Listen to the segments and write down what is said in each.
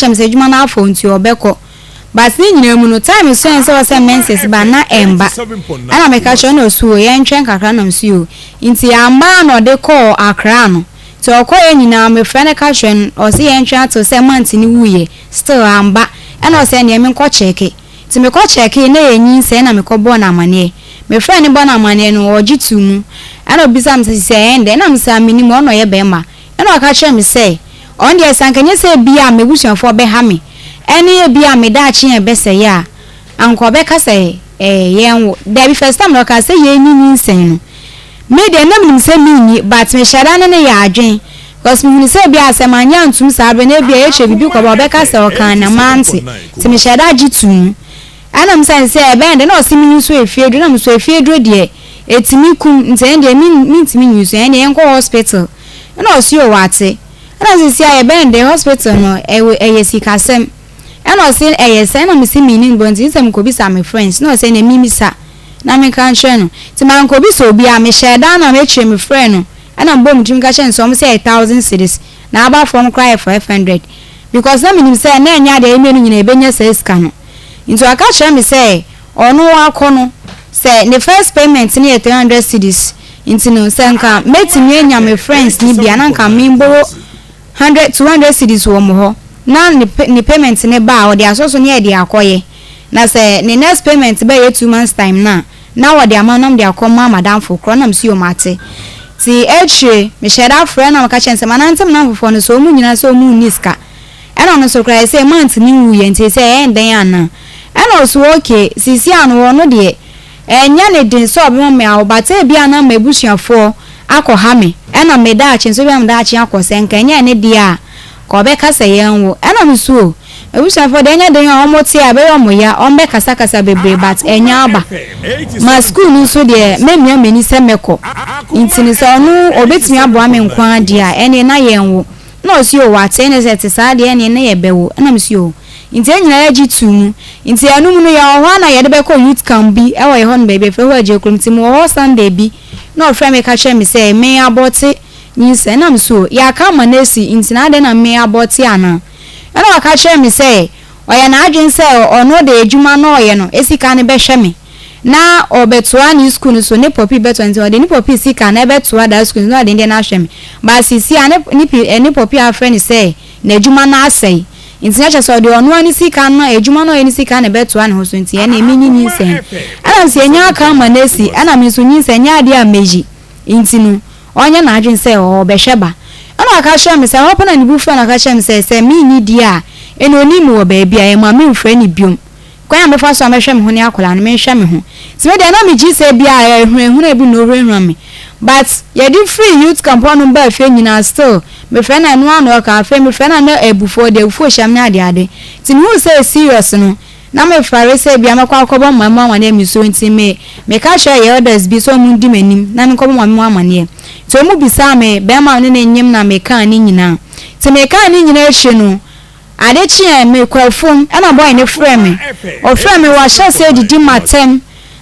chem say adwuma na afọ nti obekọ but ni nyina mu no time so en say menses ba na emba ana me ka cho na osuo ye ntwen kakra na msuo nti amba na ode call akra no so okoye nyina me friend ka hwen o se ye ntwen ato say month ni wuye still amba ana o say ne me nko cheke ti me ko cheke na yenyin say na me ko bo na amane me friend bo na amane no ogitu mu ana obisa me say ende na me say amini mo no ye be ma ana ka hwe me say on dey sankanye say bia me busuafo be ha me eni bia me da chi e be say ya anko be ka say yen da bi first time no ka say ye nyinyin sen no me de na me say me but me shara na ne ya adwen because me say bia asem anya ntum sa be na bia ye che bibi ko be ka say o kan na manti ti me shara gitum ana me say be de na o si me nso efiedu na me so efiedu de etimi kum nten de mi ntimi nyuso ene yen ko hospital na o si o wate ana sisi aye be de hospital no eye sikasem ana o si eye se na me si meaning bonti nsem ko bi sa me friends na o se na mimi sa na me kan hwe no ti man ko bi so obi a me share down na me che me friend no ana mbom tim ka hwe so me say 1000 cedis na aba from cry 500 because na me nim say na enya de eme no nyina ebenya say ska no into aka hwe me say ono akono say the first payment ni 300 cedis into no sanka metimi enya me friends ni bia na nka me mboro 100 200 cedis wo mo ho na ni payment ne ba o de asoso ne e de akoye na say the next payment be 2 months time na wo de amanam de akoma madam for kro na msi o mate ti eche me share friend na maka chense manantem na fofo no so mu nyina so mu niska ena no so kra say month ni wuye nti say den ana ena so okay sisi anu wo no de enya ne din so obi me awobate bia na mabusuafo akọ me ena me da chense bia me da chi akọ senka enya ne dia ko be kasa yen wo ena me so mabusuafo de enya den a omoti a be yo ya ombe kasa bebre but enya aba ma school no so de memia meni se meko intini se onu obetimi abo ame nkwa dia ene na yen wo na osi o wate ne se tsa de ene na ye bewo na msi o inti enyina ya gitu inti anu mu no ya ho na ye de be ko youth can be e wo ye ho no bebe fe ho aje kulumti mu ho Sunday bi na ofra me ka che me se me aboti nyi se na mso ya ka ma na si inti na de na me aboti ana ana ka che me se oya na adwen se ono de adwuma na oye no esika ne be hwe me na obetua ni school so ne popi beto nti ode ni popi sika na betua da school no ade na hwe me ba sisi ane ni popi a friend say na adwuma na asai nti na che so de ono ani sika no adwuma no ani sika na betua ne ho so nti na emi nyinyi sen ana se nya aka ma na si ana me so nyi sen nya ade a meji nti no onya na adwen se o be hweba ana aka hwe me se hopo na ni bu fa na aka hwe me se mi ni dia eno oni mu wo ba bia e ma me mfra ni biom kwan me fa so me hwe me ho ni akola no me hwe me ho se me de na me gi se bia ehunu ebi no hwe me but ye di free youth campaign no ba fe nyina still me fe na no ano ka fe me fe na na ebufo de ebufo hyam na ade ti me hu say serious no na me fare say bia me kwa akobo mama na mi so nti me ka share ye others bi so mu ndi manim na me kobo mama amane to mu bisa me be ma ne nyim na me kan ni nyina ti me kan ni nyina ehye no ade chi me kwafom ana boy ne frame o frame wa sha say didi matem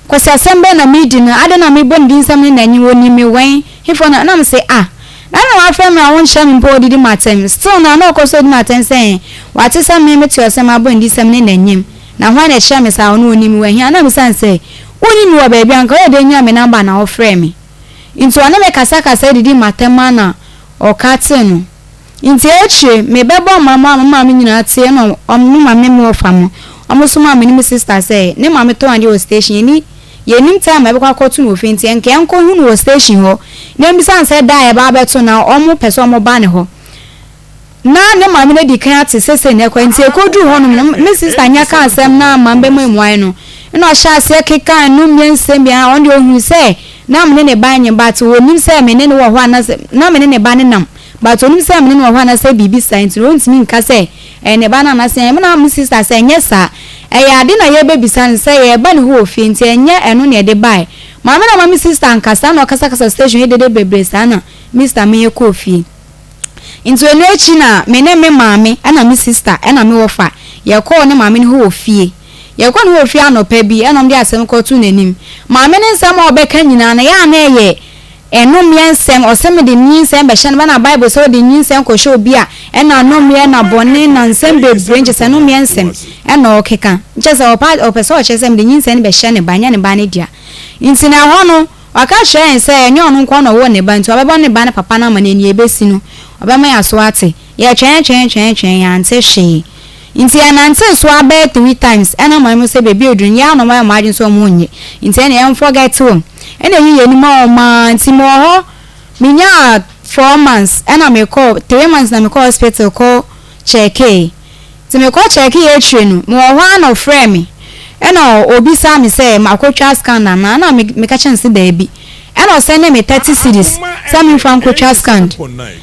kwasa sembe na midi na ade na me bondi nsam ni na nyi woni me wen hifo na me say na wa frame a won sha me bo didi matem still na no koso didi matem say wa ti sam me ti osem abondi sam ni na nyim na ho na sha me sa woni me wen hi na me san say woni me wa ba bia nka o de nya me number na o frame into ana me kasa didi matem na o kate no inti eche me bebo mama me nyina tie no mama me ofam omosoma me ni sister say ne mama to ande o station ni ye nim time e be kwa kotu no fenti enke enko hu no station ho ne mi san say da e ba beto na omo peso omo ba ne ho na ne mama ne di kan ate sese ne kwa nti ekodu ho no me sister nya ka asem na mama be mu enwan no no sha se keka no miensem bia onde ohun say na me ne ba nye but wo nim say me ne wo ho anase na me ne ba ne nam but onim say me no ho na say bibi science no ntimi nka say ne ba na say me na my sister say nyesa ya ade na ye baby san say ye ba ne ho ofie nti enye eno ne de bai ma me na my sister nkasa na kasa station ye de bebre sana Mr. me ye ko ofie nti enu echi na me ne me maame ana my sister ana me wofa ye ko ne maame ne ho ofie ye ko ne ofie anopa bi ana me de asem ko tu nanim maame ne nsam obeka nyina na ya na ye enom Nsem osem de Nsem be hye na Bible so de Nsem ko show bia e na nom ye na bone na Nsem be branch se nom Nsem e na okeka nche o person o chesem de Nsem be hye ne banya ne ba ne dia nti na ho no waka hye se enye onu nkwa no wo ne ba nti obeba ne ba ne papa na ma ne ni ebesi no obema ya so ate ye twen ya nte hye nti anante so abe 3 times ena ma mu se bebi odun ya no ma imagine so mu nye nti ena em forget him ena yi ni ma o ma nti mo ho minya 4 months ena me call 3 months na me call hospital call check ti me call check e trenu mo ho na frame me ena obi sa me say makotwa scan na me ka chance da bi ena send me 30 cedis sa me from kotwa scan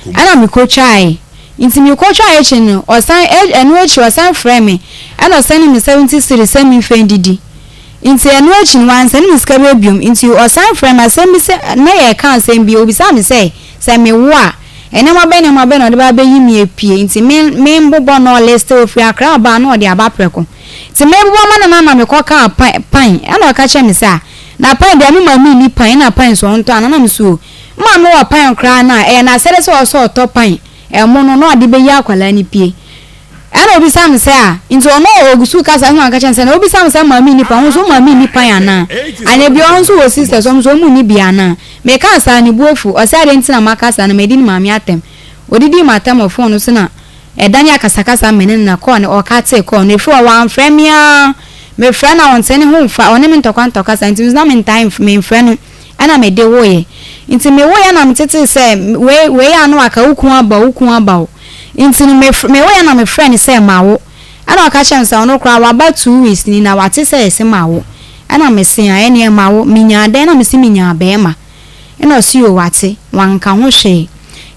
ena me kotwa inti mi ko twa echi no osan enu echi osan frame and osan mi 70 cedis send me friend didi inti enu echi wan send mi skabe biom inti osan frame asem bi se na ye kan asem bi obi sa mi say me wo a ene ma be no de ba be yi mi epie inti me mbobo no list ofi akra ba no de aba preko inti me mbobo ma na me ko kan pan ana ka che mi sa na pan de mi ma mi ni pan na pan so nto ana na mi so ma me wa pan kra na na sele so to pan mono no ade be ya akwala ni pie ana obi sam se a into no ogusu kasa no aka chense na obi sam se mami ni pa ho so mami ni pa yana ane bi on so sister so mu ni bia na me ka sa ni buofu o se ade ntina makasa na medini mami atem odidi matem of phone so na edanya kasa menen na call ne o ka te call ne fu wan fremia me friend na won tene ho fa one me ntokwa kasa nti na me time me friend ana me de wo ye inti me wo ya na mtete se we ya no aka ukun aba inti me wo ya na me friend se mawo ana aka chem se ono kra wa ba 2 weeks ni na wate se mawo ana me se ya ene mawo minya de na me se minya be ma ena si o wate wanka ho hwe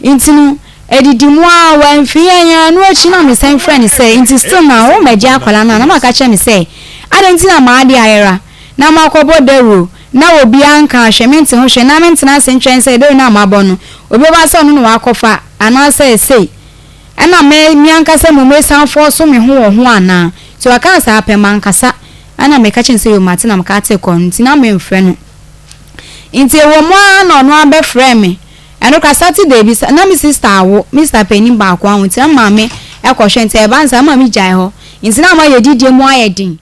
inti no edidi mu a wanfi ya no achi na me se friend se inti still na wo meja akwala na na aka chem se ada inti na ma ade ayera na makobo dero na obi anka hwementi ho hwe na mentena sentwen se de na mabọ no obi ba so no wa kofa ana se sei ana me anka se mo mesan fo so me ho ana so aka sa apem ankasa ana me ka chen se yo mate na mka te ko ntina me mfre no nti wo mo na no abe frɛ me eno ka Saturday bi na me sister awo Mr Penny ba kwa ho ntina ma me e ko hwe ntia e ba nsa ma me jai ho ntina ma ye didie mu ayedin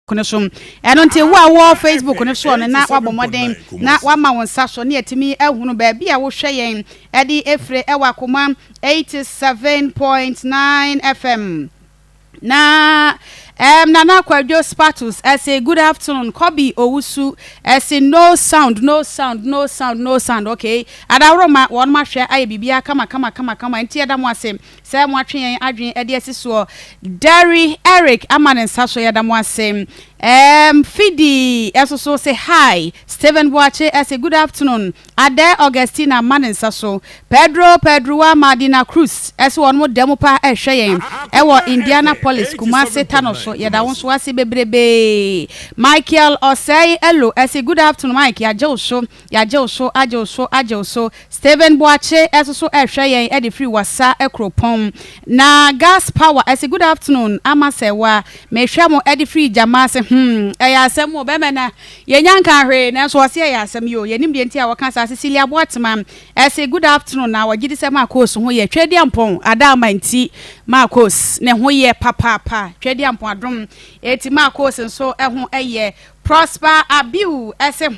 kono so eno nte wo Facebook ne so na wabomoden na wama won saso ne yetimi ehunu ba bia wo hwe yen edi efre ewa Akoma 87.9 FM na Nana Kwadwo Spatus as a good afternoon Kobi Owusu as a no sound okay adawroma won ma hwe aye bibia kama nti eda mo ase se mo atwe yen adwen e de asiso Derry Eric amanen saso yada mo asem Fidi so say hi Stephen Boache say good afternoon Ade Augustina manen saso Pedro Madina Cruz one mo demo pa hwe yen wo Indianapolis Kumasi Tanoso yada won so ase bebrebe Michael Osei hello say good afternoon Mike ya je so Stephen Boache so hwe yen e de free wasa ekropon na gas power say good afternoon Amasewa me hwe mo e de free jama se eya asem wo be na ye nyanka hwe na so ose eya asem yo ye nim de ntia wo kan sa Cecilia Boatman say good afternoon na wo gidi se Marcos ho ye twedi ampon adama nti Marcos ne ho ye papa twedi ampon adom eti Marcos nso ho eye Prosper Abiu say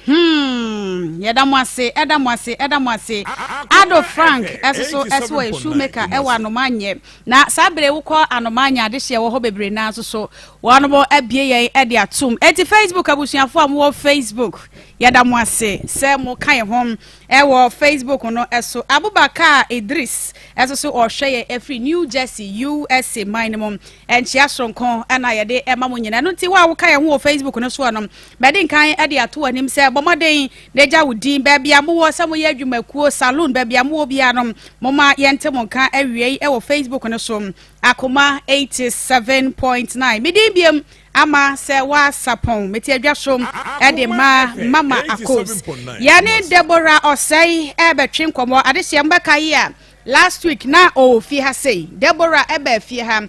edamwase Ado Frank so a shoemaker e wa anomanye na sabre wo kọ anomanya de hye wo ho bebre na so wono bo abie yen e de atum eti Facebook abusuafo am wo Facebook yedamwase se mo kan hom e wo Facebook no eso Abubakar Idris so o hwe every New Jersey USA minimum enchia sonkon na yede e ma mo nyina no ti wa wo kan ho Facebook no so no bedin kan e de ato anim se bomoden deja wudin ba bia mo wo se mo ye adwumakuo salon ba bia mo bia no mo ma yente mo kan awie e wo Facebook no so Akoma 87.9 midin biem ama Serwaa Sarpong meti adwasom e de mama Akos yani Deborah Osei e betwe nkomo adehye mbaka yi a last week na o fi ha sei Deborah e ba fi ha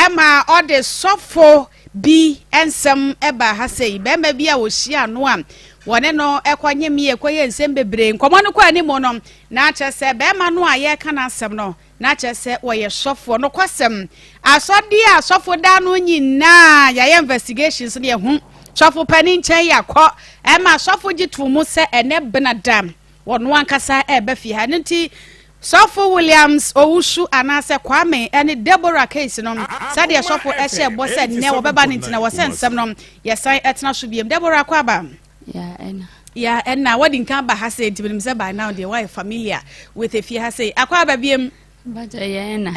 ema o de sofo bi Nsem e ba ha sei be ma bi a wo hia no a wone no ekwanye mi ekwaye Nsem bebre nkomo no kwa ni mo no na ache se be ma no a ye kana asem no na chese wo ye sofo no kwasem asodi asofo da no nyina ya investigations ne hu sofo pani nchen yakọ ma sofo gitu mu se ene benadam wono ankasa e be fi ha nti sofo Williams owusu anase Kwame ene Deborah case no sade sofo e hye bo se ne wo beba ntina wo se nsem no yesan etna so biem Deborah kwaba ya ena wadi kan ba ha se ntibim se by now they were familiar with if you ha say akwaba biem Baja yena.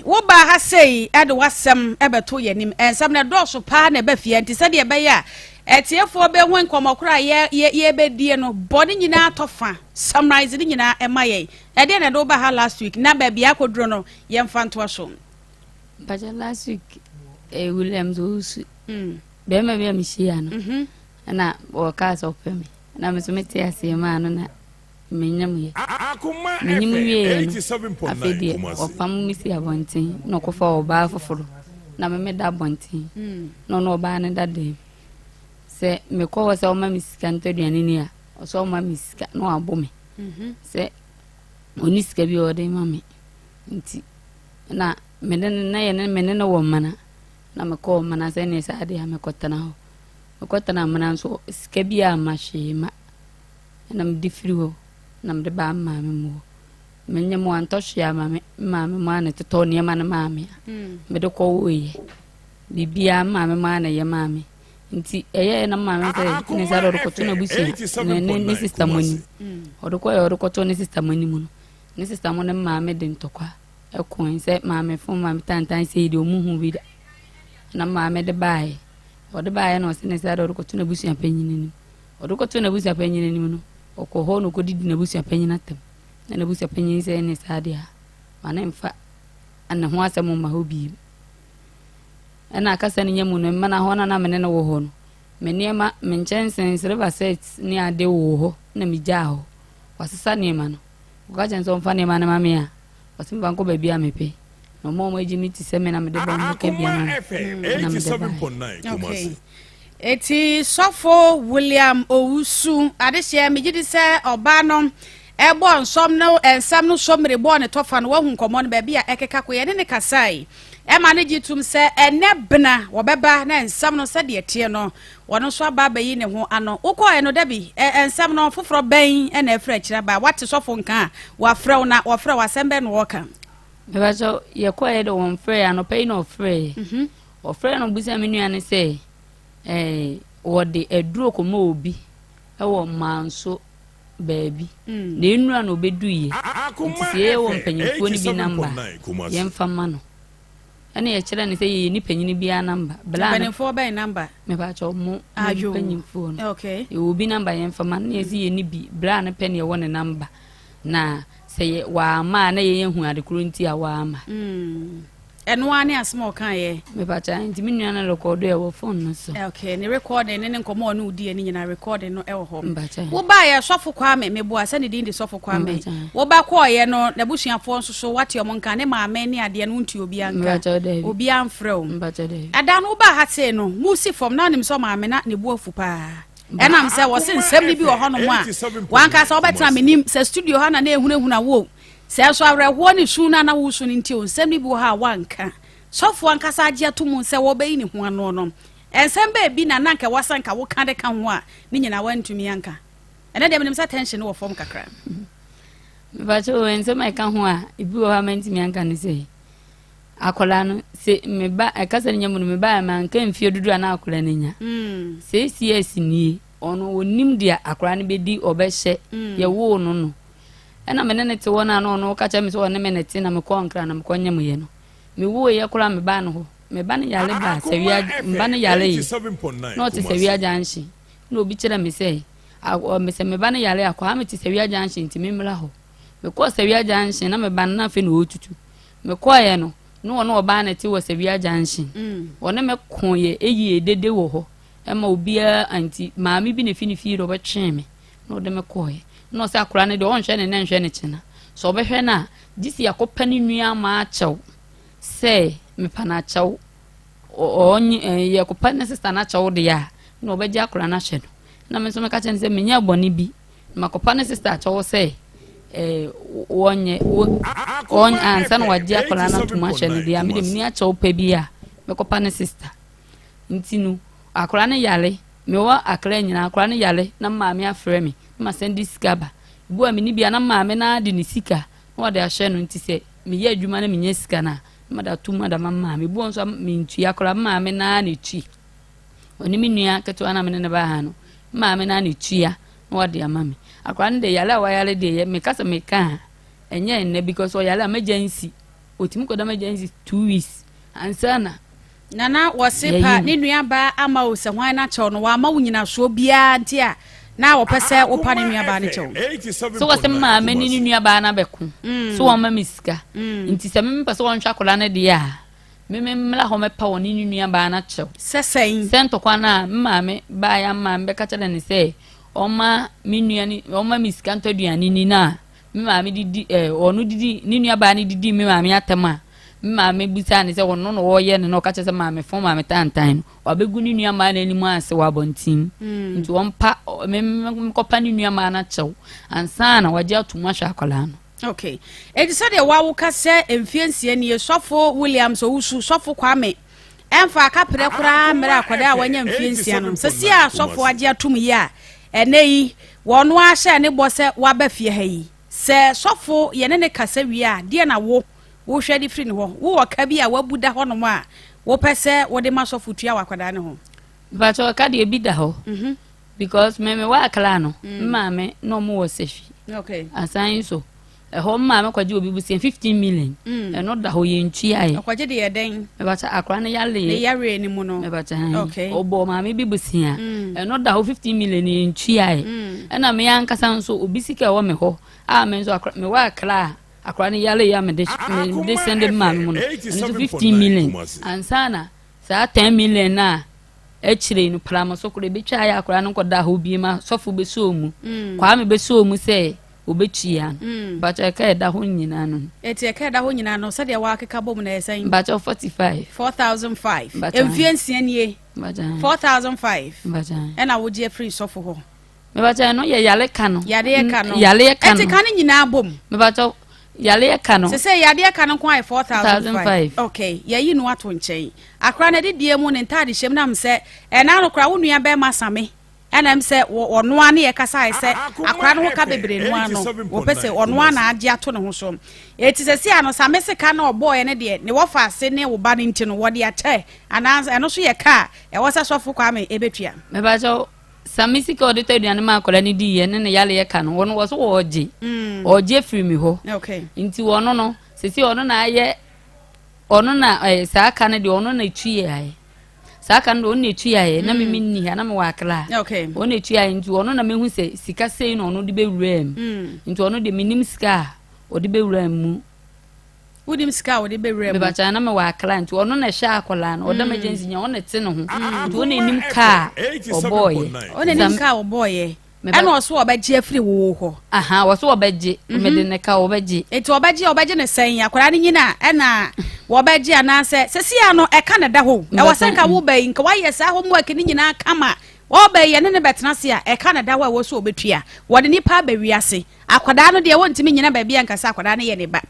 Wo ba ha sei e de wasem e beto yanim ensam na doso pa na be fie nti se de be ya etiefo be ho nkomakura ye be die no body nyina atofa summarize ni nyina e maye e de na do ba ha last week na ba bia kodro no ye mfanto aso Baja last week Williams Osu be ma bia mi shia no na o ka so pemi na me so meti ase ma no na menyam ye Akoma menyam ye 87.9 opam mi si abontin no ko fa oba foforo na me da abontin no oba ne da de se me ko wo se o ma mi sika ntoduane ni a o so o ma mi sika no abo me se oni sika bi o de ma me nti na me na ye ne me ne wo mana na me ko mana se ne sa de ha me kotana mana so sika bi a ma shema na me difiri wo na mde ba mama mo menye mo antohia mama mo ane to ne ma na mama me de ko oye bibia mama mo ane ye mama nti eye na mama se ne zaro ko to na busia ne sister moni odo ko to ne sister moni mu ne sister mo ne mama de ntokwa e ko nse mama fo mama tantan se de omuhu bi na mama de bae odo bae no se ne zaro ko to na busia panyini odo ko to na busia panyini mu no okoho no kodidi na busia panyina tem na busia panyin se ne sadia mana mfa ana ho asem ma hobi ana akasa ne nyamu no mana ho na mene no wo ho no menema menchensen silver sets ni ade wo ho na mija ho wasesa ne ma no uga chenso mfa ne ma na mame a wasimba nko ba bia mepe no mo eji mi ti se me na me de ba mo ke bia na 87.9 Kumasi eti sofo William Owusu adehye megidi se oba no ebo nsom no ensam no somre bo ne tofa no wahu nkomo no ba bia ekeka ko ye ne kasai e ma ne gitum se ene bena wobeba na ensam no se de tie no wono so aba bayi ne ho ano ukọ eno dabi ensam no foforo ban e na afra kira ba wate sofo nka wa frɛ na wa frɛ wa sembe no woka beba so ye ko ye do won frɛ ano pay no frɛ o frɛ no busa menu ane se wode eduro ko ma obi e wo manso baby na enura no beduye nti se wo mpanyimfo ni bi number yemfa ma no ene ye kire ne se ye ni panyini bi a number bla mpanyimfo ba number me ba cho mo panyimfo no okay e obi number yemfa ma na ye se ye ni bi bla ne pen ye wo ne number na se ye wa ma na ye hu adekuru nti a wa ma eno ane asmo kan ye me ba cha nti minua na record e wo phone no so okay ni recording ne nkomo no udi ani nyina recording no e wo ho Mbacha. wo ba ye sofo kwa me bo asa ne din de sofo kwa me wo ba kwa ye no na busuafo nso so wate o monka ne maame ne ade no nti obi anka obi amfrɛ Mbacha de ada no ba ha se no musi from na nim so maame na ne bo afu pa enam se wo se nsɛm ni bi wo ho no mo a wanka se wo betena menim se studio ha na na ehunahuna wo se so awreho ni su na wo su ni nti o nsɛm ni bi wo ha wanka sofo anka sa agye atum se wo be ni ho ano no ensɛm ba bi na nanka wasanka wo ka de ka ho a ni nyina wantumi anka ene dem nim sa tension wo form kakra Mbacha o ensɛm ai ka ho a ibi wo ha mantimi anka ne sei akola no se me ba akasa ne nyamu me ba ma nka mfie dudu ana akola ne nya se CS nie ono onim dia akola ne bedi obehye ye wo no no ena me ne te wona no no ka cha me so wona me ne te na me ko nkra na me ko nyam ye no me wo ye kola me ba no ho me ba ne yale ba sawia mba ne yale yi no te sawia janshi no obi kira me sei me se me ba ne yale akwa ha me te sawia janshi nti me mra ho me ko sawia janshi na me ba na fe no otutu me ko ye no no ono oba na ti wo Serwaa junction wona me kon ye eyi edede wo ho e ma obia anti maami bi na fini ro be twen me no de me koye no se akura ne de on hwe ne nhwe ne chena so be hwe na disi yakopa ni nua ma achew se me pa na achew onye yakopa ne sister na achew de ya no be ja akura na hwe no na me so me ka chen se me nya boni bi makopa ne sister achew se onye ansa na waji akola na tuma hye ne dia me de mini acha opa bia me kopa ne sister ntinu akola ne yale me wa akra nyina akola ne yale na maame afre me ma sendi skaba bu amini bia na maame na de ne sika na wade ahye no nti se me ye adwuma na me nya sika na ma da tuma da maame bu onso me ntua akola maame na ne tui oni me nua keto ana me ne ba ha no maame na ne tua na wade amame akola ne de yale wa yale de ye me kasa me ka enye enne because oyale emergency otimi koda emergency 2 weeks ansana nana wasipa ni nua ba ama o se hwan na chew no wa ma wunyina so bia nti a na wo pese wo pa ni nua ba ne chew so wase ma ma ni nua ba na beku so wo ma misika nti se me pese won twa kola ne de a me mla ho me pa woni ni nua ba na chew sesen sento kwa na maame ba ya maame be ka chele ne se oma mi nua ni oma misika ntoduani ni na me maame didi onu didi ni nua ba ni didi me maame atema me maame busa ne se wono no wo ye ne no ka che se maame fon maame tantan obegu ni nua ma na ni mu ase wa bontim nti won pa me kopa ni nua ma na chew ansa na waje atuma hwa akola no okay edi so de wa wo ka se emfiensie ne sofo Williams owusu sofo kwame emfa aka pere kura mera akoda a wanya emfiensie no se si a sofo aje atum yi a eneyi wono a hye ne bo se wa ba fie ha yi se sofo ye ne kasa wi a de na wo hwe di free ne ho wo ka bi a wabuda ho no ma wo pese wo de ma sofo tua wakoda ne ho ba cho ka de bi da ho because me wa akala no maame no mo wo sefi okay asan so ho maame kwaje obi bu 15 million no da ho ye ntua ye kwaje de ye den me ba cha akra ne yale ne yare ni mu no me ba cha okay obo maame bi bu sia no da ho 15 million ye ntua ye na me yankasa nso obi sika wo me ho a me nso akra me wa akra akra ne yale ya me de send maame mu no 15 million ansana sa 10 million na echire no plama so kure betwa ya akra no koda ho bi ma sofo be so mu kwa me be so mu se obetua bacha ka da ho nyina no eti ka da ho nyina no se de wa akeka bom na esan bacha 4005 emfiensia nie bacha 4005 bacha ena wo je free sofo ho me bacha no ye yale ka no yade ka no eti ka ni nyina bom me bacha yale ka no se yade ka no kwa 4005 okay ye yi no ato nchen akra na de die mu ne ntade hyem na mse ena no kra wo nua be masame ena mse ono ane ye kasa ise akra no ka bebre no ano wo pese ono ana age ato ne ho so eti se sia no samese ka na oboy ne de ne wo fa ase ne wo ba ne nti no wo de ache ana eno so ye ka e wo sa sofo kwa me ebetua me ba jo Samisika or the third animal colony D and then the Yale can one was Oji or Jeffrey Miho. Okay. Into one no, Sissy or no, yet or no, I say, I can't do on a tree. Sakan only tree, na me mean, and I'm a wakla. Okay. Only tree into one of them who say, Sika saying or no the bay ram, into one of the minim scar or the bay ram. Would him scour the bay ram, but I'm a wakla into one on a shakolan or damages in your own at Sino, to only him car or boy. Only him cow boy. And was so about Jeffrey Woo. Aha, was so about J. Made in a cow veggie. It's Obaji or Bajan saying, Aquanina, Anna, Wabaji and I said, Ceciano, a Canada who. I was saying, I will be in Kawaii, as I homework in Inina Kama. Obey and then Betnasia, a Canada was so betria. What any pub riasi. Aquadano, they want to mean in a baby and Casaquadani any back.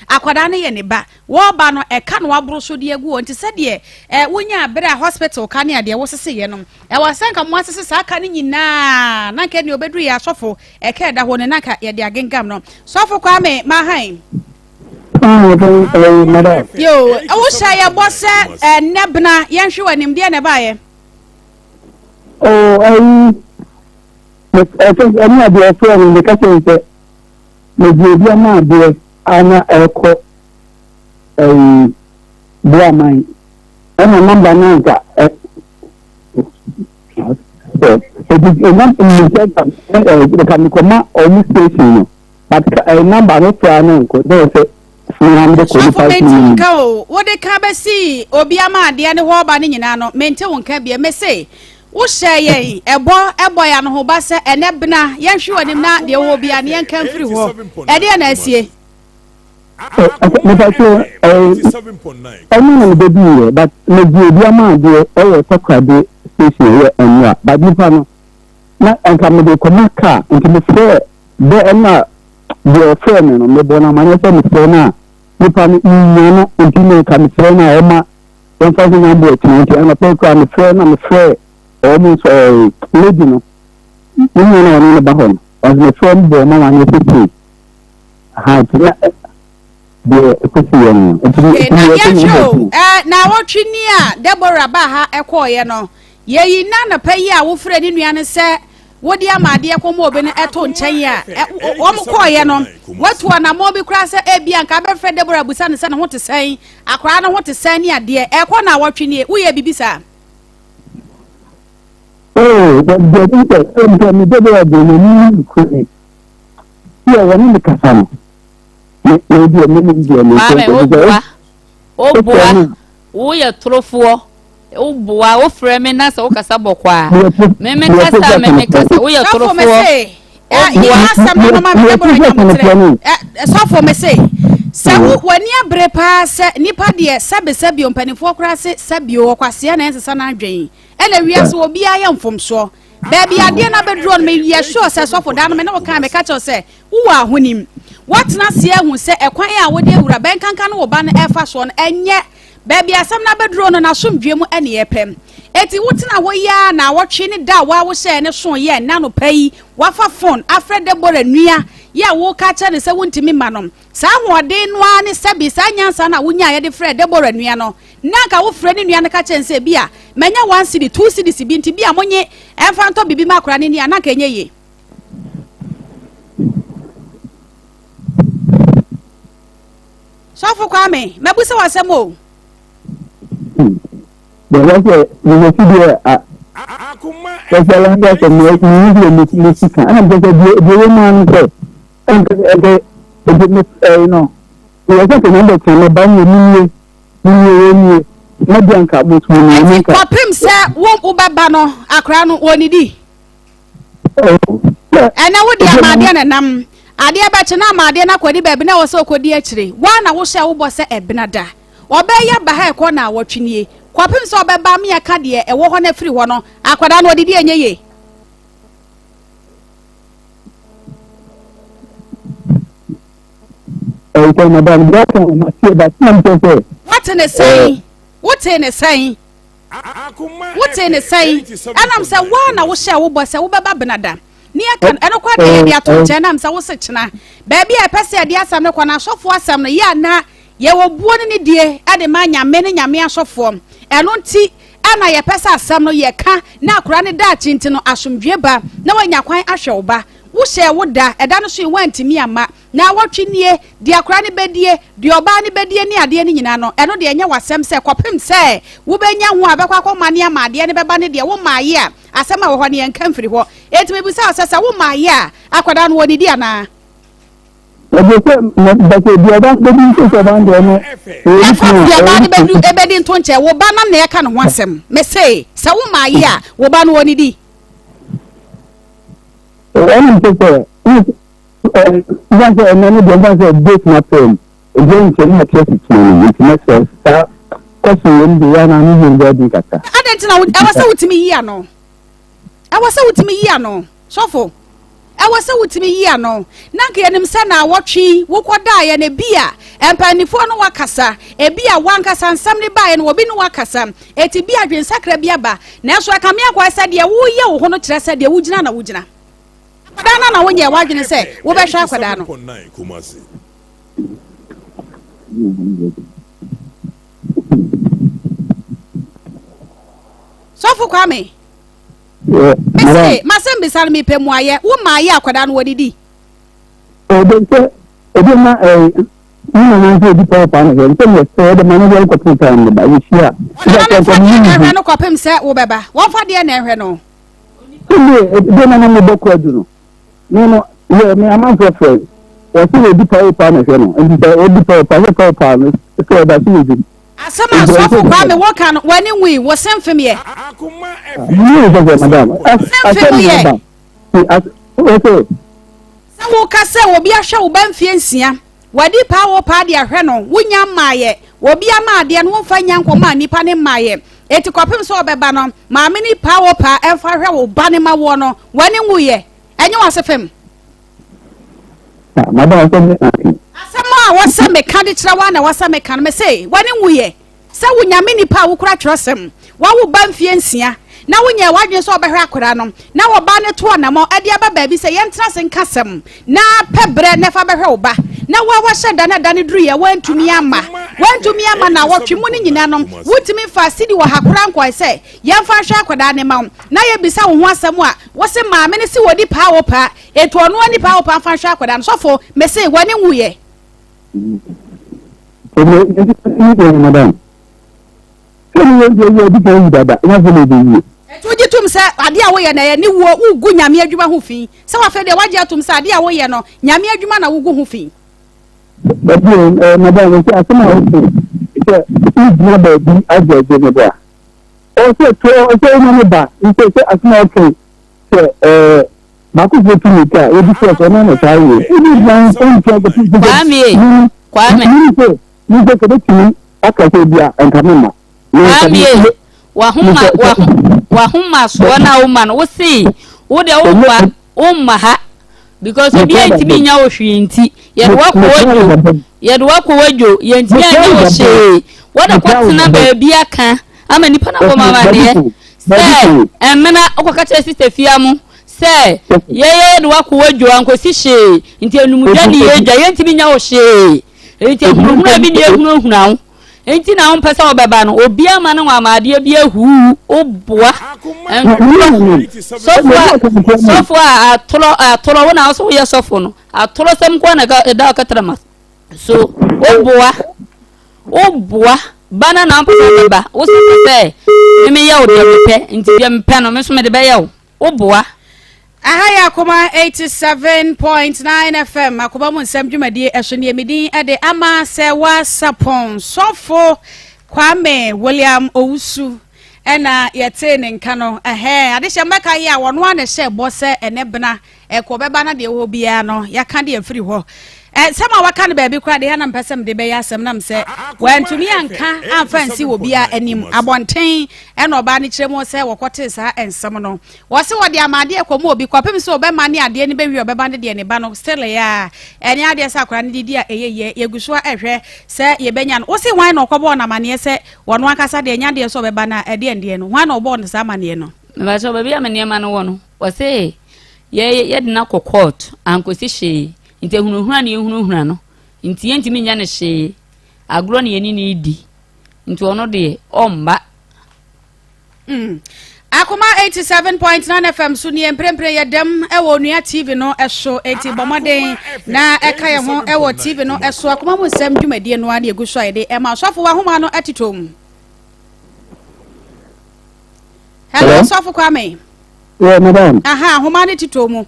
Akwadane ye ne ba wo ba no e ka no abro so de agu onti se de wonya abere hospital ka ne ade wo sese ye no e wasanka mo asese sa ka ne nyina na ka ne obedru ya sofo e ka da ho ne na ka ye de agengam no sofo kwa me ma han yo wo sha ya bose nebna ye hwe wanim de ne ba ye any of your friends in the kitchen say me ma de ana eko bua mai ana number nanka station but number no plan ko dey say what they can see obiama de ne ho ba ne nyina no mente won ka bia me say wo hye ebo ya no ho ba se enebna ye hwe wanim na de wo bia ne kan firi ho e de na asie I'm baby, but Mediama, the Sacrade station here and but Nipano, not and come to Comaka into the fair. There are not your friend on the Bonamana Sona, Nipano, Intino Camisona, Emma, 1,920, and a paper on the friend on the fair, almost a legend. You know, in the Bahon, as the friend Bonama and the now what Chinia Deborah Baha Ekoye no ye na pay ya wo frɛ ne nuane sɛ wodi amade ekomo obi ne eto nkyɛn ya wo mkoye no watu na mo bi kra sɛ ebia nka be frɛ Deborah busa ne sɛ ne ho te sɛn akra ne ho te sɛn ne ade ekɔ na what Chinia wo ye bibisa the Deborah de ni ko ya wani ne kasano wo ye trofo wo boa wo frɛ me na sɛ wo kasa bɔkwa me kasa wo ye trofo sɔfo me say sɛ wo wani abre pa sɛ nipa de sɛbe ompanifo kora sɛ sɛbe wo kwase na ensesa na adwen ɛna wiase obi ayɛ mfomso baby ade na bedro no me ye sure sɛ sɔfo da no me na wo kan me ka kyerɛ sɛ wo wa ahonim what na se hu se ekwan a wo de wura ben kankan no wo ba no efa so no enye baby asam na bedro no na somdwe mu ene yepem eti wutina wo ya na wo twe ne da wa wo hye ne so ye na no pai wa fa phone afre Deborah nua ya wo ka cha ne se wontimi ma no sa hoɔden no ani sebi sa nyansa na wo nya ye de frɛ Deborah nua no na ka wo frɛ ne nua ne ka cha nse bia manya 1 cedi 2 cedi bi nti bia monye emfa nto bibi makora ne nia na ka enye ye Sofo kwame mabuse wasemo the was we see there Akoma there's a land that we music and the woman said and you know we are going to number to ban you na bianca but we papim se wo ubaba no akra no onidi ana wo dia amade na nam ade abache na amade na kwadi baabi na wo se okodi akire wa na wo hye wo bo se ebinada obeya ba ha ekọ na awotwenie kwapim se obeba me aka de ewo ho na firi ho no akwada na odidi enye ye okay madam that one say that I'm say what in the say what in the say what in the say and I'm say wa na wo hye wo bo se wo beba binada ni akan eno kwa de dia to nche na msa wo se chena baabi a pese de asam ne kwa na asofo asam ne ya na ye wo buo ne die ade ma nyame ne nyame asofo eno nti ana ye pesa asam no ye ka na akora ne da chinti no asomdwe ba na wanya kwan ahwe oba wo hye wo da eda no so wantimi ama na wotwenie di akora ne bedie di oba ne bedie ne ade ne nyina no eno de enye wasem se kopem se wo benya ho abekwa akoma ne ama ade ne beba ne de wo maaye a asem a wo ho ne enka mfiri ho etime bi se asesa wo maaye a akoda no woni di ana ebedi nto nche wo ba na na eka no ho asem me say se wo maaye a wo ba no woni di sofo awase wutimi yi ano nanka yenim se na wotwi wokoda ye ne bia empanifo no wakasa e bia wankasa nsam ne ba ye no obi no wakasa eti bia dwensakra bia ba na eso aka me akwa se de wo ye wo ho no kire se de wugina na wugina akada na wonye wadwene se wo be hwa akada no sofo kwame Mese, masem bisal mi pe muaye, wo maaye akwada no wodidi. Na di papa na nse me se de manager ko pun time ba wi sia. Na no ko pem se wo beba. Wo fa de na ehwe no. De na mo bokwa du no. No, me am for friend. Wo se di papa na ehwe no. Ndi se di papa no. Se da si asama sofo kwa me wo kan wani wi wo semfem ye Akoma madam semfem ye okay sa wo ka se obi ahwe wo ban fie nsia wadi pa wo pa de ahwe no wunya maaye obi ama de no fa nyanko ma nipa ne maaye eti kopem so obeba no ma me ni pa wo pa enfa hwe wo ba ne ma wo no wani wuye enye wasefem madam asama wasa me kan de kira wa na wasa me kan me say wani wuye sa wunya me nipa wo kura kyerɛsɛm wa wo ban fie nsia na wunya wadwe so obehwe akora no na wo ba ne to na mo ade aba ba bi se yentra se nkasɛm na pebre ne fa behwe wo ba na wa hyɛ da ne duru ye wantumi ama na wotwe mu ne nyina no wutimi fa sidi wo hakora nkwa se yemfa hwe akora ne ma na ye bisa wo ho asɛm a wo se maame ne si wodi pa wo pa eto ono ani pa wo pa fa hwe akora no sofo me say wani wuye madam Tuji tum se ade a wo ye na ye ni wo ugu nyame adwuma ho fi se wa fe de waje atum se ade a wo ye no nyame adwuma na wugu ho fi madam se asema o se na ba bi ajeje ne ba o se no ba se asema o se ba ku se tumi ka e bi se na na ta yi e bi ban on ke kwame ni se ke de tumi aka se bia enkamema wahuma so na woman wo see wo de umma ha because obi antimi nya wo hwinti ye do wajo ye ntimi anya wo hye wo de kwatena ba bia ka ama nipa na bo mama de se emena okoka che sister fiamu se ye do wajo ankosi hye nti enumudwa ni ye gya ye ntimi nya wo hye nti ehunu bi de ehunu enti na on pesa obeba no obi ama ne nwamade bi ahu oboa sofo atolo wona so ye sofo no atolo sem ko na da ka trama so oboa bana na pesa obeba wo se me ya o de pe enti bi me pe no me so me de be ya oboa Ahaya Akoma 87.9 FM Akoma mu nsɛm dwumadi ɛhwene emidin ɛde ama Serwaa Sarpong sofo Kwame William Owusu ɛna yɛte ne nka no ade hyɛ mbaka yi a wɔno ana hyɛ bɔsɛ ɛnebena ɛkɔbɛba na de ho bia no yaka de afiri hɔ sama waka ne baabi kra de ha na mpɛsɛm de bɛyɛ asɛm nam sɛ wantumi anka amfansi wo bia anim abɔnten ɛna oba ne kyerɛ mu sɛ wɔkɔte saa ensɛm no wɔse wɔde amade ekɔmu obi kɔpem sɛ obɛma ne ade ne bɛwi obɛba ne de ne ba no still ya ɛne ade sɛ akora ne didi a ɛyɛ yeguso ɛhwɛ sɛ yebɛnya no wose wan na ɔkɔbɔ na mane sɛ wɔno akasa de nya de sɛ obɛba na ɛde ɛnde no wan na ɔbɔ no saa mane no ba sɛ obi amane ma no wɔ no wɔse ye de na kɔ court ankosi hye nti hunuhuna ne hunuhuna no nti yentimi nya ne hye agro ne yeni ne di nti ono de omba Akoma 87.9 FM so ni emprempre yedem ewo nua TV no eso eti bomoden na eka ye ho ewo TV no eso akoma mu nsem dwumadie no ade egu so ayede e ma sofo wa homa no atitom. Hello sofo kwame. Yeah, madam. Aha homa no titomu.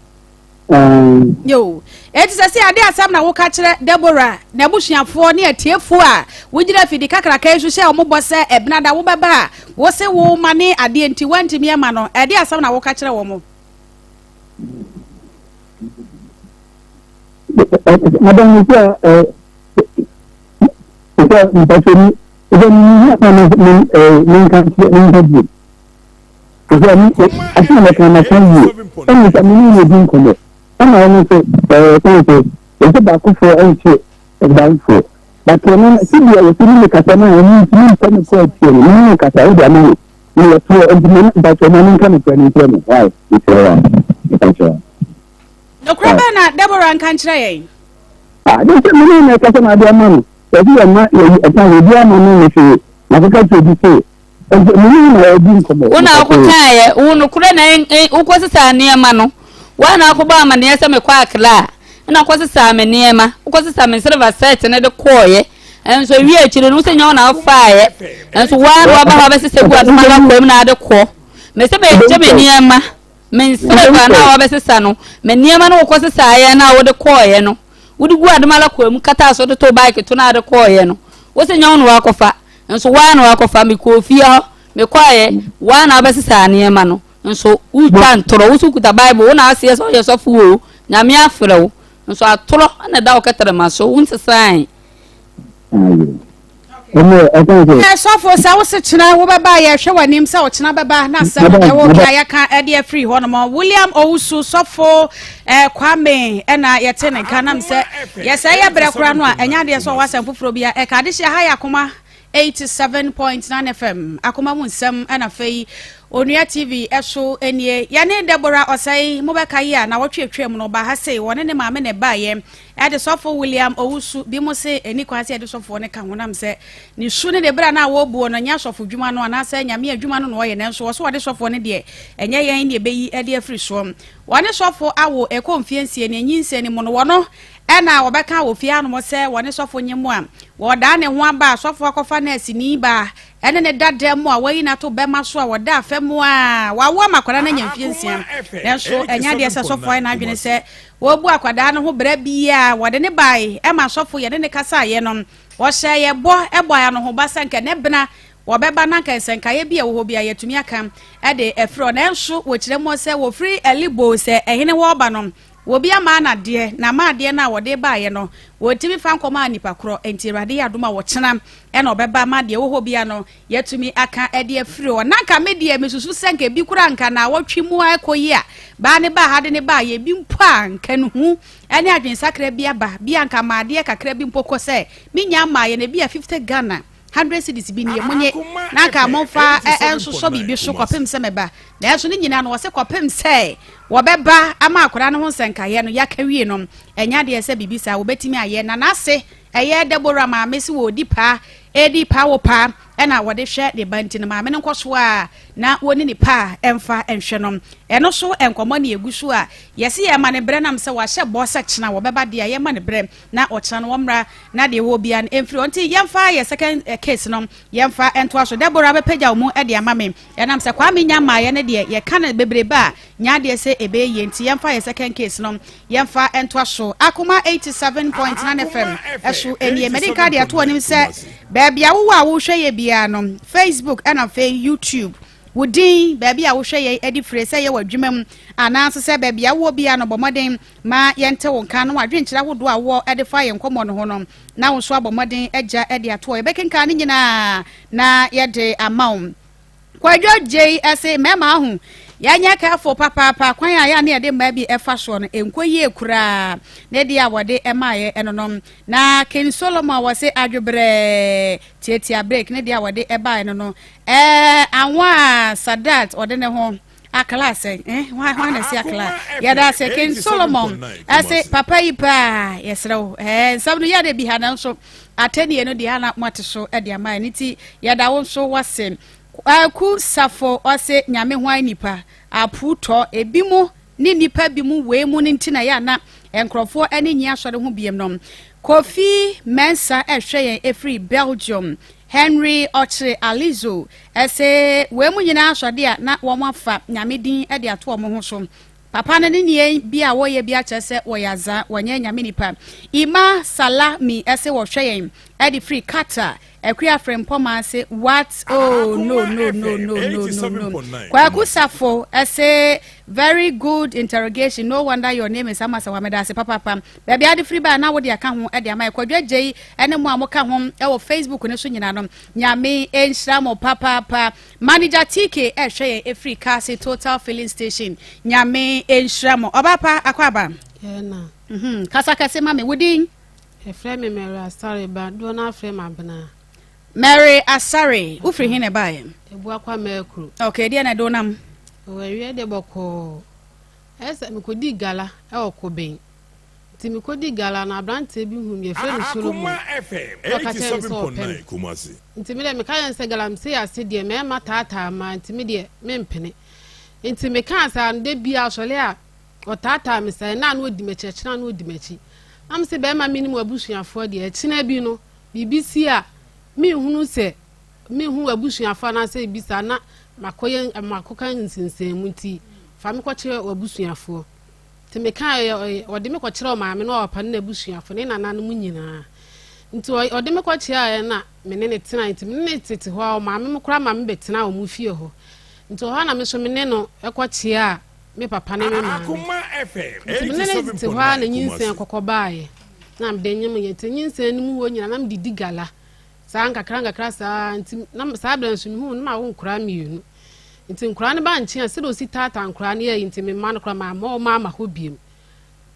Yo eti sase ade asam na wo ka kire Deborah na busuafo ne atiefo a wogira fidi kakraka esu se ombo se ebnada wo beba wo se wo mane ade enti wantimi ema no ade asam na wo ka kire wo mo. Madam Nika I'm going to say, back for and down for. But when I see you, the Catana, and you quite you Catana, you are poor and but your money can be anything. Why? No crabana, Deborah and Country. I don't mean a Catana, dear money. If you are not a time with your money, if you have to say. Una okutaye unu kure na ukwosisa niema no wana akuba amane se mekwa akla na kwosisa ameniema ukwosisa me silver set na de koye enso wi akire no se nya na afaaye enso wana aba ha besese gu aduma ga kwem na de ko me se be je meniema me silver na wa besesa no meniema no ukwosisa aye na wo de koye no wudi gu aduma la kwem kata so de to bike to na de koye no wo se nya no wakofa nso wana wakofa mi kofia me kwaye wana abesisa niema no nso uta ntoro usukuta bible wona ase so yesofu wo nyame afrewo nso atoro na da oketere maso unsesan sofo sa wo se kina wo baba ye hwe wanim sa wo kina baba na sa e wo ka ya ka e de free ho no mo William Owusu sofo kwame na ye te ne kanam se ye se ye bre kura no a enya de so wasam foforo bia e ka de hye ha ya koma 87.9 FM Akoma mu nsem na fei Onua TV eso enie yane Deborah osai mobeka ya na wotwetwem no ba ha sei wone ne maame ne baaye e de sofo William Owusu bi mo se eni kwase e de sofo ne ka honam se ni su ne de bra na wo buo no nya sofo dwuma no ana se nyame adwuma no wo ye ne so wo de sofo ne de enye yen ne beyi e de afri so wone sofo awo e konfiansie ne nyinse ne mo no wono ena wobeka wo fia no mo se wone sofo nyemu a wo da ne ho aba sofo akofa na asini ba ene ne dada mu a wayi na to bema so a woda afemu a wawo makwara na nyamfiensia enso enya de se sofo na adwene se wo bu akwada no ho bra bia wode ne bai e ma sofo ye ne kasa ye no wo hye ye bo ebo ya no ho basa nke ne bena wo beba na kan senka ye bia wo ho bia yetumi aka e de efro na enso wo kire mo se wo free elibo se ehene wo ba no wo bia ma na de na ma de na wo de ba ye no wo timi fa nkoma nipa kro enti rade ya doma wo kyena e na obeba ma de wo ho bia no yetumi aka e de afiri o na ka me de mesusu senka bi kura nka na wo twimu akoyi a ba ne ba ha de ne ba ye bi mpa nka no hu ene adwen sakra bia ba bia nka ma de kakra bi mpoko se minya ma ye ne bia 50 Ghana 100 cedis bi ne munye na ka monfa enso so bibi so kopem se meba na enso ni nyina no wo se kopem se wo beba ama akora no ho senka ye no yakawie no enya de se bibi sa wo betimi aye na nase eye Deborah ma mesi wo dipa edipa wo pa ena wo de hwe de banti no ma me nkoso a na woni ni pa emfa enhwe no eno so enkomo na egusu a yesi ye ma ne bre nam se wa hye bo se kina wo beba de ye ma ne bre na o kina no womra na de wo bia emfiri onti yemfa ye second case no yemfa ento aso Deborah be pagya wo mu e de ama me enam se kwa me nya ma ye ne de ye kana bebreba nya de se ebe ye nti yemfa ye second case no yemfa ento aso Akoma 87.9 FM eso enie medical de ato onim se baby a wo hwe ye bia no Facebook and YouTube wudin baby a wo hwe ye edi free se ye wadwumam ananso se baby a wo bia no bomoden ma yente wo nka no wadwenkyira wodo a wo edi fa ye nkomo no ho no na wo so abomoden agya edi ato ye bekenka ne nyina na ye de amount kwadwo jei ase mema ahu yanya ka fo papa kwan ya na de ma bi efa so no enkoyi ekura na de awode emaye enonom na Ken Solomon wase adwobre tietia break na de awode eba enono anwa Sadat ode ne ho aklas why na see akla ya da se Ken Solomon ase papa ipa yesrew sabno ya de bi hana so atani no de hana mate so e de ama niti ya da won so wase Aku safo ose nyame hwan nipa aputo ebimu ni nipa bimu we mu ntina ya na enkrofo ene nyi asore ho biem nom Kofi Mensa ehwe efri Belgium Henry Oche Alizo ese we mu nyina asode a na wo mafa nyame din e de ato wo ho so papa na ne bia wo ye bia kyese wo yaza wonye nyame nipa Ima Salami ese wo hwe e de free Qatar Ekria frame poma say what oh no Kwaku Safo say very good interrogation no wonder your name is Amasa Wameda say papa baby ade free ba na wo de aka ho e de amai kwadwa gei ene mu amoka ho e wo Facebook ne so nyina no nyame enhira mo papa manager TK hwe e free car say total filling station nyame enhira mo obapa akwaba na kasa kase mame wodin e frame me Mary Asare ba do na frame abna Mary Asare ufri hine bae ebu akwa mekru okay dia na do nam we de boko esa mi kodi gala e okoben ti mi kodi gala na abrante bi hu mi frame Solomon FM 87.9 Kumasi nti mi de mi kan se gala mi se ase de me ma tata ma nti mi de me mpene nti mi kan sa nde bia sole a o tata mi se na no di mechi na no di mechi am se be ma minimum abusuafo de akina bi no BBC a mi hunu se mi hu abusuafo na se bisa na makoye makoka nsinsemu nti fa mi kwakire abusuafo te me kan ode me kwakire o maame na opa na abusuafo ne nana no nyina nti ode me kwakire na me ne tena nti me ne tete ho o maame me kura maame betena o mu fie ho nti ho na me so me ne no ekwakire a me papa ne me maame Akoma FM nti me ne tete ho na nyinsen kokobaaye na me de nyem ye te nyinsen mu wo nyina na me didi gala sanga kranga sa nti na sa branso mi hu na wo nkura mienu nti nkura ne ba nche se do si tata nkura ne ye nti me ma no kura ma ho biem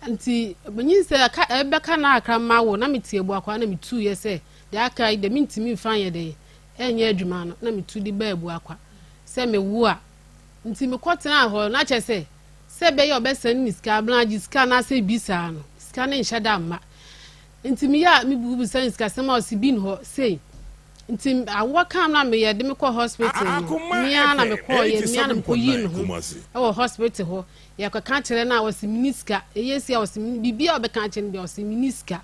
nti benyin se aka ebeka na akra ma wo na metie bu akwa na metu ye se de aka de minti mi fan ye de enye adwuma no na metu di ba bu akwa se me wu a nti me kwotena ho na che se be ye obesan ni ska blanji ska na se bisa no ska ne nhada ma nti mi ya mi bubu san ska se ma o si bin ho sei nti awaka na me ye de me ko hospital mi ana me ko ye mi ana me ko yi no ho hospital ho ya ka kan kire na o si miniska eyesi a o si bibia o be kan kire bi o si miniska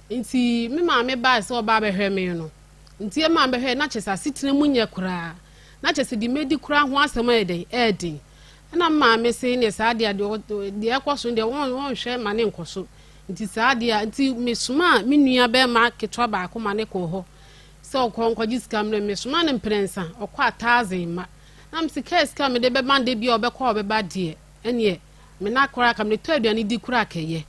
nti me ma me ba se o ba be hwe me no nti e ma be hwe na chesa sitine munye kura na chesa di medi kura ho asem eden na ma me se ne sa dia de ekoso de won hwe ma ne nkoso nti sa dia nti me suma me nua be ma ketwa ba ko ma ne ko ho so konkoji scam no me suma ne prensa okwa 1000 ma am si case scam de be bande bi obekwa obeba de ene me na kora kam ne to aduane di kura keye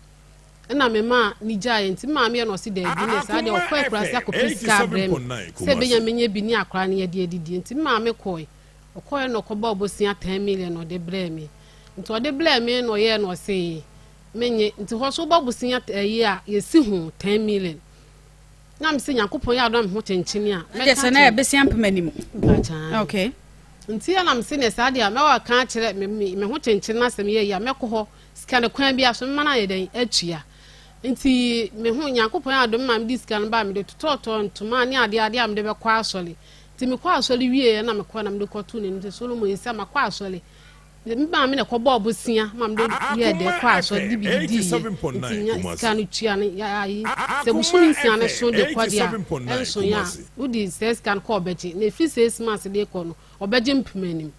na me ma ni jaye nti ma me no si de bi ne sa de okwa kura sa ko piska brem se be nya menye bi ni akora ne de edidi nti ma me koi okoye no ko ba obosia 10 million no de brem nti o de brem no ye no se menye nti ho so ba obosia yi a yesi hu 10 million na me se yakopon ya do me ho chenchini a me se na be siam pemanim okay nti ya na me se ne sa de a me wa kan kire me ho chenchini na sem ye ya me ko ho sika kwan bi aso me mana ye den atua nti me ho yakopon ya do me ma me di sika ba me de tototo ntoma ne ade a me de be kwa asole nti me kwa asole wie na me kwa na me de kotu ne nti Solomon yesa ma kwa asole me ba me ne ko bo obosia ma me de ye de kwa asole di bi di nti kan tua ne ya yi se busuni sia ne so de kwa dia enso ya udi ses kan ko obeji na fi 6 months de ko no obeji mpemanim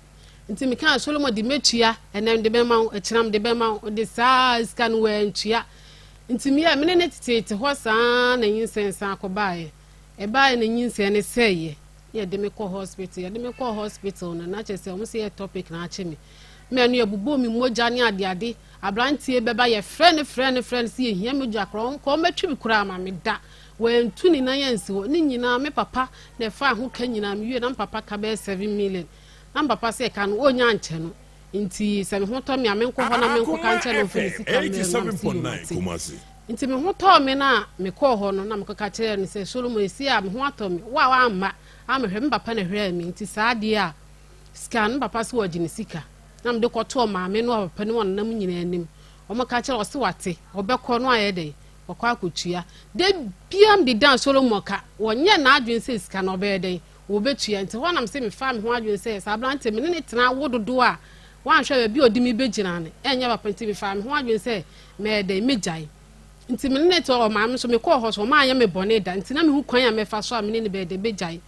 nti me kan Solomon di metua enem de be ma echiram de be ma de sa scan we ntua nti me ya me ne tete ho saa na yinsensa akobaaye e baaye na yinsen ne seye ye de me ko hospital ye de me ko hospital na chese o mo se topic na ache me anu ebubo mi moja ne ade abrantie beba ye friend si ehia moja kro ko metwi bi kura ma me da wentu ni na yansi ho ni nyina me papa na fa ho ka nyina me wie na papa ka be 7 million na papa se ka no onya nche no nti se me ho to me amenko ho na me nko ka nche no felisi ka me 87.9 Kumasi nti me ho to me na me ko ho no na me ka kire ni se Solomon esi a me ho ato me wa amma amehwe me papa na hwe me nti saade a scan papa se wajini sika na me de koto maame no papa ne won nam nyina anim o maka kire o se wate obekọ no ayede okwa akotua de biam de dan Solomon ka wonye na adwen se sika no obeden wo betua nti ho nam se me fa me ho adwen se sa ablante me ne tena wododo a wan hwe bi odi mi begina ne enya papa nti me fa me ho adwen se me de megyae nti me ne to o ma me so me kɔ hɔ so ma anya me bɔne da nti na me hu kwan a me fa so a me ne be de begyae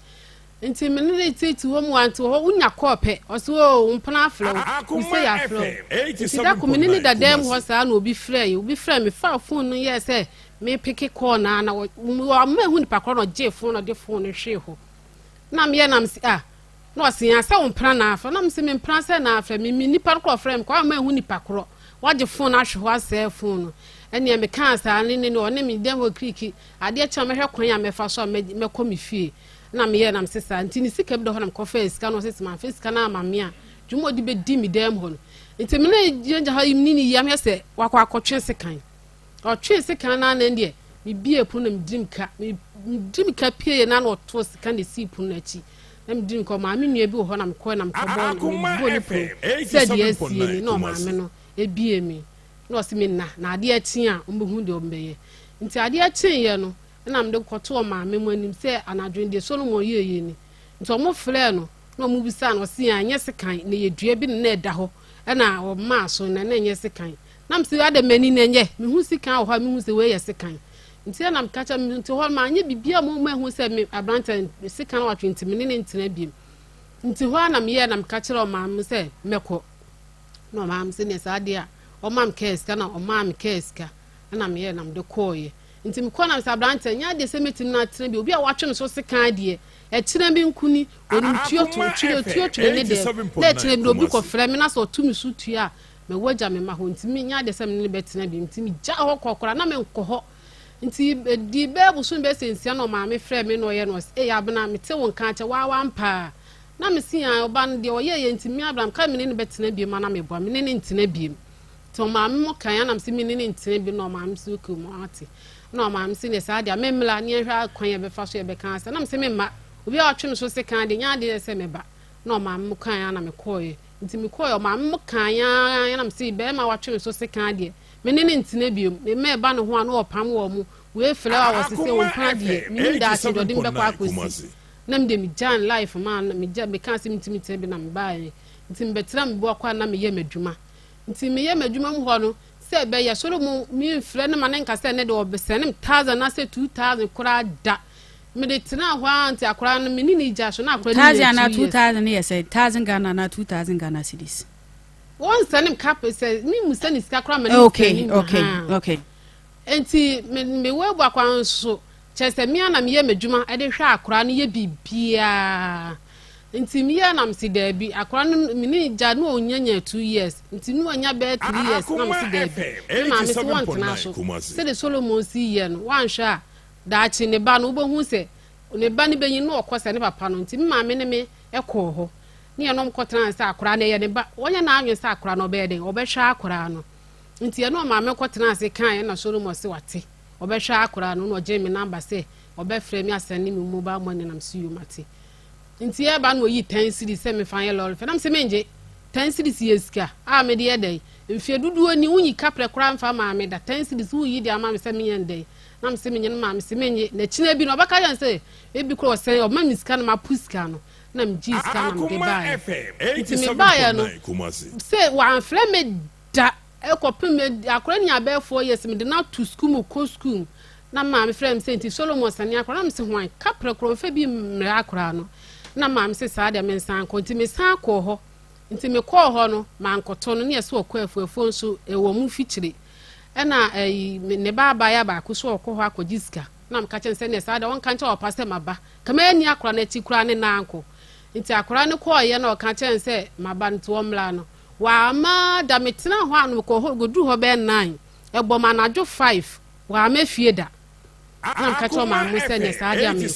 nti me ne titi wo mu anti ho unya kɔpɛ ɔso o mpana aflo mi se ya aflo nti da ko me ne da dem ho sa na obi frɛ me fa phone no ye se me piki call na wo ma hu ni pa kɔ no je phone no de phone hwe ho na me ye nam si no ɔse ya se wo mpana na aflo na me se me mpana se na aflo me nipa kɔ frɛ me kɔ ma hu ni pa kɔ waje phone ahwe ho asɛ phone no ene me kan sa ne ɔne me dem ho kriki ade acha me hwɛ kwan a me fa so me kɔ me fie na me ye nam sesa nti ni sika bi do ho nam ko face ka no sesa man face ka na amame a dwumo di be di mi dem ho nti me na jenja ha imni ni yam yese wakwa akotwe sekan o twe sekan na na ndie me bie pu na me dim ka pie na na oto sekan de si pu na chi na me dim ko ma me nua bi ho nam ko nam ko bo ni pu se die esie ni no ma me no ebie mi na o si me na ade achi a ombehu de ombeye nti ade achi ye no na mde kwoto o ma memu anim se anadwen de Solomon yeye ni nti o mo frɛ no na mo bisa no se anya sekan na yedua bi na eda hɔ na o ma so na anya sekan na mse ade mani na nye me hu sekan ho me hu se we ye sekan nti na mkacha me nti ho ma anya bibia mo ma hu se me abranta sekan wa 20 me ne ntina bi nti ho na me ye na mkacha o ma me se mekɔ no ma me se ne sa ade a o ma mkeska na o ma mkeska na me ye na mde kɔye nti mkona msabrante nya de semeti na tena bi obi a watwe so sekan de e tena bi nkuni oni tuo ne de na tena bi obi ko frɛ me na so tumi su tua me wagya me ma ho nti me nya de sem ne betena bi nti me gya ho kokora na me nkɔ hɔ nti di bebu so be sensia no ma me frɛ me no ye no ya bena me te won kan kye wa mpa na me sia oba no de oye nti me Abraham ka me ne betena bi ma na me boa me ne ntena bi to ma me mo kan ya na me se me ne ntena bi no ma me su ku mo ate no ma am sine sa dia memla ne hwa kwan ye be fa so ye be kan sa na mse memma obi a watwe so se kan de nya de se meba no ma am kan ya na me koye nti me koye ma am kan ya na mse be ma watwe so se kan de me ne ntina biom me ba no ho a no opam wo mu we frɛ a wo se se wo pan de me da se do de me kwa akosi na me de me jan life man me ja me kan se mtimi te bi na me ba nti me betra me bo akwa na me ye madwuma nti me ye madwuma mu ho no se be ya Solomon mi frɛ ne manen ka se ne de obese ne 1000 na se 2000 kura da me de tena ho anti akura no me ni gya so na akura ni 1000 na 2000 yes 1000 Ghana na 2000 Ghana cedis won sanim cap se mi mu sani sika kura me okay enti me we bu akwa so chese mi ana me ye madwuma e de hwe akura no ye bibia nti mi ya na msi da bi akora no mini gya no onyanya 2 years nti no anya be 3 years na msi da bi ma me se want na so se de Solomon si ye no wan hwa da chi ne ba no obohu se ne ba ne benyi no okosa ne papa no nti ma me ne me ekɔ ho ne ye no mkɔtena se akora na ye ne ba wonya na anwe se akora no be den obɛhwa akora no nti ye no ma me kɔtena se kan ye na Solomon se wate obɛhwa akora no no gye me number se obɛfrɛ me asane me mobile money na msi yo mate nti ya ba no yi 10 cedis se me fan ye lol fe na mse menje 10 cedis yeska a me de yedai mfie dudu oni unyi kapre kora mfa ma me da 10 cedis uyi de ama me se me yendai na mse menye ma me se menye na china bi no baka yan se e bi kro se o ma miska na ma puska no na me ji ska na me de ba nti me ba ya no se wa anfle me da e ko pe me akora nya be 4 years me de na to school mo ko school na ma me frem se nti Solomon sane akora me se hwan kapre kro mfa bi mra akora no na mam se sa de mensan ko nti me san ko ho nti me ko ho no man koto no ne ye so ko afuafo nso e wo mu fikyire e na ne baba ya ba ko so ko ho akogiska na mka chen se ne sa de won kan che o pase maba kama ani akora na ti kura ne nanko nti akora ne ko ye na o kan chen se maba nti wo mla no wa ma da metena ho anu ko ho godu ho be 9 e bɔ ma na jo 5 wa ma fie da na mkacho ma mu se ne sa dia me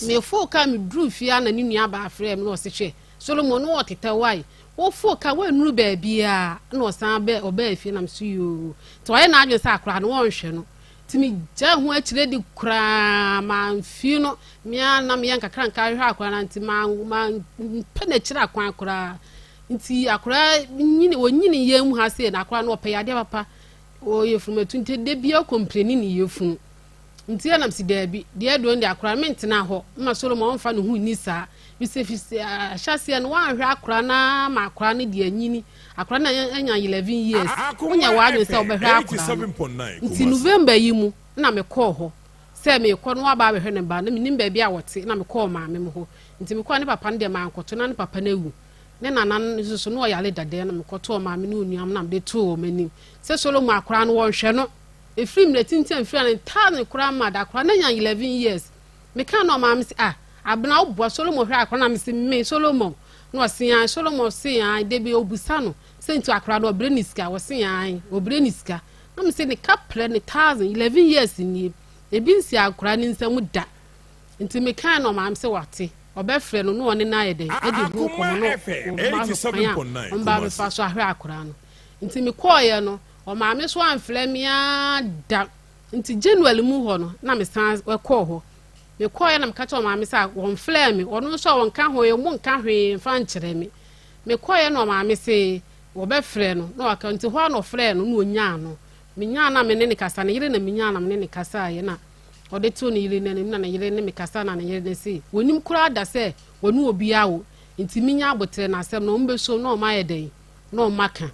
me fo ka me dru fia na ni nua ba afrem na o se hwe Solomon no otete wai wo fo ka wa nuru ba bia na o san be oba fie na mso yo to ye na adwen sa akra no won hwe no timi ja ho akire di kra man fie no mia na me yankakra nka hwe akra na nti man pe na kira akwan akra nti akra nyini wonyini ye mu ha se na akra no ope yade papa o ye funu tunte de bia complain ni ye funu nti ya nam si dabi de do ndi akora me ntena ho ma Solomon mfa no hu ni saa bi se fi ahyasia no wan hwe akora na ma akora ne de anyini akora na anya 11 years onya wa adwen se obehwe akora nti November yi mu na me call ho se me ko no aba behwe ne ba na minim ba bia wote na me call ma me ho nti me ko ne papa ne ma ankoto na ne papa na wu ne nanan so no yale dade na me ko to ma me no nuam na me de to manim se Solomon akora no won hwe no efrim le tintin fira ne ta ne kura ma da kura na nya 11 years me kan no ma me si abna obo Solomon hwe akora na me si me Solomon no osia Solomon sia de bi obusa no senti akora no obre niska wosia obre niska na me si ne kapre ne 11 years ni ebi nsi akora ni nsam da nti me kan no ma me si wate obefre no no ne na yede e di hu ko no o ba me fa so ahwe akora no nti me koye no o ma me so amfle me da nti January mu ho no na me san we call ho me koye na me ka cha o ma me sa won fle me ono so won ka ho ye mu nka hwe fa nkire me koye no ma me se wo be frɛ no na waka nti ho no frɛ no no onya no me nya na me ne kasa na yire na me nya na me ne kasa ye na ode to ne yire na na yire ne me kasa na yire ne se wonim kura da se wonu obi awo nti me nya abotre na asɛm no mbe so no ma ye den no maka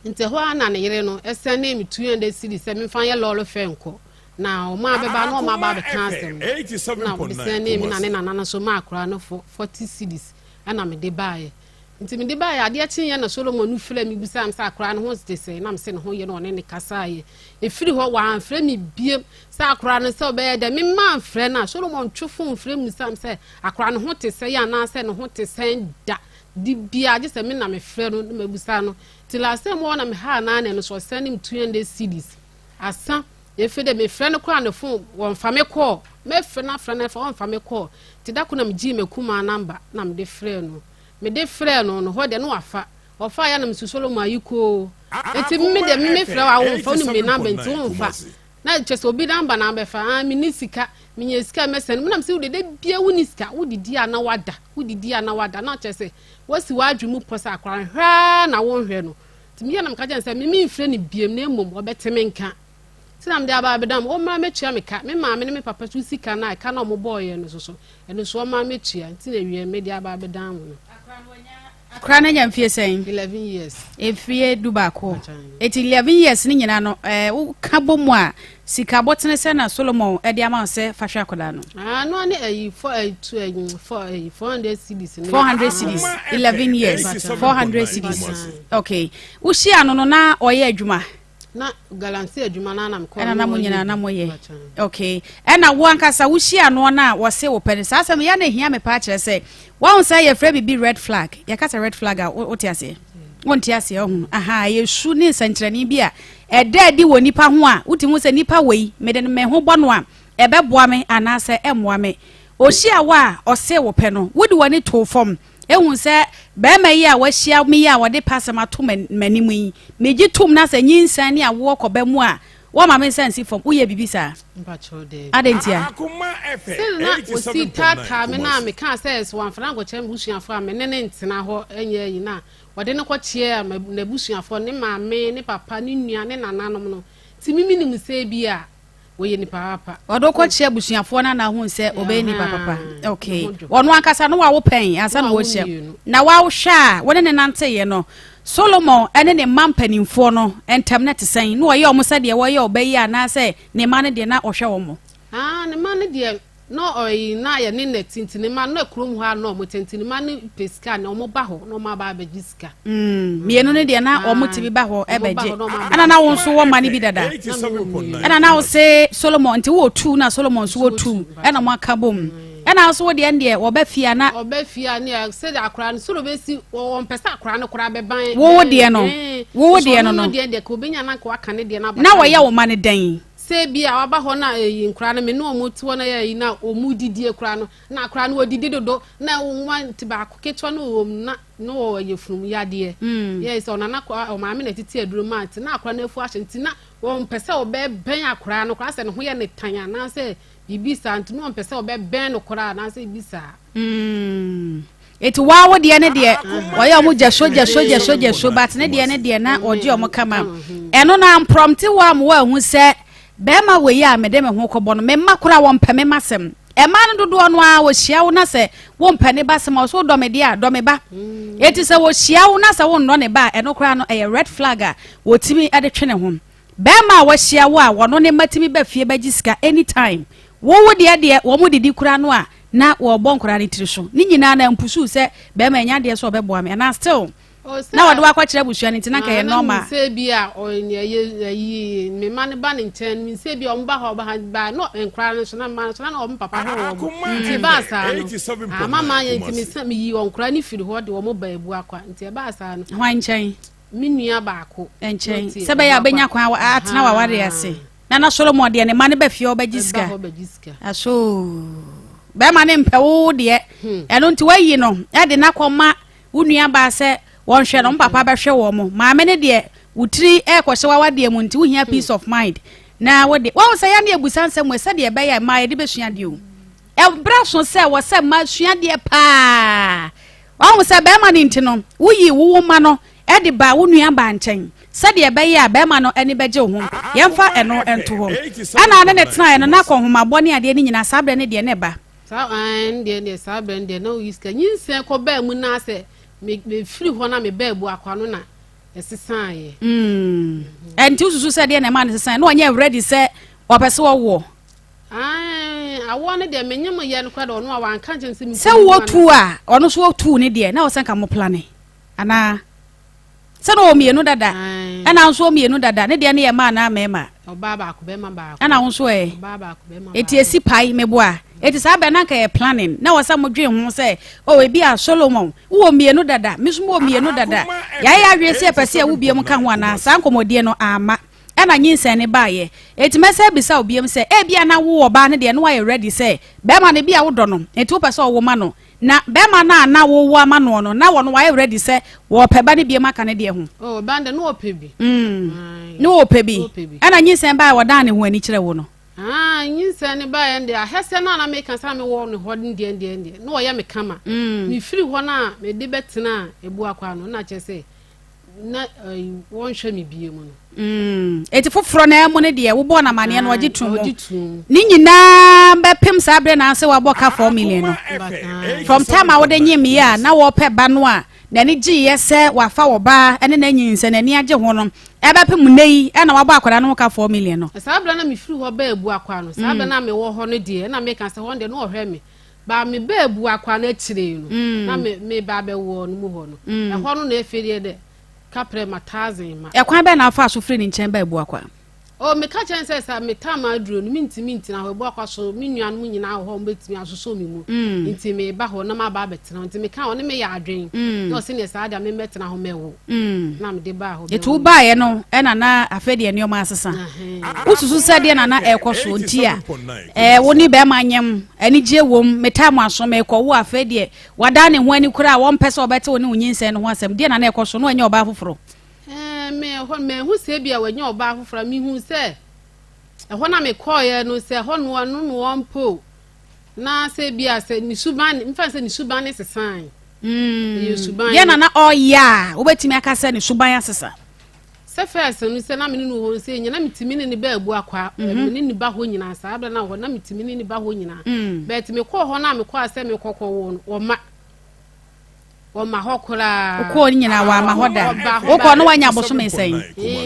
nti ho ana ne yire no esene mi 200 cedis se me fa ye lolo fenko na o ma beba no ma ba be cancel na o esene mi na ne na so ma akura no 40 cedis ana me de bae nti me de bae ade achi na Solomon nu fira mi bisa am sa akura no ho stese na me se no ho ye no ne ne kasa ye e firi ho wa amfra mi biem sa akura no se obe de me ma amfra na Solomon twofo amfra mi sam se akura no ho tese ya na se no ho tese da di bia je se me na me frɛ no me busa no ti la se mo na me ha na no so send him 200 cedis asa e fe de me frɛ no kora no phone won fa me call me frɛ na frɛ na fa won fa me call ti da ko na me gi me kuma number na me de frɛ no me de frɛ no no ho de no wafa ofa ya na me Solomon ayiko eti me de me frɛ wa won fa no me number nti won fa na chese obi number na be fa me ni sika me nya sika me send me na me se wo de bia wo ni sika wo didi ana wada na chese wasi wadwu mu posa akran hwa na won hwe no timi ya na mka jan se me mfre ni biem na emom obeteme nka tinam de aba bedam o ma metua meka me ma me ne me papa tu sika na ka na mo boy no so eno so ma metua tina wie me de aba bedam no akran nya mfie sen 11 years efie dubako eti 11 years ni nyina no wo ka bomu a sika botene se na Solomon e de ama se fa hwa koda no no ne 400 cedis 11 years 400 cedis okay wo shia no na oye adwuma na galansi adwuma na nam ko na mo nyina na moye okay na wo ankasa wo shia no na wo se wo pene sa asem ya na hia me pa kire se wo say ye frɛ bi red flag ya kasa red flag a wo ti ase wonti ase ohun aha ye su ni sankrani bi a eda di woni pa ho a wuti hu se nipa wei me de me ho bɔ no a ebe boa me anase emmoa me ohia wa ose wo pɛ no wodi woni to fom ehun se be ma yi a wahia me yi a wode pasama to manimu yi meji tum na se nyinsan ni a wo kɔba mu a wo ma me sense fom wo ye bibisa adentia Akoma FM na osi tata me na me kan says wan franco chem busuafo a me ne ntena ho enya yi na wode ne kwachie na busuafo ne maame ne papa ne nua ne nananom no ti mimi nim se bi a wo ye ni papa wode kwachie busuafo na hu se obe ni papa okay wono ankasa no wa wo pen asa no wo hye na wa wo hwa wode ne nante ye no Solomon ene ne mampanimfo no entam na tesen no ye omo sade wo ye obayi ana se ne ma ne de na ohwe wo mo ne ma ne de no oyi na ye ne netintini ma no ekrum ho ana omo tentini ma ne pesika ne omo ba ho no ma ba abejiska mienu ne de na omo tibi ba ho ebeje ana na wo nso wo ma ne bi dada ana na wo se Solomon nti wo tu na Solomon so wo tu ana mo aka bom ana so wo de ende wo ba fia na se da akra no so be si wo mpesa akra no kra be ban wo de no no de ko benya na ko aka ne de na wo ya wo ma ne dan se bia waba ho na nkra no me no omo ti wona ya yi na omu didie kra no na akra no odidi dodo na wo nti ba ko ketwa no na no wo ye frum ya de yes ona na ko o ma me na titi aduru ma ti na akra no afu ahye nti na wo mpesa wo be ben akra no kra se ne ho ye ne tanya na se bibisa nti no mpesa wo be ben no kra na se bibisa eti wawo de ne de oya omo jasho but ne de na oje omo kama eno na prompt wa mo wa hu se bema we ya me de me ho kɔbɔ no me makora wɔ mpɛ me masem e ma no dodo no a wo hia wo na sɛ wo mpɛ ne ba sem o so dɔ me de a dɔ me ba eti sɛ wo hia wo na sɛ wo nnɔ ne ba e no kora no e red flag a wo timi e de twene ho bema wo hia wo a wo no ne matimi ba fie ba gisika anytime wo de wo mu didi kora no a na wo bɔ nkora ne tiri so ni nyina na mpusu sɛ bema nya de so obɛboa me na still na wadu akwakyere busua nti na kay normal se bia yi me man ba ne nchen me se bia omba ha ba no enkra no so na man so na om papa ho nti ba sa no mama ya nti me sa me yi onkra ni firi ho de wo ba ebu akwa nti ba sa no hwan nchen me nua ba ko nchen se be ya benya kwa atena wa ware ase na Solomon de ne man ba fie obagisika aso ba man mpe wo de eno nti wayi no e de na koma wo nua ba se won hwe no papa ba hwe wo mo maame ne de wutiri e ko hye wa wade mu nti wo hia peace of mind na wo de wo se ya ne ebusansem we se de be ya ma ye de besua de o e bra so se wo se ma sua de pa wo se be ma ne nti no wo yi wo ma no e de ba wo nua ba nchen se de be ya be ma no eni beje ho ye mfa eno ento ho ana ne tena eno na ko homa bone ade ni nyina sabre ne de ne ba sa an de sabre de no yiska nyinse ko ba mu na se me free ho na me ba bu akwa no na esisan ye enti ususu se de na ma ne sesan no onye ready se opese wo awo ne de menyem ye no kwa de ono a wan kan chen se mi se wo tu a ono so wo tu ne de na wo sen ka mo plane ana se no mienu dada ana nso mienu dada ne de ne ye ma na mema oba ba ko be ma ba ko ana nso oba ba ko be ma eti esi pai meboa eti sa be na ka planning na wasa mo dwen ho se o ebi a Solomon wo mienu dada misumo mienu dada ya hwe se pese a wo biem ka ho ana sa nkomodie no ama ana nyinse ne baaye eti mese bisa obiem se e bia na wo oba ne de no wa ready se be ma ne bia wo dɔ no eti wo pese wo ma no na be ma na wo wo ama no no na wo no wa ready se wo peba ne biem aka ne de ho bande no opebi no opebi ana nyinse baaye wo dan ne ho ani kire wo no nyinse ne baaye nde a hese na me kan sa me wo ne ho nde no wo ya me kama me firi ho na me de betena ebu akwa no na chese na won hwe me bie mu no eti foforo na emu ne de wo bo na mane no ogitum ni nyina bepem sabre na ase wo boka 4 million no from time a wo de nyim ya na wo pe ba no a na ni gi yese wafa wo ba ene na nyinse na ni age ho no e bepem nei e na wo bo akwara no ka 4 million no sabre na me firi ho ba ebu akwa no sabre na me wo ho no de na me kan se ho de no hwe me ba me ba ebu akwa na chire no na me ba be wo no mu ho no e ho no na efere de kapre matazin ma e kwan be na afa so free ni nchen ba ebu akwa o me ka chen say sa me tama aduro no minti na ho ebu akwa so me nuan mu nyina ho betimi asoso mi mu nti me ba ho na ma ba betena nti me ka ho ne me ya adwen no se ne sa ada me betena ho mewo na me de ba ho etu ba ye no e na afede ne o ma asesa ususu se de na e koso nti a wo ni be ma nyem ani je wom me tama aso me ko wo afede wada ne ho ani kura wo mpese obete wo ne unyinse ne ho asem de na e koso no anya oba foforo me hu se bia wanya oba afofra mi hu se ho na me koye no se ho no wompo na se bia se ni suban mfa se ni suban ne sesan suban ye na oya obetimi aka se ni suban asesa se first no se na me no ho se nyina mitimi ne ba abu akwa me ni ba ho nyina sa abla na ho na mitimi ne ba ho nyina bet me ko ho na me ko ase me kokko wo ma hokura uko nyina wa mahoda uko no wanya boso me sei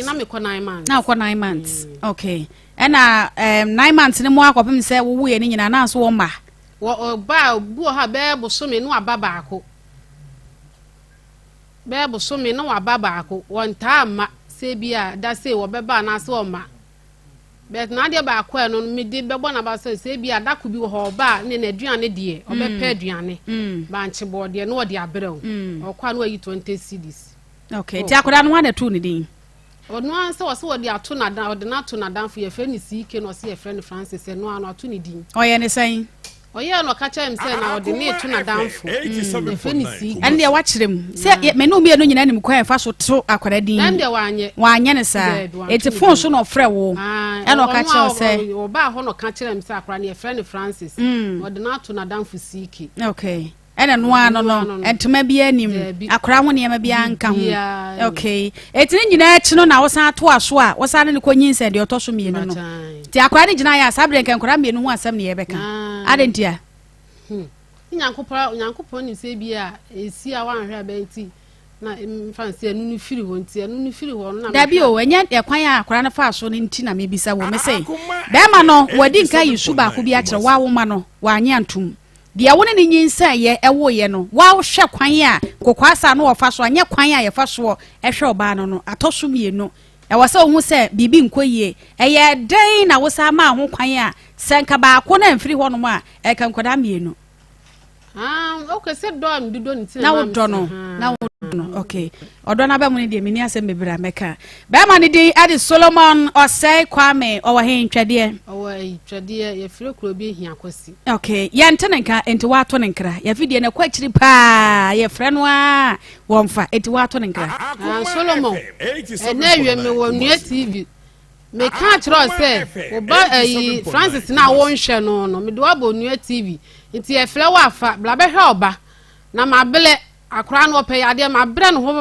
na me ko 9 months na uko 9 months okay ena 9 months ne mo akopem se wo ye nyina na so wo ma wo ba bu ha be boso me no ababa ako be boso me no ababa ako won ta ma se bia da se wo be ba na se wo ma bet na de ba akwa no me de be bona ba se bia da ku bi wo ho ba ne na aduane de o be pa aduane ba nche bo de no de abrew o kwa no yi 20 cedis okay ti akoda no wana tu ni din ono an se wo se wo de ato na dan o de na to na dan fo ye fre ni CK no se ye fre ni Francis no an ato ni din o ye ne sen oye no ka cha mse na o de na to na dan fo ye fre ni CK en de wa kirem se me no bi no nyina nim kwan fa so to akoda din en de wanye ne sa eti phone so no frɛ wo en o ka cha se o ba ho no ka cha mse akora na ye fre ni Francis o de na to na dan fo CK okay ena no ano no entoma bia nim akora ho ne ma bia nka ho okay etini nyina echi no na wo san to aso a wo san ne konyinse de otoso mienu no ti akora ne gina ya sabre nka akora mienu ho asem ne ye beka adentia nyankopon ni se bia esi a wanhwe abenti na fancy anu ni firi ho nti anu ni firi ho no na dabi o enya ekwan a akora na fa aso ne nti na mebisa wo me sei be ma no wadi nka yisu ba ko bia kire wa wo ma no wa anya ntum dia woni ni nyinsa ye ewo ye no wa wo hwe kwan a kokwasa no ofa so anya kwan a ye fa so ehwe oba no no atoso mienu e wo se ohun se bibi nkoyie eye den na wo sa ma ho kwan a senka ba ko na mfiri ho no ma e kan koda mienu okay se do am bido nti na wo do no na wo no okay odo na ba mu ni de meni asem bebra meka ba ma ni de ade Solomon osei kwame o wa he ntwade ye fire kuro bi hia kwasi okay ye ntene nka enti wa to ne nkra ye fidie na kwachiri pa ye frɛ no a wonfa enti wa to ne nkra Solomon na wie me wo nua TV me ka tro se oba Francis na wo nhwe no me do abo nua TV nti ye frɛ wa afa bla be hwe oba na mabele akora no pe ade mabre no ho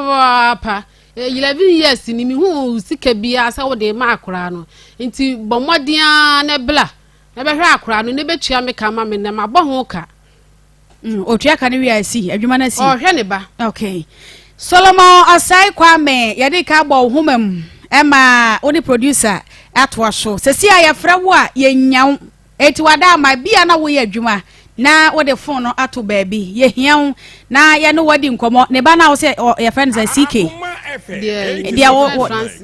pa 11 years ni mi hu sika bia sa wo de ma akora no nti bomodia na bla na be hwe akora no ne betua me ka ma me na mabɔ ho ka otua ka ne wi asi adwuma na si hwe ne ba okay Solomon asai kwame ye de ka bɔ homam ema oni producer atwa so sesi a ye frɛ wo a ye nyaw eti wada ma bia na wo ye adwuma na wo de phone no ato baabi ye hiaw na ye no wadi nkomo ne ba na wo se ye friend za CK dia wo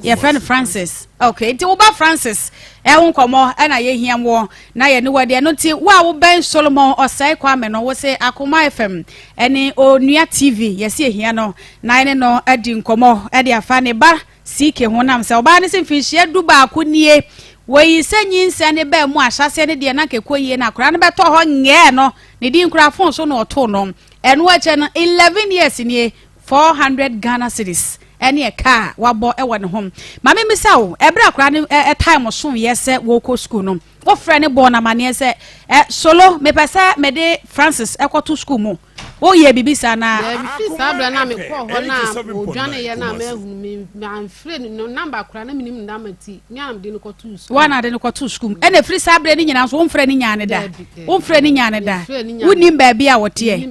ye friend Francis okay ti wo ba Francis e wo nkomo e na ye hiam wo na ye no wadi no ti wo ben Solomon osai kwame no wo se Akoma FM ene Onua TV ye se hia no na ene no adi nkomo e de afa ne ba CK honam se oba ne se mfihie du ba ko nie we sanyinsa ne ba mu ahyase ne de na kekoyie na akora ne beto ho nge no ne di nkura fon so no oto no eno ache no 11 years ne 400 Ghana cedis ene e car wabo e wone hom mame misawo ebra akora ne time so yese wo ko school no wo frɛ ne bo na mane se solo me pesa me de Francis ekoto school mu o ye bibisa na bibisa sabra na me ko ho na odwane ye na me hunu me amfre no number akora na minim na mati nyam de no ko to school wana de no ko to school e na free sabra ni nyina so wo frɛ ni nyane da wo frɛ ni nyane da wonim ba bia wote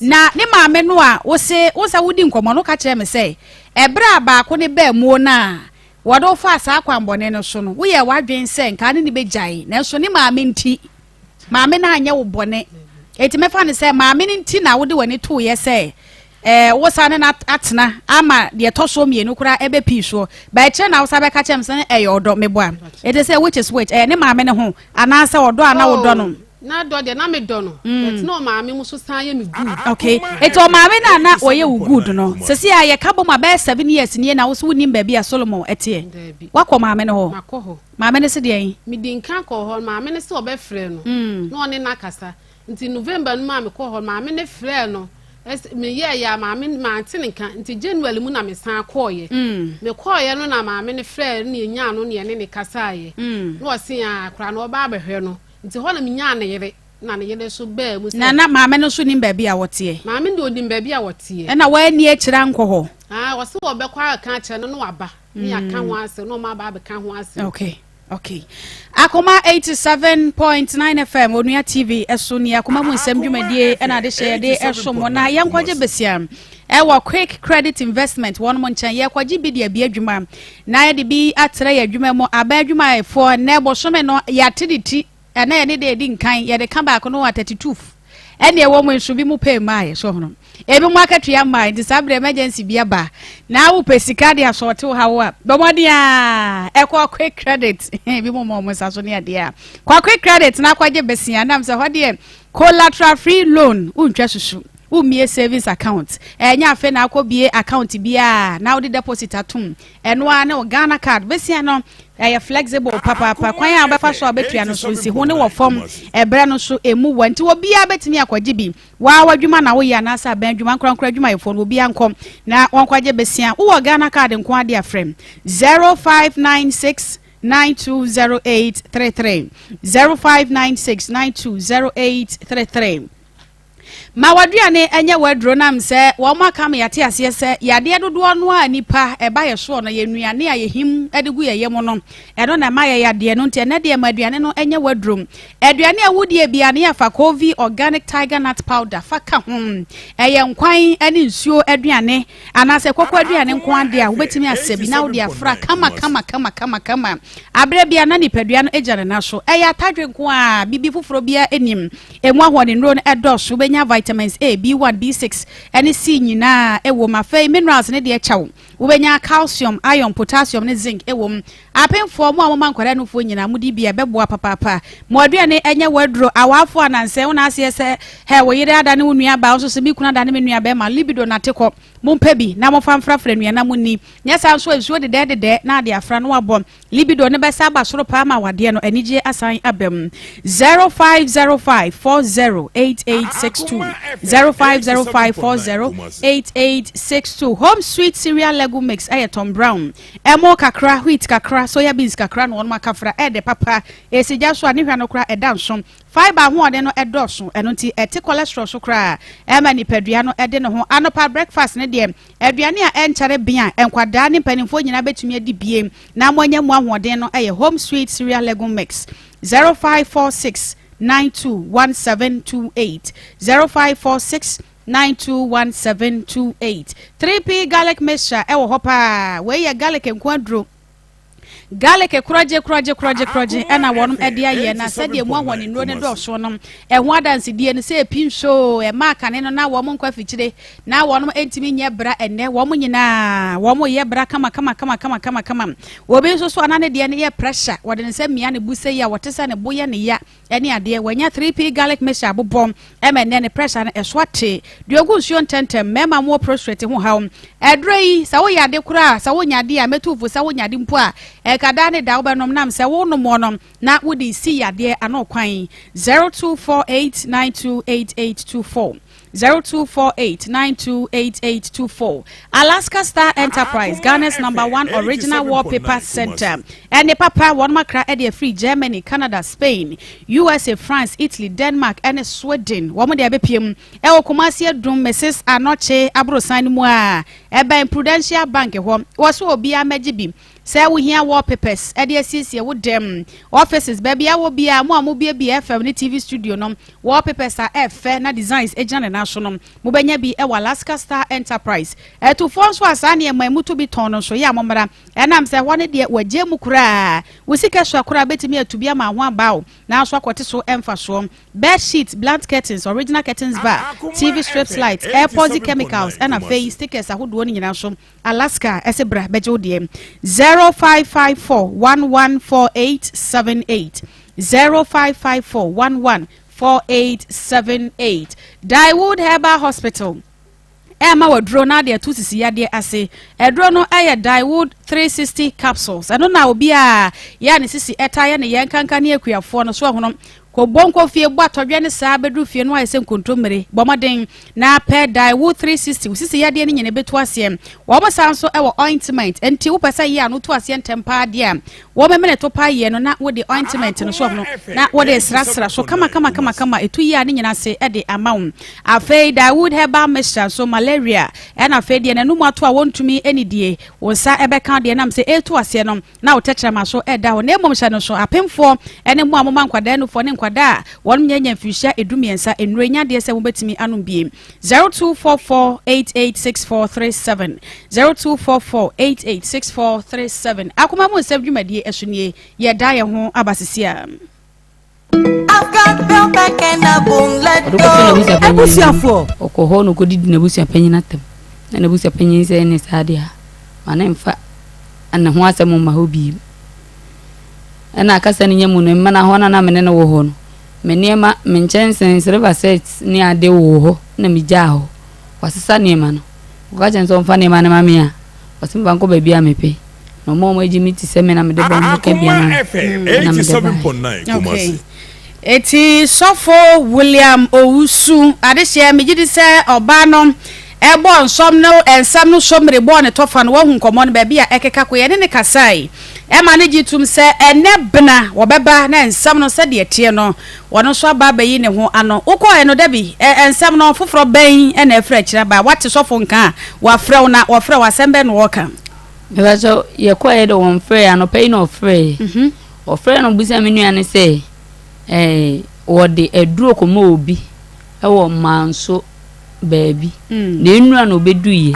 na ne maame no a wo se wodi nkomo no ka kire me se ebra ba ko ne ba mu na wodo fa sa kwambone no so no wo ye wadwen se nka ne begyae na so ne maame nti maame na anya wo bone eti mefa ne se maame nti na wo de wani to ye se wo sa ne na atena ama de toso mienu kura ebe piso ba eche na wo sa be ka chem se e yodo meboa eti se which is which ne maame ne ho ana se odo ana wo do no na do de na me do no but no maame mu so san ye me good okay eti o maame na oye wo good no se se ya ye ka bo ma be 7 years nie na wo so nim ba bia Solomon etie wakọ maame ne ho makọ maame ne se de yin mi di nkan ko ho maame ne se obe frɛ no no ne na kasa nti November no maame ko ho maame ne frɛ no me ye ya maame ma ante ne kan nti January mu na me san koye me koye no na maame ne frɛ ne nya no ne ne kasa ye no osi ya akra no ba behwe no nti ho na me nya ne yere na ne yere so ba mu na maame no so nim ba bia wote maame de odim ba bia wote na wa ani akira nkɔ ho wo se wo be kwa aka kire no no waba ni aka ho ase no ma ba be ka ho ase okay okay Akoma 87.9 FM Onua TV eso ni Akoma mu nsɛm dwumadie na ade hye de eso mo na yankwaje besiam wo quick credit investment won mo nkyɛn ye kwaje bi de abia dwuma na ye de bi atre ya dwuma mo aba dwuma e fo na bosome no ya tediti na ye ne de di nkan ye de ka ba ko no 32 ene wo mo nsu bi mu pay mai so hono ebi mu akatua mai di sabre emergency bia ba na wo pesika de asort wo hawo a bomode a ekwa quick credit ebi mo saso ne ade a kwa quick credit na kwaje besia nam se hode collateral free loan untwa susu umie savings account enya afa na akobie account bia na wo deposit atum eno a na Ghana card besia no flexible papa kwan ya befa so abetua no so si ho ne wo fom ebere no so emu wanti wo bia betimi akwaje bi wa wadwuma na wo ya na sa ban dwuma nkran dwuma yefo no bia nkom na wankwaje besia wo Ghana card nko ade afrem 0596 920833 0596 920833 ma waduane enye wadro nam se wo maka me yate ase se yade dodo no a nipa eba ye so no ye nuane a ye him edegu ye yem no eno na ma ye yade no nte na de ma aduane no enye wadrom aduane a wodie bia ne afa Kovi organic tiger nut powder faka eye nkwan ene nsuo aduane anase kokko aduane nkwan de a wobetimi asebi na wodi afra kama abre bia na nipadua no ejane na so eye atadwe nko a bibi foforo bia enim emu ahone nro no edoso benya vitamins A, B1, B6 and C nyina ewo mafe minerals ne de echawo wobenya calcium, iron, potassium ne zinc ewo apemfo mo amoma nkwara no fo nyina mudi bia beboa papa mo aduane enye wadro awafo ananse wona ase se he wo yire ada ne wonua ba so se bi kuna da ne menua ba ma libido na teko mompa bi na mo famfrafra nua na munni nyesa so esuo de na de afra no abom libido ne be sa ba soro pa ma wade no anije asan abem 0505408862 0505408862 home sweet cereal lego mix Tom Brown emo kakra wheat kakra soya beans kakra no ma kafra de papa esija so ani hwa no kra edanso fiber ho de no edoso eno ti eti cholesterol so kra ema ni padua no de no ho anopa breakfast ne de aduane a enchare bia enkwada ne panimfo nyina betumi adi biem na monya mu ahoden no home sweet cereal lego mix 0546921728 0546921728 3p garlic mixture ewo hopa we ye garlic enkwadro garlic ekuraje ena wonum ede aye na sade mu ahone nro ne do so no eho adanse die ne se pinsho e maka ne no na wo mo nkwa fichire na wonum entimi nye bra enne wo mo nyina wo mo ye bra kama wo be so anane de ne ye pressure wo de ne se mia ne buse ya wotesa ne boye ne ya ene ade wanya 3p garlic mixture abobom emene ne pressure ne eswate de ogu suo ntentem mema mo prostate ho hawo edrei sa wo ya de kura sa wo nya de a metufu sa wo nya de mpo a kadane da obenom nam se wo no monom na wodi si yade anokwan 0248928824 0248928824 Alaska Star Enterprise Ghana's #1 original wallpaper center and the papa one makra e free Germany, Canada, Spain, USA, France, Italy, Denmark and Sweden womo de abepiem e okumasi adum Mrs. Anoche abrosan mu a e ban Prudential Bank ho wo so obi amagibi say we hear wallpapers e de asiesie wo dem offices baby a wo bia mo amobia bi FM ni TV studio no wallpapers a efe na designs ejana national mo benya bi e Alaska Star Enterprise e to phone so asane e mamuto bi ton no so ya momra enam say wone de waje mu kura wo sika so akura betimi atubia ma ho abawo na so akote so emfa so bed sheets, blanket curtains, original curtains bar, TV strips lights, airport chemicals and a face stickers ahodo ni nyina so Alaska esebra bejo de 0554114878 0554114878 Dyewood Herbal Hospital Emma wadro na de tusisi yade ase edro no aye Dyewood 360 capsules eno na obi a ya ne sisi etaye ne yenkanka ne akuafo no so hono ko bonko fie bo atodwe ne saa bedu fie no ayese nkontomere bomoden na pe Dyewood 360 sisi yade ne nyene betu ase wo mo sanso e wo ointment enti wo pesa ye anu to ase ntempa de a wo memene to pa ye no na wo de ointment no so no na wo de srasra so kama etu ye ne nyina se e de amaun afei Dyewood Herbal Mixture so malaria and afei de na numu ato a wontumi enidie wo sa ebeka de nam se etu ase no na wo tekrama so e da ho na emom hye no so apemfo ene mu amoma nkwada no fo ne kwada won nyanya mfihia edumiensa enrenya de se wobetimi anum biem 0244886437 0244886437 akoma mo nsem dwumadie esunie ye da ye ho abasisia I've got no back and a bone let go. Abusiafo okoho no kodidi na busia panyin atem na busia panyin se ne sadia mana mfa ana ho asem ma ho bi ana akasa ne nyamu no mana ho na mene no wo ho no menema menchensen silver sets ni ade wo ho na mija ho wasesa nema no okachen so mfa nema na mamia wasimba nko baby amepe no mo ejimiti seme na mede bombo ka bia na 87.9 Kumasi eti sofo William Owusu adehye megidi se oba no ebo nsom no ensam no somre bo ne tofa no wahu nkomo no baby a ekeka ko ye ne kasai ma ne gitum se ene bena wo beba na ensam no se de tie no wono so aba bayi ne ho ano ukọ no da bi ensam no foforo ban na afra kira ba wate sofo nka wa frɛ na wa frɛ wa sembe no woka me ba so ye kwa ye do won frɛ ano pay no frɛ o frɛ no busa me nua ne se wo de aduro ko ma obi e wo manso baby de nura no beduye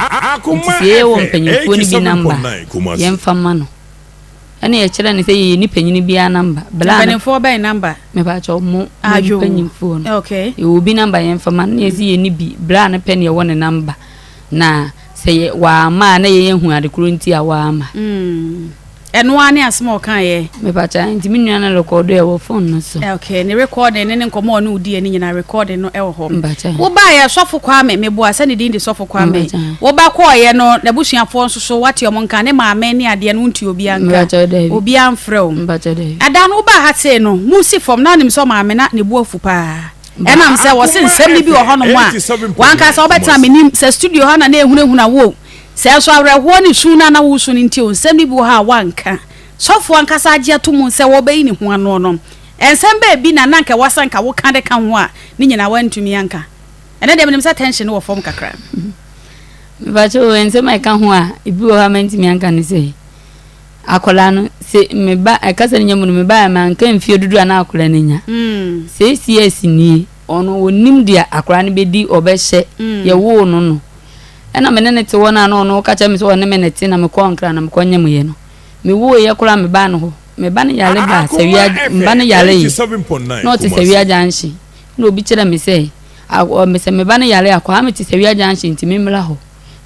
tie wo mpanyimfo ni bi namba ye mfa ma no ene ye kire ne se ye ni panyini bia namba bla mpanyimfo ba namba me ba cho mo panyimfo no okay ye obi namba ye mfa ma ne ye ni bi bla ne pen ye wo ne namba na se ye wa ma na ye hu adekuru nti a wa ma eno ani asmo kan ye me ba cha nti mi nua na record e wo phone no so okay ne recording ne nkomo no udi ani nyina recording no e wo ho Mbacha. wo ba ye sofo kwa me bo asa ne din de sofo kwa me wo ba ko ye no na busuafo nso so wate omo nka ne maame ne ade no nti obi anka obi amfrɛ wo ada no wo ba ha te no mu si fom na nim so maame na ne bu afu pa enam se wo se nsɛm ni bi wo ho no mo a wanka sa obetna me nim se studio ha na ehunahuna wo se so awreho ni suna na wo so ni nti o nsɛm ni bi wo ha wanka sofo anka sa agye atom se wo bayi ni ho ano no ensɛm ba bi na nanka wasanka wo kan de kan ho a ni nyina wantumi anka ene dem nim sa tension wo fom kakra ba cho ensɛm ai kan ho a ibi wo ha mantimi anka ne se akola no se me ba akasa nyamu no me ba ma nka mfie dudu ana akola nya se CS ni ono wonim dia akola ne bedi obehye ye wo no no ena me ne te wona no no ka cha me so ne me ne te na me ko nkra na me ko nyam ye no me wo ye kola me ba no ho me ba ne yale ba sewia mba ne yale yi no te sewia janshi no obi kira me se me se me ba ne yale akwa me te sewia janshi nti me mla ho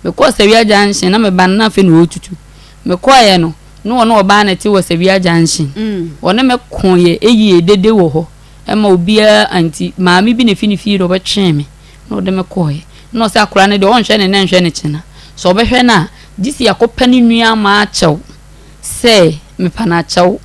me ko sewia janshi na me ba na fe no otutu me ko ye no no no oba na ti wo sewia janshi wona me ko ye eyi dede wo ho e ma obia anti maami bi ne fini do be twen me no de me ko ye no se akura ne de on hwe ne nhwe ne chena so be hwe na disi yakopa ni nua ma achew se me pa na achew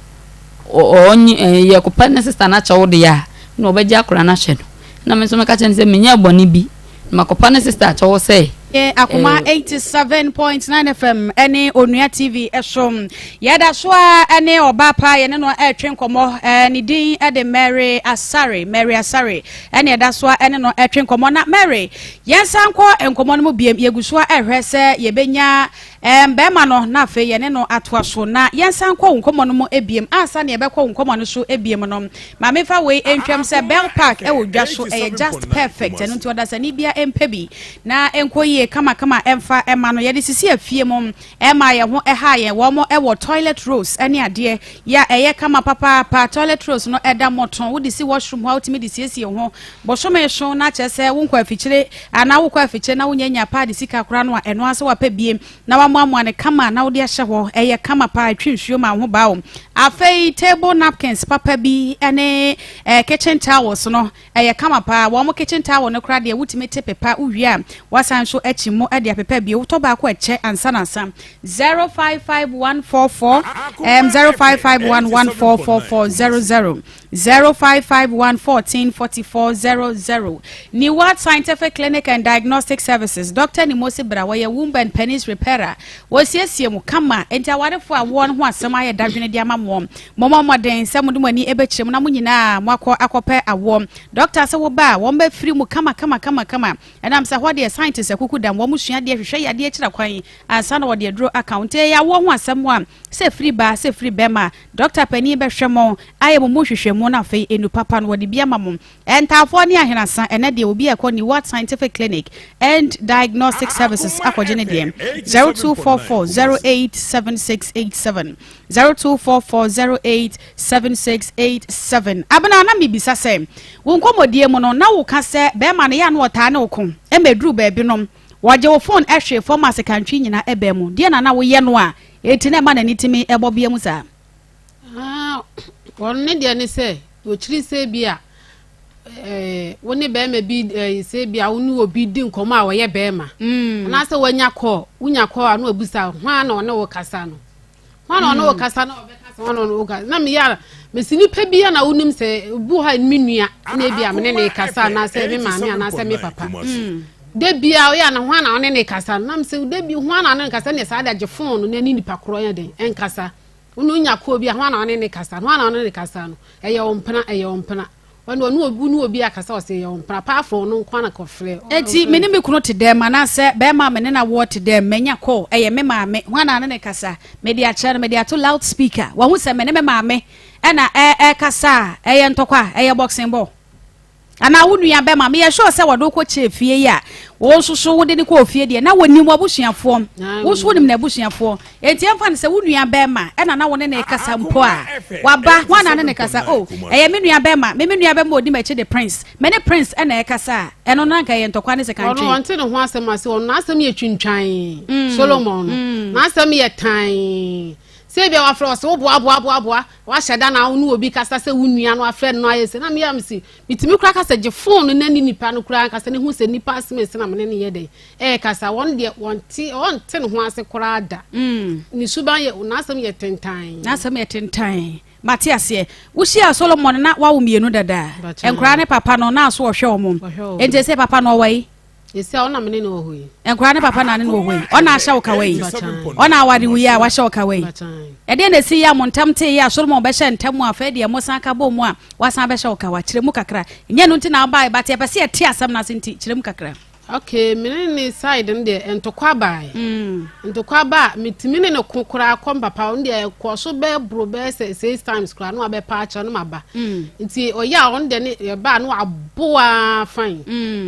onyi yakopa ne sister na achew de ya no be ja akura na hwe no na me so me ka chen se me nya boni bi makopa ne sister achew se Akoma 87.9 FM ene Onua TV esom yada so ene oba pa ye ne no etwen komo ni din e de Mary Asare ene yada so ene no etwen komo na Mary yensan ko enkomo no mu biem yeguso ehwe se ye benya bema no na fe ye ne no atoaso na yensan ko nkomo no mu ebiem ansa ne be ko nkomo no so ebiem no ma me fa we entwem se Bell Park e wodwa so e just perfect eno nti oda sani bia empebi na enkoyi kama emfa ema no ye de sisi afie mom ema ye ho ha ye wo mo e wo toilet rolls ene ade ya eye kama papa toilet rolls no eda moton wo de si washroom ho ultimate de siesie ho bo so me so na chese wo nkwa afichire ana wo kwa afichire na wo nyanya pa de sika kora no eno ase wa pa biem na wa moamoa ne kama na wo de ahye ho eye kama pa atwinhwio ma ho bawo afei table napkins papa bi ene kitchen towels no eye kama pa wo mo kitchen towel no kora de ultimate pepa uwia wasan so mo ade apepa bi wo to ba ko eche ansa na sam 055144 0551144400 0551144400 ni what scientific clinic and diagnostic services Dr. Nimosi Brawaye womb and penis repairer wosiesie mu kama enta warefo awon ho asem aye dadwene dia mamom momoden se mudu mani ebekirem na munyina mwakọ akọpẹ awom doctor se wo ba wo ba free mu kama enam se hode scientist akuku dam wo musua de hwehwe ya de kira kwan ansa na wo de draw account ya wo ho asem a se free ba se free bema doctor pani be hwemo aye mo hwehwe mu na fe enu papa no wo de bia mamom entafo ne ahenasa ene de obi ekọ ni what scientific clinic and diagnostic services akọjene de 0244087687 0244087687 abana na mibisa se wo nkomodie mu no na wo ka se be ma ne ya no ota ne wo kon e medru ba bi nom waje wo phone ehwe format country nyina ebe mu de na wo ye no a etine ma na nitimi ebo bia mu sa wonne de ne se wo chiri se bia woni be ma bi se bia woni obi di nkomo a wo ye be ma na se wanya call wunya call anu abusa hwa na one wo kasa no hwana ono okasa na obekasa hwana ono okasa na me ya mesini pa bia na wonim se bu ha minua na bia me ne kasa na se me maame ana se me papa de bia o ya na hwana one ne kasa na me se de bia hwana ne kasa ne sa da je phone na ni nipa kro ya den enkasa ununya ko bi ahwa na one ne kasa no na one ne kasa no eye ompena wano nu obi akasa o se ye ompena pa afro no nkwa na kofre eti me ne me kunu te dem na se be ma me ne na wo te dem menya ko eye me maame hwa na ne kasa me dia chere me dia to loudspeaker wa hu se me ne me maame na kasa eye ntokwa eye boxing ball ana wonu ya be ma me ye sure se wodo ko che fie ya wo soso wo de ne ko fie de na woni mu abusuafo wo so nim na abusuafo enti emfa ne se wonu ya be ma na wo ne kasa mpo a waba wana ne kasa oh eye me nua be ma me nua be ma odi ma che the prince me ne prince na kasa eno na nka ye ntokwa ne se kan twi ono wonte ne ho asem ase ono asem ye twintwan Solomon na asem ye tan se bia wa fro so boa wa sheda na unu obi kasa se wunua no afre no ayese na me am si mitimi kura kasa je phone na ni nipa no kura kasa ne hu se nipa asem se na me ne ye dey kasa won de wonte ne ho ase kura da ni suban ye na asem ye tentan Matias Ushia Solomon na wa umienu dada enkura ne papa no na so ohwe omum ente se papa no wai ese ona mene no hoyi enkura ne papa na ne no hoyi ona ahya ukawai ona awade wuya wa hya ukawai ede na si ya montamte ya Solomon be hye ntamu afa de mo san ka bo mu a wasan be hya ukawa kiremu kakra nye no nti na aba ba te pese eti asam na senti kiremu kakra. Okay, mene side nde entokwa bai. Entokwa ba mitimine no kokora komba pa nde ko so be bro be 6 times kra no be pa acha no maba. Nti oya on de ne ba no aboa fine.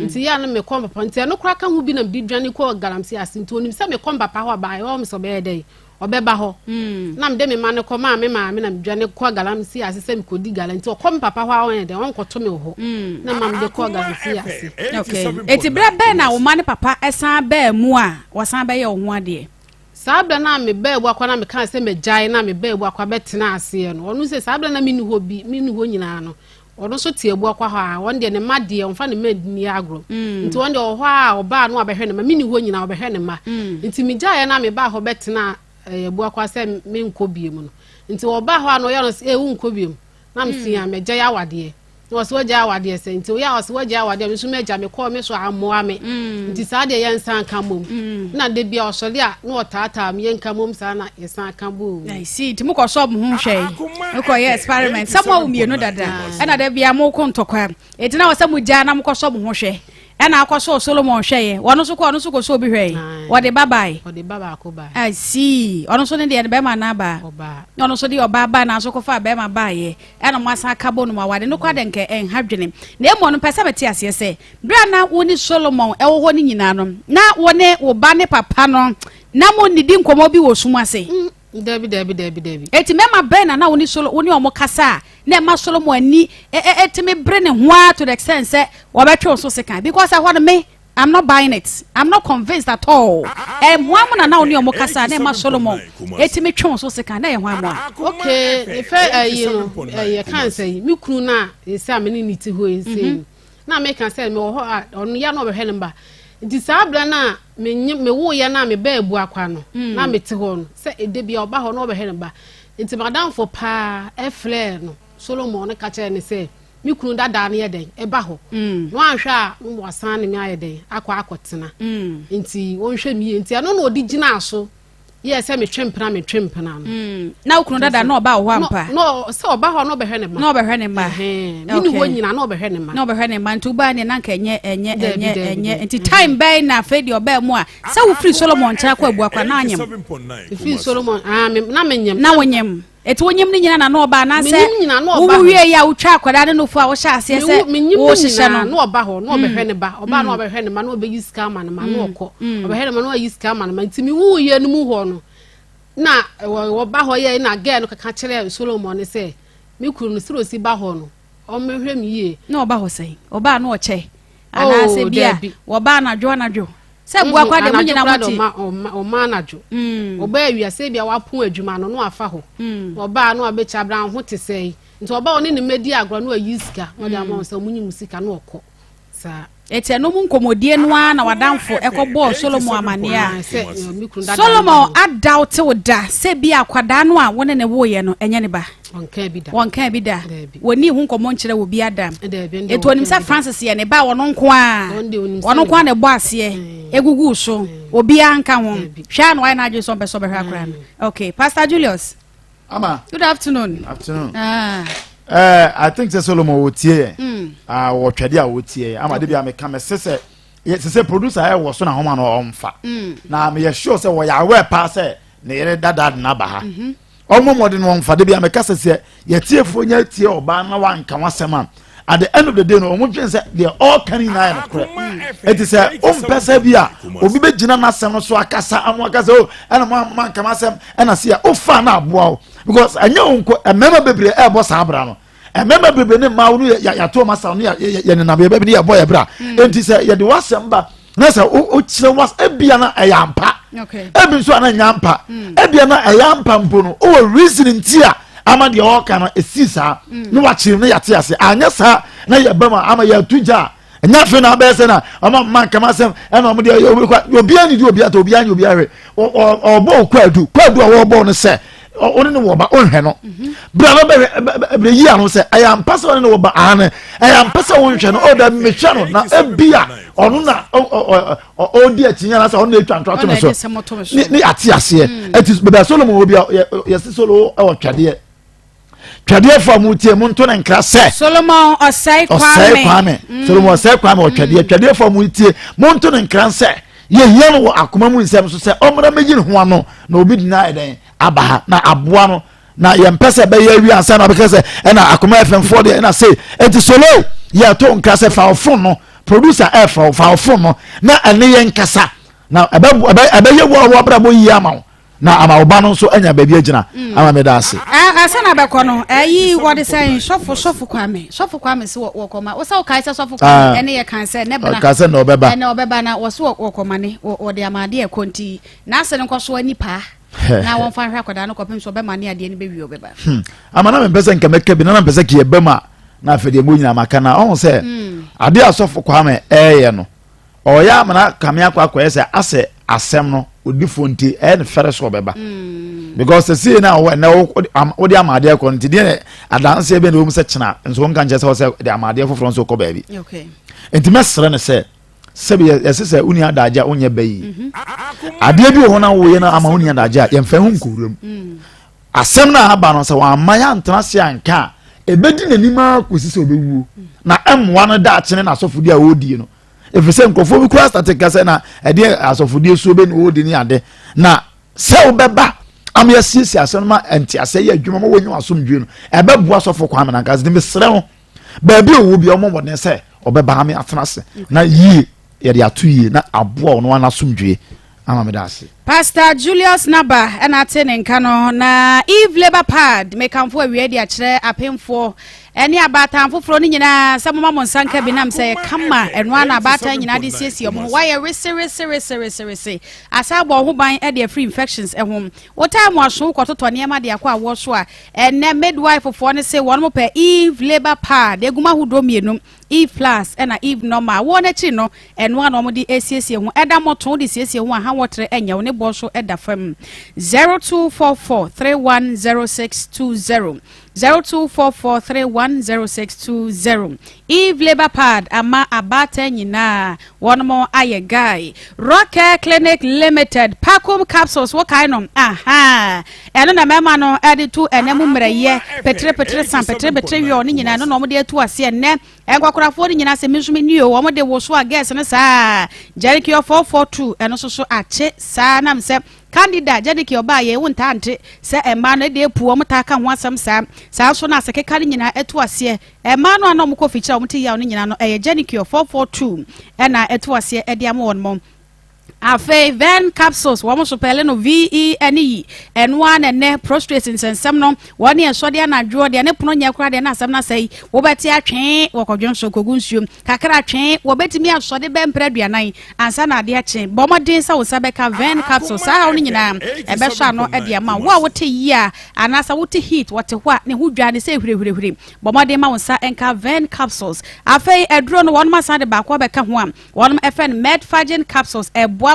Nti ya no me komba pa nti no kra ka hu bi na bi dwane ko galamsi asinti onim se me komba pa ho ba o me so be dey. Obeba ho na mde me mane ko ma me na mdwane ko galamsi asese me kodi galanti o kom papa ho awon de won koto me ho na ma mde ko galamsi ase. Okay eti bre be na wo mane papa esan ba mu a wasan ba ye wo ho ade sabla na me ba ebu akwa na me kan se me jai na me ba ebu akwa betena ase no onu se sabla na mini ho nyina no ono so tie ebu akwa ho a won de ne made on fa ne madini agro nti won de ho a oba no abehwe ne ma mini ho nyina obehwe ne ma nti me jai na me ba ho betena ebu akwa se me nkobie mu no nti oba ho ano ya no se wu nkobie mu na msi ya me jaya wade no so jaya wade se nti ya so jaya wade me so meja me ko me so amoa me nti sa de ye nsan ka mom na de bia osole a no otata me nka mom sa na ye san ka bo I see ti mo ko so mo hu hwe ko ye experiment samo wo mienu dada na de bia mo ko ntokwa eti na wo sa mo ja na mo ko so mo hu hwe na akwaso Solomon hweye wono so ko so obi hweye wo de babai Akoma I see ono so ne de be ma na ba oba ono so de oba ba na so ko fa be ma ba ye na mo asa ka bo no ma wade no kwa de nke hadwene na emo no pese beti ase se bra na woni Solomon wo ho ni nyina no na wone wo ba ne papa no na mo nidi nkomo bi wo suma se Debi. Eti mema bena na woni omo kasa na ma Solomon ani etime bre ne ho to the extent say wo betwe so sekan because I want me I'm not buying it. I'm not convinced at all. Mwa na woni omo kasa na ma Solomon etime twe so sekan na ye ho amwa. Okay, if I can say mi kunu na ese ameni niti ho ese na me kan say me wo ho onu ya no be hwenemba nti sabla na me wo ya na me ba ebu akwa no na me te ho no se ede bia oba ho no be hwenemba nti madam for pa flare no Solomon ka che ne se mi kunu dada na ye den e ba ho no anhwa mo wasan ne me aye den akotena nti won hwe mi nti ano na odi gina aso yes me twempena no na ukunu dada na oba ho ampa no se oba ho no be hwe ne ma no be hwe ne ma mini ho nyina no be hwe ne ma ntu ba ne na nka enye nti time by na fedi oba mu a se wo free Solomon cha kwa abu akwa na anyem free Solomon na menyem na wonyem eti wonyem ni nyina na oba na se wo wie ya utwa akwada ne no fu a wo sha ase se wo hihye no na oba ho no be hwe ne ba oba na oba hwe ne ma na obe yiska ma na okọ oba hwe ne ma na yiska ma na ntimi wo ye no mu ho no na oba ho ye na girl no kaka kire Solomon ne se me kuru no siro si ba ho no o mehwe mi ye na oba ho sei oba na oche ana se bia oba na dwo se bua kwa de munyina moti o manajo oba awia se bia wapon adwuma no afa ho oba no abecha bran ho te sei nti oba oni ne medi agro no ayiska no de amon se munyi musika no okọ sa eti no mu nkomodie no a na wadamfo ekọbọ Solomon amane a Solomon adoubt woda se bia akwada no a wone ne woye no enye ne ba wonka bi da woni hu nkomo nkyere wo bi adam eto onim sa Francis ye ne ba wono nko a ne bo ase egugu so obi anka ho hwa no why na je so be hwa kra no okay Pastor Julius Ama. Good afternoon. Afternoon. I think the Solomon would hear. Or Tradia would hear. Ama de am come say say producer I was on a home on fa. Now me sure say we are aware pass na dad na ba ha. Omo modern one fa de bi am kasa say ye tiefo nya tie oba na wan kan wasema. At the end of the day no omo twen say they all carrying na it is a pesa bia obi be gina na asem no so akasa anu akasa o ena man kan asem ena se o fa na aboa because anya onko emema bebre e bo sa abra no emema bebre ne ma wo ya to masa no ya ne na bebre ne ya boy bra enti say ye de wasem ba na say o kire was ebia na ayampa okay ebi so na nyampa ebia na ayampa mpo no o reason ntia ama de o kan esisa no wa kire ne yate ase anya sa na ye bama ama ya tuja enya fe na be se na ama man kama sem e na omde obi ani di obi ata obi ani obi ahwe obo kwadu o bo no se oni ne wo ba onhwe no bra no be yi anu se aya mpasa oni ne wo ba ane aya mpasa won hwe no o da me hwe no na ebia onu na o di atinya na se onu etwa ntwa to so ni ati ase it is be Solomon obi yes solo e wo twade twade for mu tie mu nto na nkra se Solomon osai kwame Solomon osai kwame o twade for mu tie mu nto na nkra se ye no wo akoma mu nsem so se omra meji ne ho ano na obi dina eden abaha na aboa no na ye mpese be ye wi ansa na because e na akoma FM4 de na say enti solo ye to nkra se fa ofon no producer fa ofon no na ene ye nkasa na ebe ye wo bra bo yi ama na ama oba no so anya baabi agina ama me da ase asa na be kono ayi what is saying shofu kwame se wo koma wo sa kai se shofu kwame ene ye kan se ne bra kan se na obeba ene obeba na wo so wo koma ne wo de amade e konti na ase ne nkoso ani pa na won fa hwa koda no kopem so be mane ade ne be wi obeba ama na me pese nke meka bi na pese ke ebema na afede mo nyina maka na on se ade asofu kwame eye no oya amana kame akwa ese ase asem no odifo nti en fere so beba because the see na wo de amade ko nti de adanse ebe na wo se chena nso won kan je se de amade foforo nso ko baabi okay enti mesere ne se sebi yesese uni adaja onye bayi ade bi ho na wo ye na ama uni adaja ye mfa hu nkurum asem na aba no se wa amaya ntana se anka ebedi nanima kwesi obewuo na emwa no da chene na asofodi a odi no efese nkofo bi kwa start kase na ede asofodi so be no odi ni ade na se obeba am yesisi asem ma enti ase ye adwuma mo wonyu asomdwe no ebebu asofo kwa na kase de mesere ho ba bi owo bi omo modne se obeba ha me atena se na yi ye de atu yi na aboa no na asomdwe ama me da ase Pastor Julius Naba ena tene nka no na Eve Labor Pad mekamfo awie de akire apemfo eni abatan foforo ni nyina samoma monsanka binam se kama eno ana abatan nyina de siesie mo why rese asabo ho ban e de free infections ehom wota mo aso kototo ne ma de akwa wo so a ene midwife fofo ne se won mo pe Eve Labor Pad eguma hudo mienum Eve plus ena Eve normal wo na chi no eno ana mo de esiesie ho eda moto de siesie ho a ha wotre enya wo ne bo so eda fam 0244310620 0244310620 Eve Labor Pad ama abata nyina one more aye guy Rocker Clinic Limited Pakum capsules wo kai no aha eno na mema no ede tu enemu mreye petre san petre yo ni nyina no mo de tu ase enne enkokorafo ni nyina se misumi ni o mo de wo so ages ne sa Jericho 442 eno so ache sa nam se candidate Jedicky oba ye wonta ante se emma no de pu o mta ka ho asem sa so na se keka nyina etu ase emma no anom ko ficha o mti ya no nyina no eye Jedicky 442 ena etu ase e de am won mom afe ven capsules wo mo so pele no VENE enwa na ne prostrate nsensem no woni enso de na dwo de ne pono nya kura de na asem na sei wo beti atwen wo kodwon so kogunsuom kakra atwen wo beti mi aso de bempre duanan ansa na de achen bomodin sa wo sabeka ven capsules sa wo nyina ebe so ano e de ma wo wote yi a anasa wote heat wote hwa ne hu dwane se hwirehwirehwire bomodin ma wo sa enka ven capsules afe edro no won ma sa de ba kwa beka ho am won FN medfagen capsules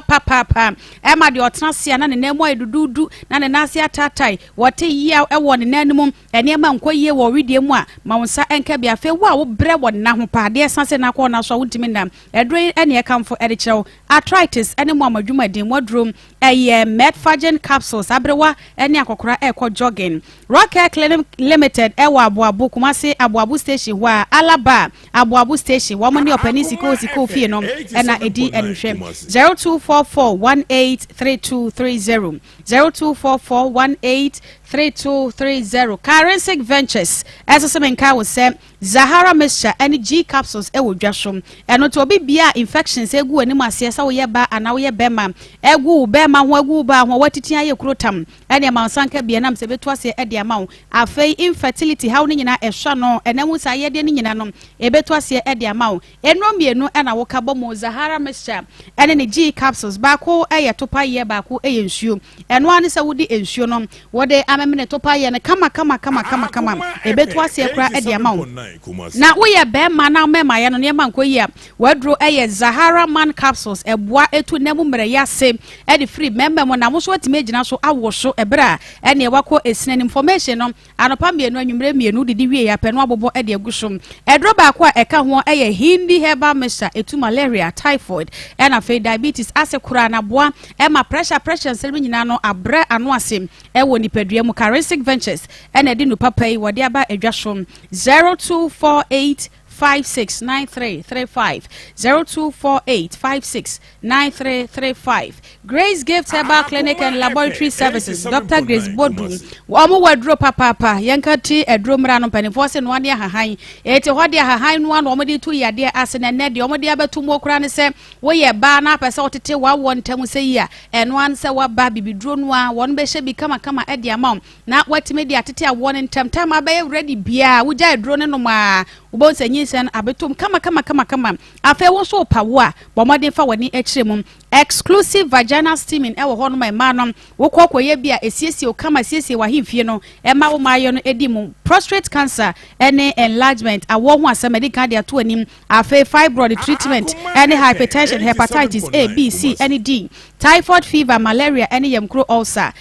papa ema de otrasia na ne nemo edududu na ne nase atatai wote yia ewo ne nanum enema nkoyie wo widie mu a ma wonsa enka bia fe wo a wo bre wo na ho pa de sanse na ko na so wontimi na edro ene e kamfo ede kirew arthritis ene mo amadwuma den modrom Medfagen capsules abrewa ene akokora eko jogging Rocket Clinic Limited ewa Abuabu Kumasi Abuabu station wa Alaba Abuabu station wa mani openi siko fie no ena edi enhwe 0244183230 0244183230 Currency Ventures esesemenka wo se Zahara mixture any G capsules ewo dwashom eno to obi bia infections egu anim ase sa wo ye ba ana wo ye bema egu bema ho egu ba ho watiti aye kurotam ene mansanka bia nam se beto ase ede ama wo afei infertility how ni nyina ehwa no enemu sa ye de ni nyina no ebeto ase ede ama wo eno mienu ena wo kabo mo Zahara mixture ene ne G capsules ba ko eye topa ye ba ko eye nsuo eno ane se wodi ensuo no wode amemene topa ye ne kama ebeto ase kura ede ama wo na we ye bema na mema ye no ne ma nko ye wadro eye Zahara man capsules eboa etu nemu mre yase e de free member mo na mo so atime gina so awo so ebra ene wako esina information no anopa mienu anwumre mienu didi wie ya peno abobo e de agusom edro ba ko eka ho eye hindi herbal mixture etu malaria typhoid ena fe diabetes asekura na boa e ma pressure selmi nyina no abre ano asem e wo nipadua mu Currency Ventures ena de no papa yi wode aba adwasom 0248569335 0248569335 Grace Gift Herbal Clinic and Laboratory Services Dr. Grace Bodrum omo wadro papa yankati edro mra no panifo se no ade hahan ete hode hahan no ano omo de tu yade ase na ne de omo de abetum okura ne se wo ye ba na pese otete wa wontam se yi a eno an se wa ba bibidro no a won be hye bi kama ede amount na watime de atete a won ntam tam abaye ready bia wo ja edro ne no ma wo bon se nyinsen abetum kama afa wo so pawo a bomode fa wani ekirem exclusive vaginal steaming ewo ho no ma ma no wo kokoye bia esiesie o kama siesie wa himfie no ema wo ma yo no edimu prostate cancer ene enlargement awo ho asema de kan de ato anim afa fibroid treatment ene hypertension hepatitis A B C ene D typhoid fever malaria ene yemkro ulcer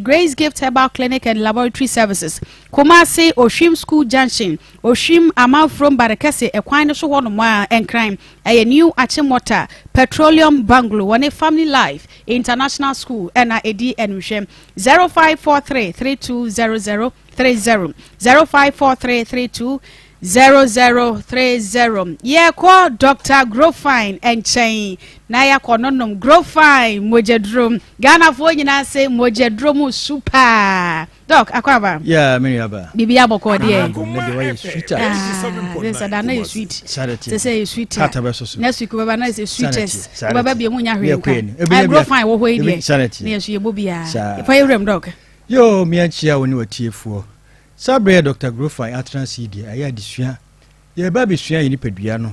Grace Gift Herbal Clinic and Laboratory Services Kumasi Oshim School Junction Oshim Amal from Barakese ekwan no so ho no ma enkran new Achimota Petroleum Bungalow one Family Life International School ena edi enhwem 0543320030 0543320030 ye ko Dr. Grofine enchen na ya ko nonom Grofine mojedrum Ghana fo nyina se mojedrum super Doc akwaba yeah me yaba bibi aboko de ne de way sweeter this adana is sweet say say sweet next week baba na is sweetest baba bi munya hwe Grofine wo hwe de na yesu yebo bia ifa yewrem Doc yo me anchia woni watiefuo Sabre Dr. Grofine atransidia aya disua ye ba besua yi nipadua no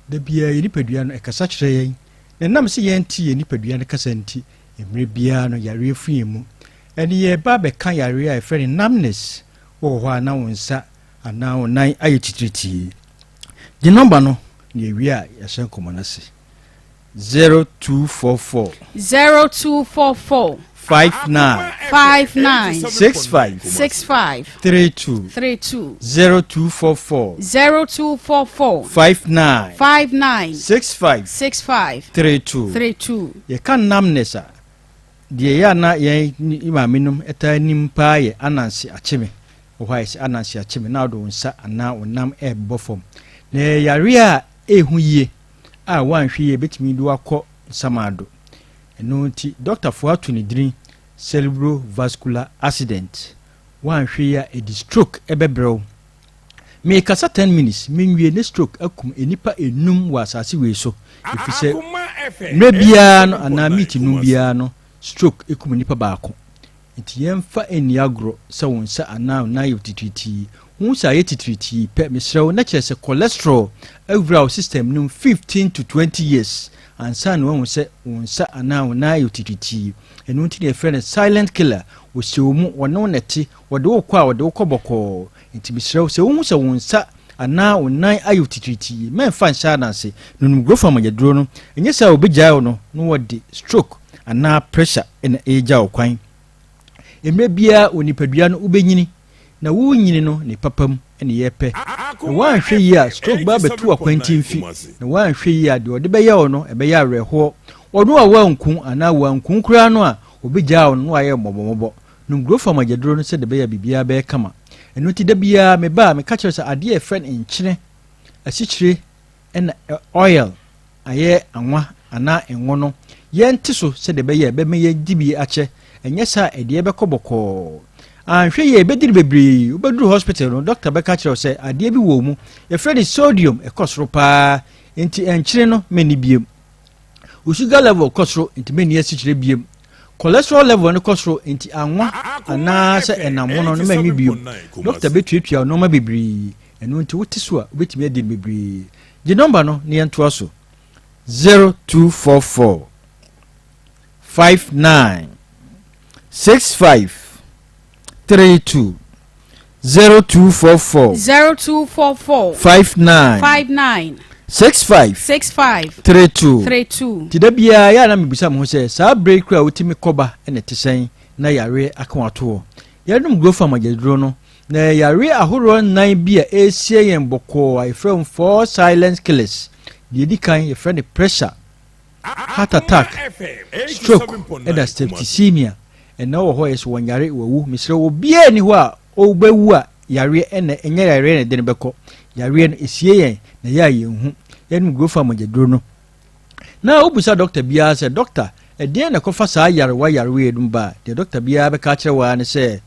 da bia yi nipadua no ekasa kire yen na nam se yen ti yi nipadua no kasa nti emre bia no yare afun mu eni ye ba be kan yare a efre numbness wo ho ana wonsa ana wonan aye titriti di number no ne wi a ya hyen komonase 0244 59 65 32 0244 59 65 32 ye kan namnesa de ya na ye imaminum eta nimpa ye anansi achime ohwaise anansi achime na do nsa ana onam ebofom na yare a ehu yie a wanhwe ye betimi du akọ samado eno nti Dr. Fuatu ni drin cerebrovascular accident wanhwe ya edi stroke ebebrew me kasa 10 minutes menwie ne stroke akum enipa enum wa asase we so efise mebia no ana miti num bia no stroke ekum enipa baako nti yemfa eniagro se wonsa ana na yotititi wonsa yetititi pe mesrew na kyerese cholesterol awura system num 15 to 20 years ansa no wonse wonsa ana na yotititi enu nti de friend silent killer wo sewmu wono neti wode wo kwa wode wo koboko nti mesrew se wonse wonsa ana wonan ayotititi men fa nsa na se nunum grofa magyaduro no enye sa obegya no no wode stroke ana pressure ena eja okwan emre bia onipadua no ubenyini na wo nyini no ne papam ene yepe na wanhwe yi a stroke ba betu akwanti mfi na wanhwe yi a de ode beye wo no ebe ya reho wono a wanku ana wanku kura no a obi gya no ayɛ mmɔbɔmmɔbɔ no growth from agyeduro no sɛ de bɛyɛ bibia bɛyɛ kama ɛno ti da bia me ba me ka kyerɛ sɛ adeɛ friend nkyene asikyire ɛna oil ayɛ anwa ana enwo no yɛnte so sɛ de bɛyɛ bɛmɛ yɛ dibi akyɛ ɛnyɛ sa ɛdeɛ bɛkɔ bɔkɔɔ anhwɛ yɛ bɛdiri bebree wobɛduru hospital no doctor bɛka kyerɛ sɛ adeɛ bi wɔ mu yɛfrɛ de sodium ɛkɔ soro paa nti ɛnkyene no mɛni biem sugar level kɔ soro nti mɛni asikyire biem cholesterol level no kɔ soro nti anwa anaa sɛ ɛnam no mɛnwi biem doctor bɛtuatua nɔɔma bebree ɛno nti wote so a wobɛtumi adi bebree gye number no ne yɛntoa so 0244 59 65 32 0244 59 65 32 ti da bia ya na mebisa mo sɛ saa break a wotimi kɔba ɛna te sɛn na yare akawato yɛdum growth from agyeduro no na yare ahoro nan bi a esie yɛn bɔkɔ a from 4 silent killers die di kan yɛfrɛ ne pressure heart attack stroke ɛda septicemia ɛna wɔ hɔ yɛ so wɔn yare wɔwu misrɛ wɔ bia ni hɔ a ɔbɛwu a yare ɛna ɛnyɛ yare na de ne bɛkɔ yare no esie yɛn na yɛ yɛn hu yɛnum growth from agyeduro no na obusa doctor bia sɛ doctor ɛdeɛ na kɔfa saa yare edum ba de doctor bia bɛka kyerɛ wa ne sɛ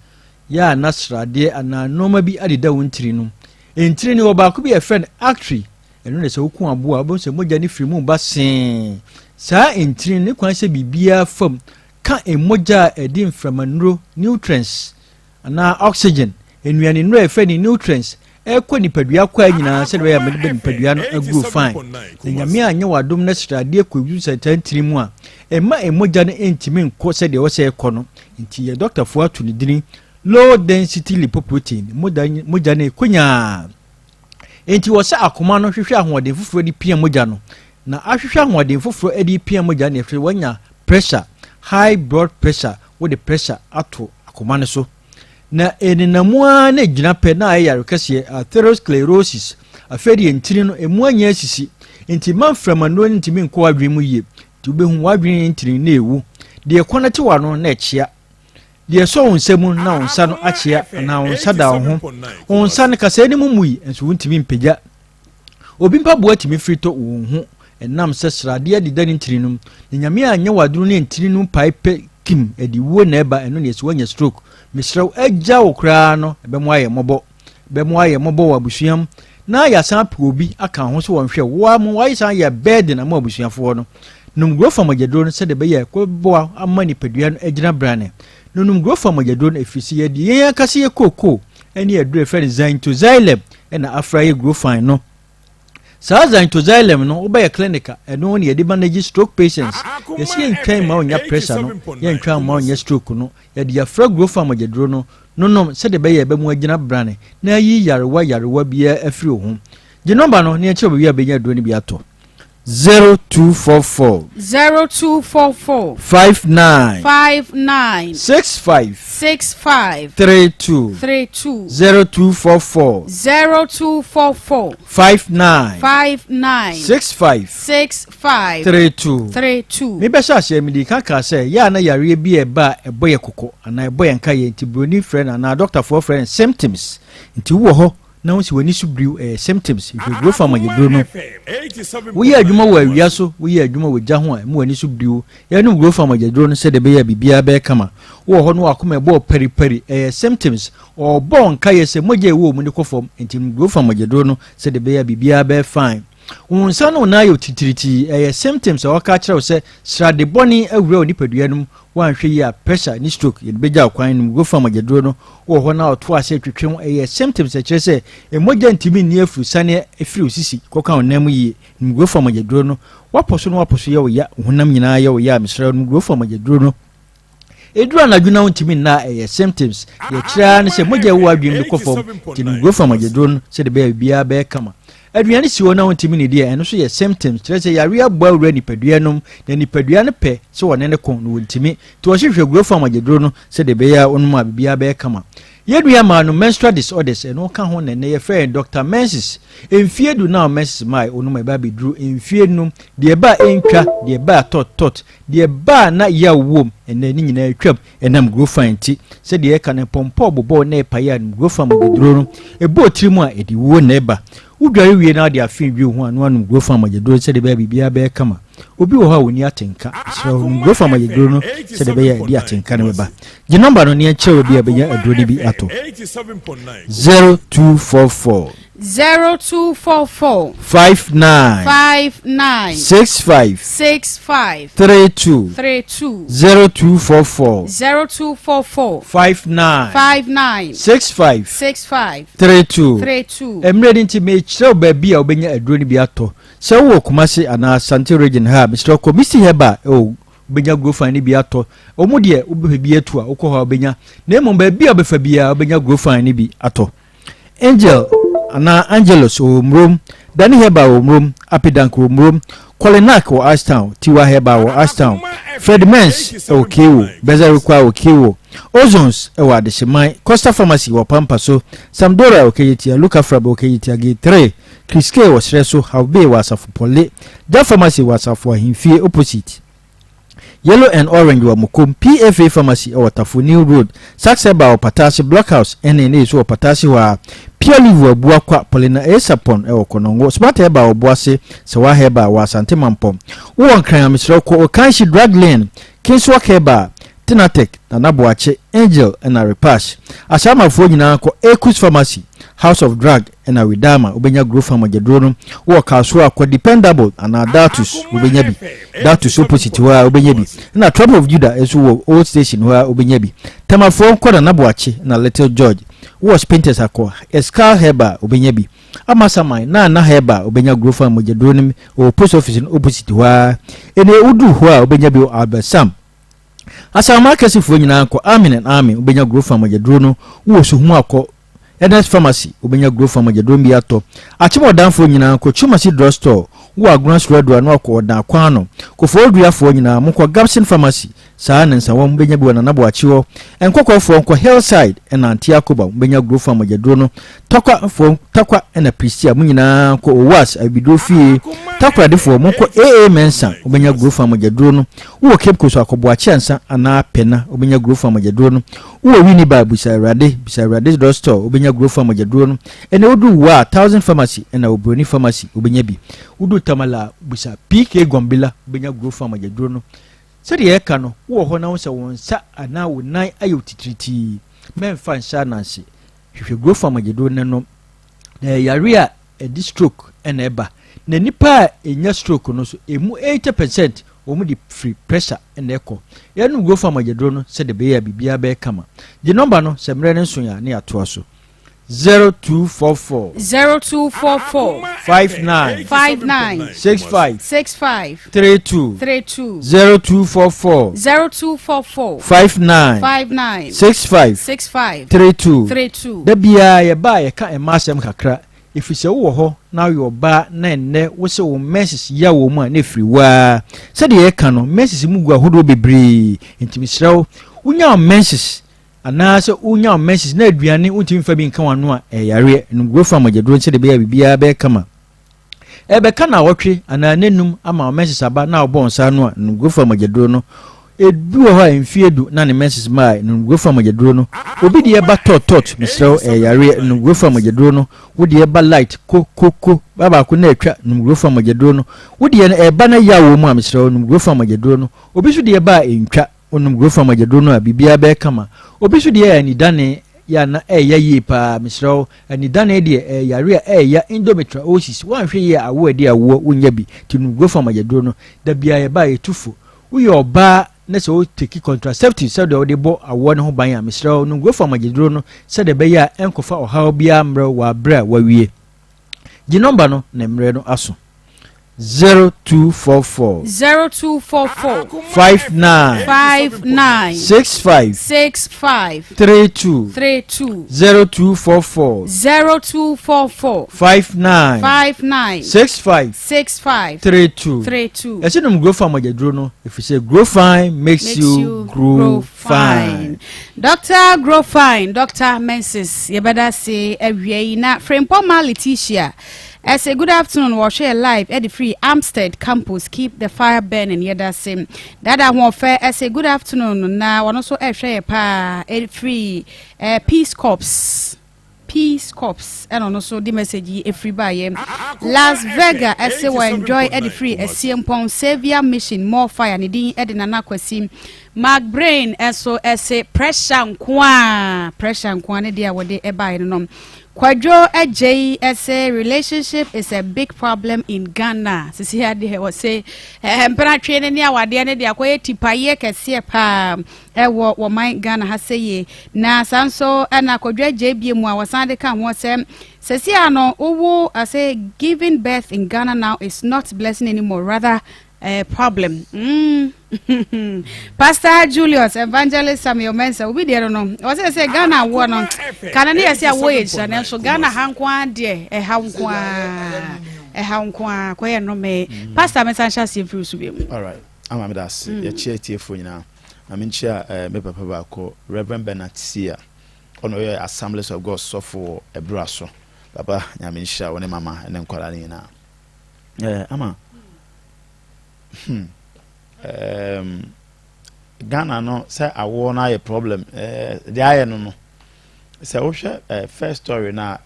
ya nasrade ana noma bi adeda wontiri no entiri ni obaako bi efren actory eno ne se oku abo a bo se mogya ni firi mu ba sen saa entiri ni kwan se bibia fam ka emogya edi mframanuro nutrients ana oxygen enuane nuro efeni nutrients ekɔ nipadua kwa nyina se de ya mede nipadua no agro fine nyame anya wadom nasrade akɔwu satantiri mu a emma emogya no entimi nkɔ se de wo se ekɔ no nti ye doctor fo atu ni dini low density lipoprotein moja ne kunya enti wo se akoma no hwehwe ahoɔden foforo di pia moja no na ahwehwe ahoɔden foforo edi pia moja ne hwehwe wanya pressure high blood pressure with the pressure ato akoma ne so na enenamua na gyina pɛ na ayare kɛse atherosclerosis afɛdi entiri no emu anya sisi enti manframano ntimi nkɔ adwen mu yie ti obehu wadwen entiri na ewu de kɔnate wa no na ɛkyea de so onsɛmu na onsa no akyea na onsa da ho onsa ne kasa ni mumui enso wontimi mpagya obi mpa boa timi frito wo ho enam sɛ srade adi da ne ntiri no nyame anya waduru ne ntiri no pipe kim edi wo na eba eno ne so wanya stroke misraw agya wo kra no ebemu aye mobo wa busuam na ya san pe obi aka ho so wonhwe wo am wa san ya bed na ma busuafo no num growth from agyedro no se de be ye ko boa amani padua no agyina brane num growth from agyedro no efisi ye di yen akase ye koko eni adure fe zintoxylem na afra ye growth fine no sa zintoxylem no oba ye clinic eno ne ye de manage stroke patients ye si entwan ma onya pressure no ye entwan ma onya stroke no ye de afra growth from agyedro no nonom se de be ye be mu agyina brane na yi yarewa bia afiri ho je number no ne che bia benya do ne bia to 0244 59 65 32 0244 59 65 32 me be sha she me di kaka say ya na yare bi e ba eboye kokko ana eboye nka ye nti broni friend ana doctor for friend symptoms nti wo ho na won si wani su brew symptoms if you grow from agyedro no we adwuma wa awia so we adwuma wa gya ho a mu wani su brew ya no grow from agyedro no se de be ya bibia be kama wo ho no akoma e bo peri symptoms or bon ka ye se moje wo mu ne kofom enti grow from agyedro no se de be ya bibia be fine unsa no na yo titiriti symptoms o ka kire se srade boni awura oni padua no wanhwe ya pressure ni stroke ye beja kwan no go from agyedro no wo ho na oto ase twetwe symptoms e kire se emoja ntimi ni afuru sane afiri osisi koka onam yi no go from agyedro no waposo ye wo ya honam nyina ye wo ya misra no go from agyedro no edura na dwuna ntimi na symptoms ye kire na se moja wo adwem no kofom ti no go from agyedro no se de be bia be kama aduane si wona wontimi ne dia eno so ye symptoms kire se yare agba wura nipadua nom na nipadua ne pe so wone ne kon no wontimi to hwehwe grow from agyedro no se de be ya onum abia be kama Yedua ma no menstrual disorders and no ka ho ne ye friend Dr. Menses enfie du na Menses mai onu ma ba be duru enfie num de ba entwa de ba tot de ba na ya wom ene ni nyina atwam enam grofan ti se de e ka ne pompo bobo na e paya no grofan ma be duru no e bo trimu a edi wo na e ba udware wie na de afin wi ho anu anu grofan ma je duru se de ba bibia be kama obi wo ha woni atenka so grofan ma je duru no se de ba ya di atenka ne ba je number no ne e che obi abenya aduro ni bi ato 0244 0244 59 65 32 0244 59 65 32 emre nti me chiro ba bia obenya aduro ni bi ato se wo kumase ana Sante region ha Mr. Komisi heba o obenya grofan ni bi ato omu de obefa bi atu a okọ ha obenya na emo ba bia obefa bia obenya grofan ni bi ato Angel ana Angelos omrom Dani heba omrom Apidank omrom Kolenak o Ashtown Tiwa heba o Ashtown Fredmans okewo Bezarukwa okewo Ozons ewa Adesheman Costa Pharmacy wa Pampaso Samdora okeyitia Luka Frab okeyitia G3 Kriske wa Sreso Hawbe wa Asafopole Ja Pharmacy wa Asafo Ahimfie opposite Yellow and Orange wa Mukum PFA Pharmacy wa Tafu New Road Sakseba wa Patasi Blockhouse NNA so wa Patasi wa Purely wa Buakwa Polina Sarpong wa Konongo Smart heba wa Buase Serwaa heba wa Asante Mampom Uwan Kraya Misroko Okanshi Drug Lane Kinswak heba Tinatek na Nabuache Angel na Repash Asama fo nyina ko Ekus Pharmacy House of Drug na Widama obenya grofan majedro wo kaso akwa dependable ana Datus obenya bi Datus opposite wa obenya bi na Trouble of Judah esu wo old station wa obenya bi tamafo nko na Nabuache na Little George wo Spinters akwa Escal heba obenya bi Amasamai na heba obenya grofan majedro o post office opposite wa ene udu ho a obenya bi Albert Sam Asama kesifo nyina ko Amin and Amin obenya grofan majedro no wo so hu akọ Enes Pharmacy obenya grofan majedro bi ato achimo danfo nyina ko Chumasi drugstore wo Agras Road no akọ da kwano ko foduafo nyina mko Gabson Pharmacy saa nensa wo mbenya bi wana nabo achiwo enkokofo nko Hillside na Antiakoba mbenya grofan majedro no takwa na Pristia munyina ko Owas abidofi takwa defo mko AA Mensa obenya grofan majedro no wo Cape so akobo achiansa ana pena obenya grofan majedro no wo wini ba Bisarade drugstore obenya grofan majedro no ene odu wa 1000 Pharmacy na Obroni Pharmacy obenya bi udu tamala busa PK Gombila obenya grofan majedro no sede ye ka no wo ho na wo se won sa ana wo nan ayo titriti memfa nsa nanse hwehwe grofan majedro no na yare a edi stroke na eba na nipa enya stroke no so emu 80% omu di free pressure na eko yanu grofan majedro no sede be ya bibia be kama di number no se mre ne nso ya ne ato so 0244 59 65 32 0244 59 65 32 da bia ye ba ye ka emasem kakra ifise wo ho na yo ba na enne wo se wo messages ya wo mu a na free wa se de ye ka no messages mu gu ahodo bebre intimisrawo unya messages ana se unya messages na aduane untimi fa bi nka wano a yare ngofan majedro nche de be ya bibia be kama ebe ka na wotwe ana nenum ama messages aba na obo nsa no a ngofan majedro no edu ho enfiedu na ne messages mai ngofan majedro no obi de eba tot misro yare ngofan majedro no wodi eba light ko baba ko na atwa ngofan majedro no wodi eba na yawo mu a misro ngofan majedro no obi so de eba entwa onum grofan majedro no a bibia be kama obi so de ya ni dane ya na ya yipa misro ni dane de yare ya endometriosis wan hwe ye awo de awo unya bi tinum grofan majedro no da bia ye ba etufo uyo oba na se o take contraceptive so de o de bo awo ne ho ban ya misro no grofan majedro no se de be ya enkofa ohaw bia mre wa bra wa wie gi number no na mre no aso 0244 59 65 32 0244 59 65 32 Esinum grofan majedro no if you say grow fine makes you grow fine. Dr. Grow Fine, Dr. Menses, Yabada say, na Frempoma Letitia. I say good afternoon, we'll share live at the free Amstead campus. Keep the fire burning. Yada same. That I want fair. I say good afternoon. Now, one also share pa free Peace Corps. Peace Corps. And also the message free by Las Vegas. I say we enjoy at the free Serpong Savior Mission. More fire. Nidin Edinana Kwasim. Mark Brain. So I say pressure nkwa ne dia wode eba no. Kwadwo AJ say relationship is a big problem in Ghana. Sisi here they was say mpena twene ne awade ne dia koye tipaye kese pa wo man Ghana ha say na sanso na kwadwo AJ biemu a wasan de kan ho say sisi ano owo say giving birth in Ghana now is not blessing anymore, rather a problem. Pastor Julius Evangelist Samuel Mensa we be there no o say Ghana wo no kana ne say wage na so Ghana hankwa de hankwa koye no me Pastor Mensa sha see free so be all right am am das ye tie fo nyina na me chia me papa ba ko Reverend Bernard Sia ono ye Assemblies of God so for ebra so papa nya me hia woni mama ene nkwara ni na ama Ghana no say awo na a problem the aye no say wo hwe first story na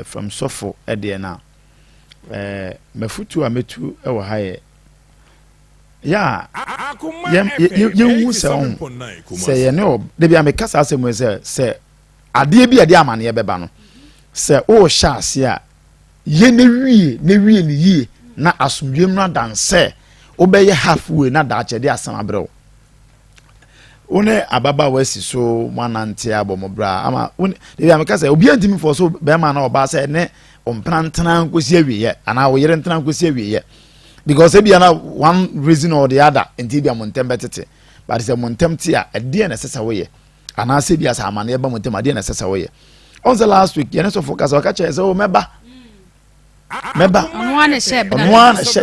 from Sofo e de na mafutu ametu e wo haye ya wu se on say ye no de bia me kasa asem say ade bi ade amane ye beba no say o sha ase a ye ne wie ni yie na asomdwem na danse obeye halfway na da chede asam abrɛw one ababa wasi so manante abomobra ama one dey am ka say obi antimi for so be ma na oba say ne omprantana nkosi awiye ana wo yere ntana nkosi awiye because e bia na one reason or the other enti bia montem betete but say montem ti a de na sesa wo ye ana say bia sa amane ba montem ade na sesa wo ye on the last week ye na so focus o ka che say o meba one share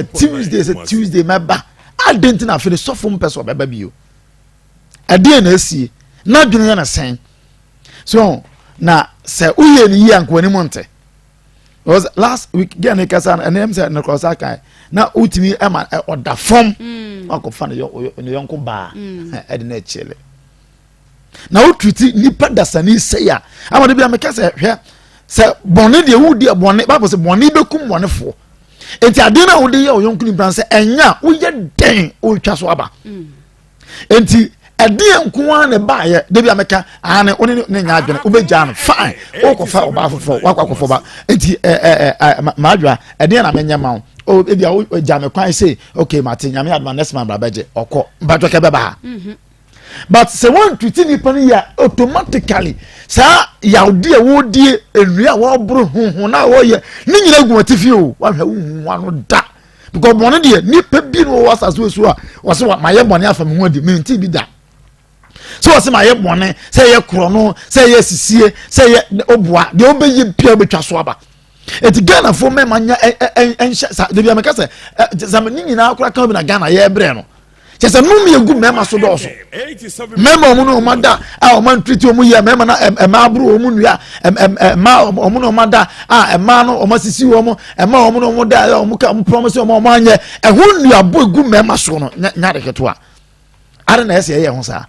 Tuesday meba I didn't na feel so from person beba bio ade na asie na dwene na sen so na say uye ni yi anko ni monte was last week get na kasa and him say na cross aka na utimi ema oda form akofa na yonko ba ade na chele na utwiti nipa dasani say ya amade bia me kasa hwe se bonni de wudi bonni bible se bonni bekum bonni fo enti ade na wudi ye oyonkuni bran se enya wo ye den o twa so aba enti ade nko an ne ba ye de bia meka ane oni ne nya adwene wo begya no fine wo ko fa oba fofo wakwakofo ba enti maadwa ade na menya ma o e bia wo gya me kwan say okay mate nya me adman next man bra beje okọ mbadwo ke beba ha but se one treat ni pani ya automatically sa yaudi e wodi enua wo bro hunhun na wo ye ni nyina gu atifi o wa hwa wu anu da because bone de ni pa bi no wo asaso esu a wo se maye bone afa me ho de me nti bi da so wo se maye bone se ye kro no se ye sisie se ye obua de obeyi bia betwa so aba eti Ghana fo me manya sa de bia me ka se zamani nyina akura ka bi na Ghana ye bre no chese numi egu mema so do so mema omu no mada a o man treat omu ye mema na ema abru omu nua ma omu no mada a ema no o masisi omu ema omu no mada omu ka promise omu anye ehun nua bo egu mema so no nya de keto a are na ese ye ho sa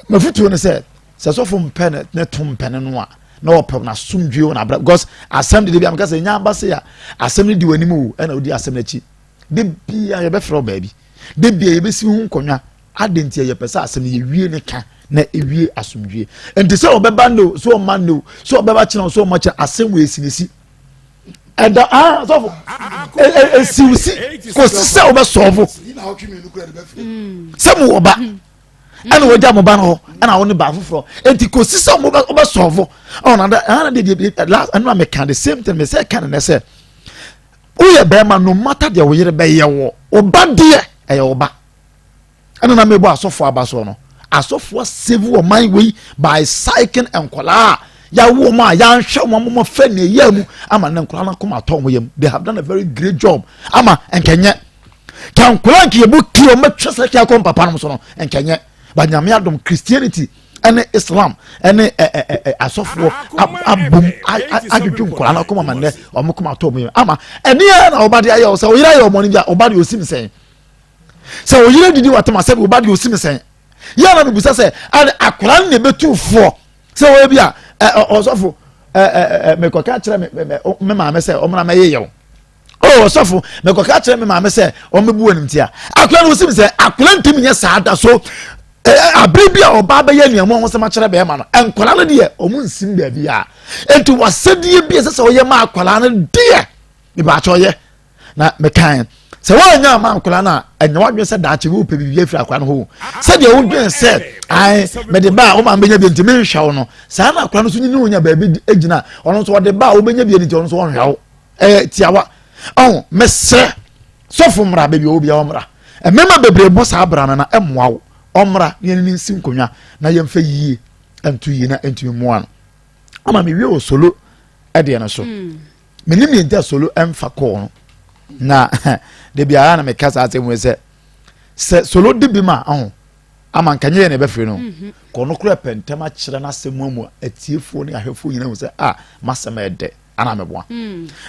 mafutu no se so from pen na tum pen no a na o pe na sumdwe na because asem de bia meka se nya ba se ya asem ni di wanimu e na odi asem na chi de bia ye be fro baabi de bia ye besi hu nkonwa adentie ye pesa asem ye wie ne ka na ewie asomdwie enti se obeba no so man no so obeba kina so much asem we sinisi eda so esiusi ko se obe solve se mu oba ana woja mo ba no ana woni ba foforo enti ko se mo obe solve on ana de last ana me can the same thing me say can na say uye be ma no matter the we be ye wo oba de eye oba ana na mebo asofo abaso no asofo save wo man we by cycling enkola ya wo ma ya nhwe mo fa ne yamu ama na enkola na koma to mo yam they have done a very great job ama enkenye kan kola ki ebu ki o metwe se ki akon papa no so no enkenye ba nyame adom Christianity ɛne islam ɛne asɔfoɔ abom adwedwe nkɔla na ɔkɔma manɛ ɔmo kɔma atɔ ɔmo ama ɛne yɛ na ɔba de ayɛ sɛ ɔyere ayɛ ɔmo no bia ɔba de osim sɛn sɛ ɔyere didi watama sɛ ɔba de osim sɛn yɛ na bibusa sɛ akɔla no na ɛbɛtu foɔ sɛ ɔyɛ bi a ɔsɔfo mekɔka kyerɛ me maame sɛ ɔmo na mɛyɛ yɛw ɔsɔfo mekɔka kyerɛ me maame sɛ ɔmo bu anim tia akɔla no osim sɛ akɔla ntimi nyɛ saa da so abiri bi a ɔbaa bɛyɛ nneɛma ɔmo sɛm akyerɛ bɛrima no nkɔla no deɛ ɔmo nsim baabi a eti wasɛdeɛ bi ɛsɛ sɛ ɔyɛ ma akɔla no deɛ nibakyɛ ɔyɛ na mekan sɛ wɔanya ama nkɔla no a ɛnyɛ wadwene sɛ daakye wo pɛ biribi afiri akɔla no ho sɛdeɛ wodwene sɛ mede ba a woma mbɛnya bi nti menhwɛ wo no saa na akɔla no so nyine wonya baabi gyina ɔno nso wɔde ba a wobɛnya bi nti ɔno nso wɔnhwɛ wo tiawa mesrɛ sɔfo mmara baabi a wobia wɔmmra mmarima bebree bɔ saa bra no na ɛmmoa wo ɔmmra ne yɛn nsi nkonnwa na yɛmfa yie nto yie na ntumi mmoa no ama mewie wɔ solo ɛdeɛ no so menim yɛnti solo ɛmfa kɔɔ no na de biara na meka saa asɛm sɛ solo de bi ma ama nkanyɛ yɛ na ɛbɛfiri no kɔ no kora pɛntɛm akyerɛ no asɛm amu a atiefoɔ ne ahwɛfoɔ nyina hu sɛ masɛm ɛdɛ ana mɛboa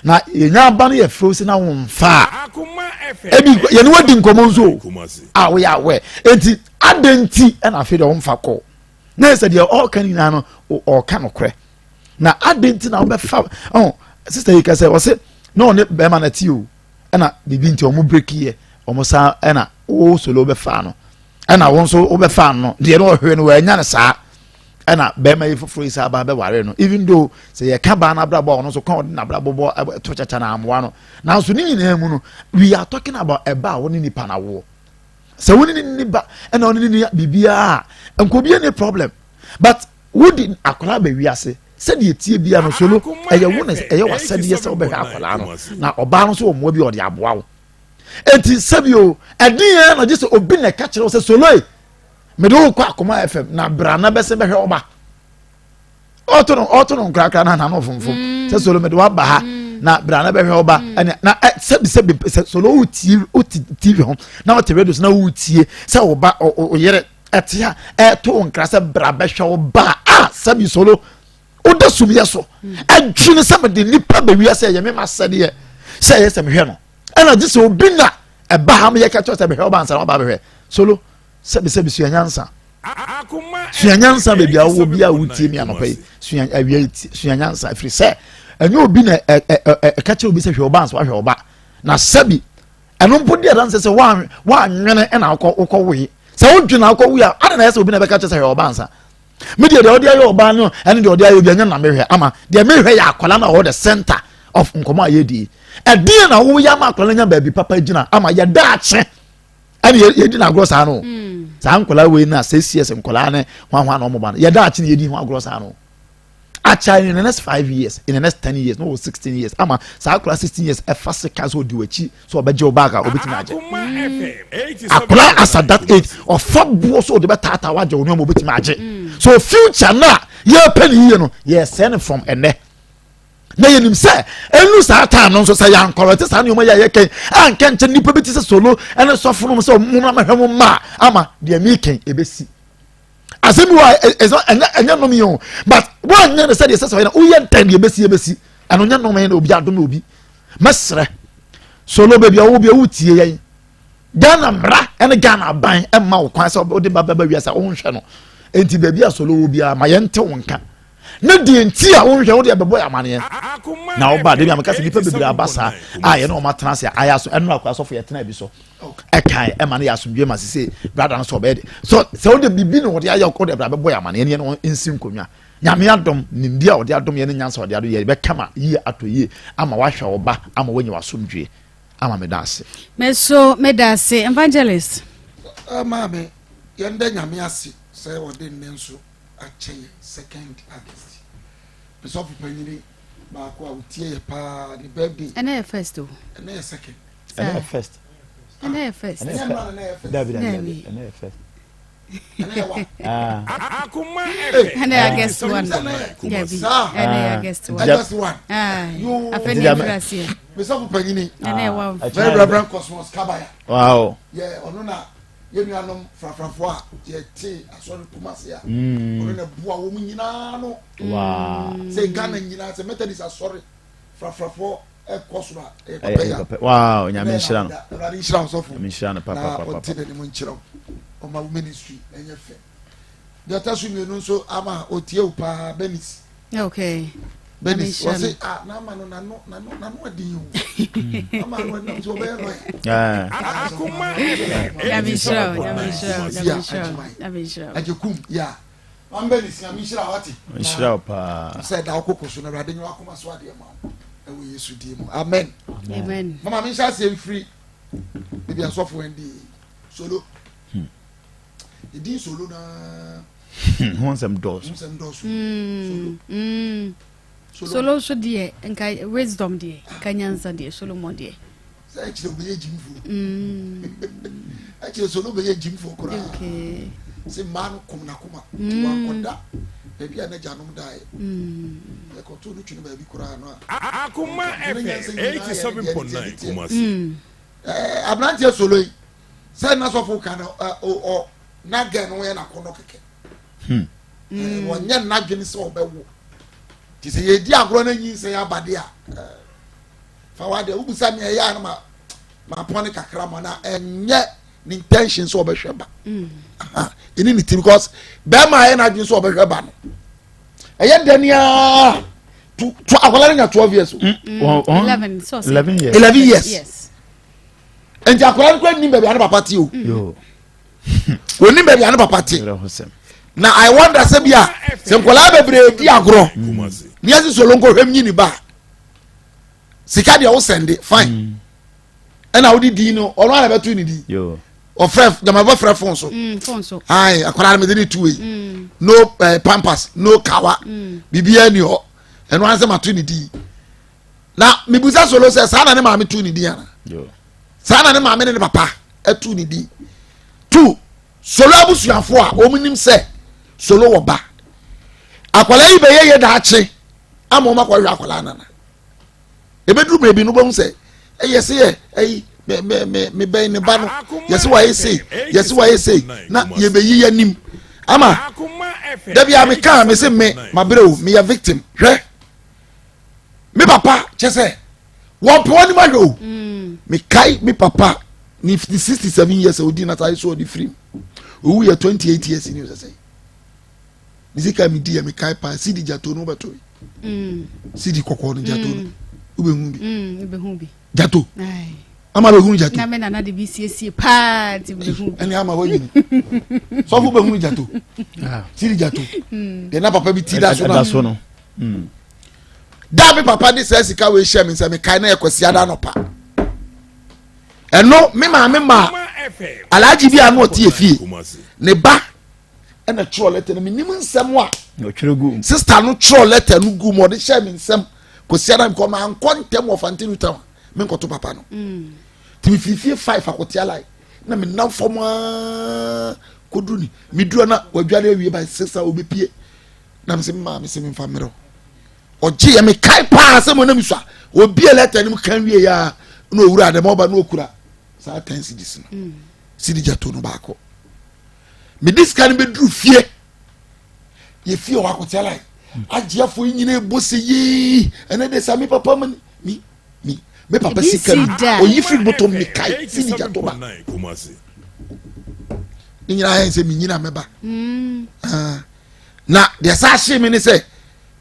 na yɛnya aba no yɛfrɛ si na womfa ebi yɛne wadi nkɔmmɔ nso woyɛ awɛ enti adenti ɛna afei deɛ womfa kɔ na ɛsɛ deɛ ɔka nyinaa no ɔka nokorɛ na adenti na wobɛfa sister yi ka sɛ ɔse na ɔne bɛrima no ti o ɛna biribi nti ɔmo brekiɛ ɔmo saa ɛna wo solo wobɛfa no ɛna wo nso wobɛfa no deɛ no ɔhwɛ no wɔanya no saa ɛna bɛrima yi foforɔ yi saa ba bɛware no even though sɛ yɛka baa no abrabɔ ɔno nso ka ɔde nabrabɔbɔ to kyakya na amoa no nanso ne nyinaa mu no we are talking about ɛba a wo ne nipa na woɔ sɛ wo ne ne ba ɛna wo ne ne biribiaa nkɔbie ne problem but wodi akwaraa ba wiase sɛdeɛ tie bia no solo ɛyɛ wo ne ɛyɛ wasɛdeɛ sɛ wobɛhwɛ akwaraa no na ɔbaa no nso wɔ mmoa bi ɔde aboa wo enti sɛbio ɛdeɛ na gye sɛ obi na ɛka kyerɛ wo sɛ solo mede wo kɔ Akoma FM na bra na bɛsɛ bɛhwɛ ɔba ɔto no nkrakra na no fomfom sɛ solo mede waba ha na bra na bɛhwɛ ɔba na sɛ solo wo TV ho na wo radio na wo tie sɛ ɔba ɔyere ɛte a ɛto nkra sɛ bra bɛhwɛ ɔba sɛbi solo woda sumyɛ so adwene sɛ mede nipa bɛwia sɛ yɛ mema sɛdeɛ sɛ ɛyɛ sɛ mehwɛ no ɛna gye sɛ obi na ɛba ha meyɛ ka kyerɛ sɛ bɛhwɛ ɔba ansa na ɔba bɛhwɛ solo sɛbi suanyansa baabi a wo bi a wotie mi anɔpa yi suanyansa ɛfiri sɛ ɛnyɛ obi na ɛka kyerɛ obi sɛ hwɛ ɔba ansa wahwɛ ɔba na sɛbi ɛno mpo deɛ dan sɛ woanwene ɛna wokɔ woyi sɛ wodwene akɔ woyi a ade na ɛsɛ obi na bɛka kyerɛ sɛ hwɛ ɔba ansa media deɛ ɔde ayɛ ɔba no ɛne deɛ ɔde ayɛ obi anya na mehwɛ ama deɛ mehwɛ yɛ akwala na ɔwɔ the center of nkɔmɔ a yɛdie ɛdeɛ na woyɛ ama akwala nya baabi papa gyina ama yɛda akye ɛne yɛdi na agorɔ saa no saa nkɔla wei na sɛ cs nkɔla ne hwahwa na ɔmɔba no yɛda akye ne yɛdi ho agorɔ saa no acha in the next 5 years in the next 10 years no 16 years ama saa akɔla 16 years ɛfa sika so odi wachi so ɔbɛgye wo baga obɛtumi agye akɔla as at that age ɔfa buo so ɔde bɛtaata wagye wo nneɛma obɛtumi agye so future na yɛpɛ ne yie no yɛsɛ ne from ɛnɛ na yɛnim sɛ ɛnu saa time no nso sɛ yɛankɔrɔ te saa nneɔma yɛkɛn anka nkyɛ nnipa bi te sɛ solo ɛne sɔfo nom sɛ ɔmona mahwɛ mo ma ama deɛ meekɛn ɛbɛsi asɛm wa ɛnyɛ nom yɛ o but woanyɛ ne sɛdeɛ sɛ sɛ ɔyɛ woyɛ ntɛn deɛ ɛbɛsi ɛno nyɛ nom yɛ na obi adome obi mɛserɛ solo baabi a wo bi a wotie yɛn Ghana mmara ɛne Ghana aban ɛmma wo kwan sɛ wode bababa wiase a wonhwɛ no enti baabi a solo wo biara ma yɛnte wo nka na deɛ nti a wonhwɛ wode abɛbɔ yɛ amaneɛ na woba de bi ameka sɛ nipa bebree aba saa a yɛne ɔma tena se ayɛ so ɛno akɔ asɔfo yɛtena bi so ɛkae ɛma no yɛ asomdwe ma sɛ brada no sɛ ɔbɛyɛ de so sɛ wode biribi ne wode ayɛ wode bra bɛbɔ yɛ amaneɛ ne yɛne nsi nkonnwa nyame adom nimdi a wode adom yɛne nyansa wode ado yɛ bɛkama yie atɔ yie ama wahwɛ wo ba ama woanya wasomdwe ama meda ase meso meda ase evangelist maame yɛnda nyame ase sɛ wɔde nne nso akyɛ second August so panyini baako a wotie yɛ paa the birthday ɛnɛ yɛ first o ɛnɛ yɛ second ɛnɛ yɛ first ɛnɛ yɛ first ɛnɛ yɛ first ɛnɛ yɛ August 1 ɛnɛ yɛ August 1 afɛ ne frase me so panyini ɛnɛ yɛ 1 very reverend Cosmos Kabaya wow yeah ɔno na yenuanom frafrafo a yɛte asɔre kumase a ɔno na bua wɔn nyinaa no sɛ Ghana nyinaa sɛ Methodist asɔre frafrafo ɛkɔ so a ɛyɛ wow nyame nhyira no awurade nhyira ɔsɔfo nyame nhyira no papa ɔte ne mu nkyerɛ ɔma wo ministry ɛnyɛ fɛ deɛ ɔta so mmienu nso ama ɔtie wo paa Benis Benis wɔse n'ama no nano adi o ama no nam so ɔbɛyɛ no Akoma agye kum ya am Benis nyame nhyira wate nhyira paa sɛ da wokoko so na awurade nyɛ wakoma so adeɛ ma wo ɛwɔ Yesu din mu amen mama me nhyɛ asɛm firi baabi asɔfo ndi solo ɛdin solo na ho nsɛm dɔɔso solo so deɛ nka wisdom deɛ ka nyansa deɛ Solomon deɛ sɛ ɛkyerɛ wobɛyɛ gyimfo ɛkyerɛ solo bɛyɛ gyimfo koraa sɛ mmaa no kom nakoma wakɔda baabi a n'agyanom daeɛ ɛkɔto no twene baabi koraa no a Akoma FM 87.9 Kumasi aberanteɛ solo yi sɛ na sɔfo ka no na gɛ no yɛ nakɔnɔ kɛkɛ wɔnyɛ n'adwene sɛ ɔbɛwo nti sɛ yɛdi agorɔ no nyi sɛ yɛabade a fa wadeɛ wobusa me ɛyɛ a no mapɔne kakra ma na ɛnyɛ ne intention sɛ ɔbɛhwɛ ba ɛni ne tim because bɛrima ɛyɛ n'adwene sɛ ɔbɛhwɛ ba no ɛyɛ daniaa to akwala no nya 12 years 11 years nti akwala no kora nim baabi a ne papa te o onim baabi a ne papa te na I wonder sɛ bia sɛ nkwala bebree di agorɔ ne yɛsi solo nkɔhwɛm nyi ne ba sika deɛ wo sɛnde fine ɛna wodi din no ɔno ana bɛto ne di ɔfrɛ jamabɔ frɛ phone so ai akwala me de two way no pampers no kawa bibia ni hɔ ɛno an sɛ mato ne di na mebusa solo sɛ saa na ne maame to ne di ana saa na ne maame ne papa ɛto ne di two solo abusuafo a wɔn nim sɛ solo wɔ ba akwala yi bɛyɛ yɛ daakye ama ɔma kɔhwɛ akwala nana ebeduru beebi no bɔn sɛ ɛyɛ sɛ yɛ ɛyi me bɛn ne ba no yɛsɛ wɔayɛ sei na yɛbɛyi yɛ nim ama dabi a meka me sɛ me mabrɛ o meyɛ victim hwɛ me papa kyɛ sɛ wɔmpɛ wɔ nim ahwɛ o mekae me papa ni 67 years odi na tae so odi free owu yɛ 28 years ni o sɛ nisika mi di ya mi kai pa sidi jato no beto sidi kokko no jato no ube bi jato ama be hu jato na me na de bi siesie pa ti be hu ani ama wa yin so fu be hu jato sidi jato de na papa bi ti da so no da be papa di say sika we share me say me kai na ekosi ada no pa eno me ma alaji bi anu oti efie ne ba na troll letter no minim nsɛm a no twere sister no troll letter no gu mo de share me nsɛm ko siara me ko ma ankɔntem of antinu town me nkoto papa no ti fifie 5 akotia lai na me nam fom a kodru ni me duro na wadware awie by 6 a obepie na me se ma me se me fa mero oje ya me kai pa se mo na mi so obi letter no kan wie ya na owura de mo ba na okura sa 10 cedis no cedi jato no ba ko me this can be dru fie ye fie wa kotia lai agiafo nyine bosse yi ene de sa me papa mi me papa sika o yi free bottom me kai sini jato ba ni nyina hen se mi nyina meba na de sa hye me ne se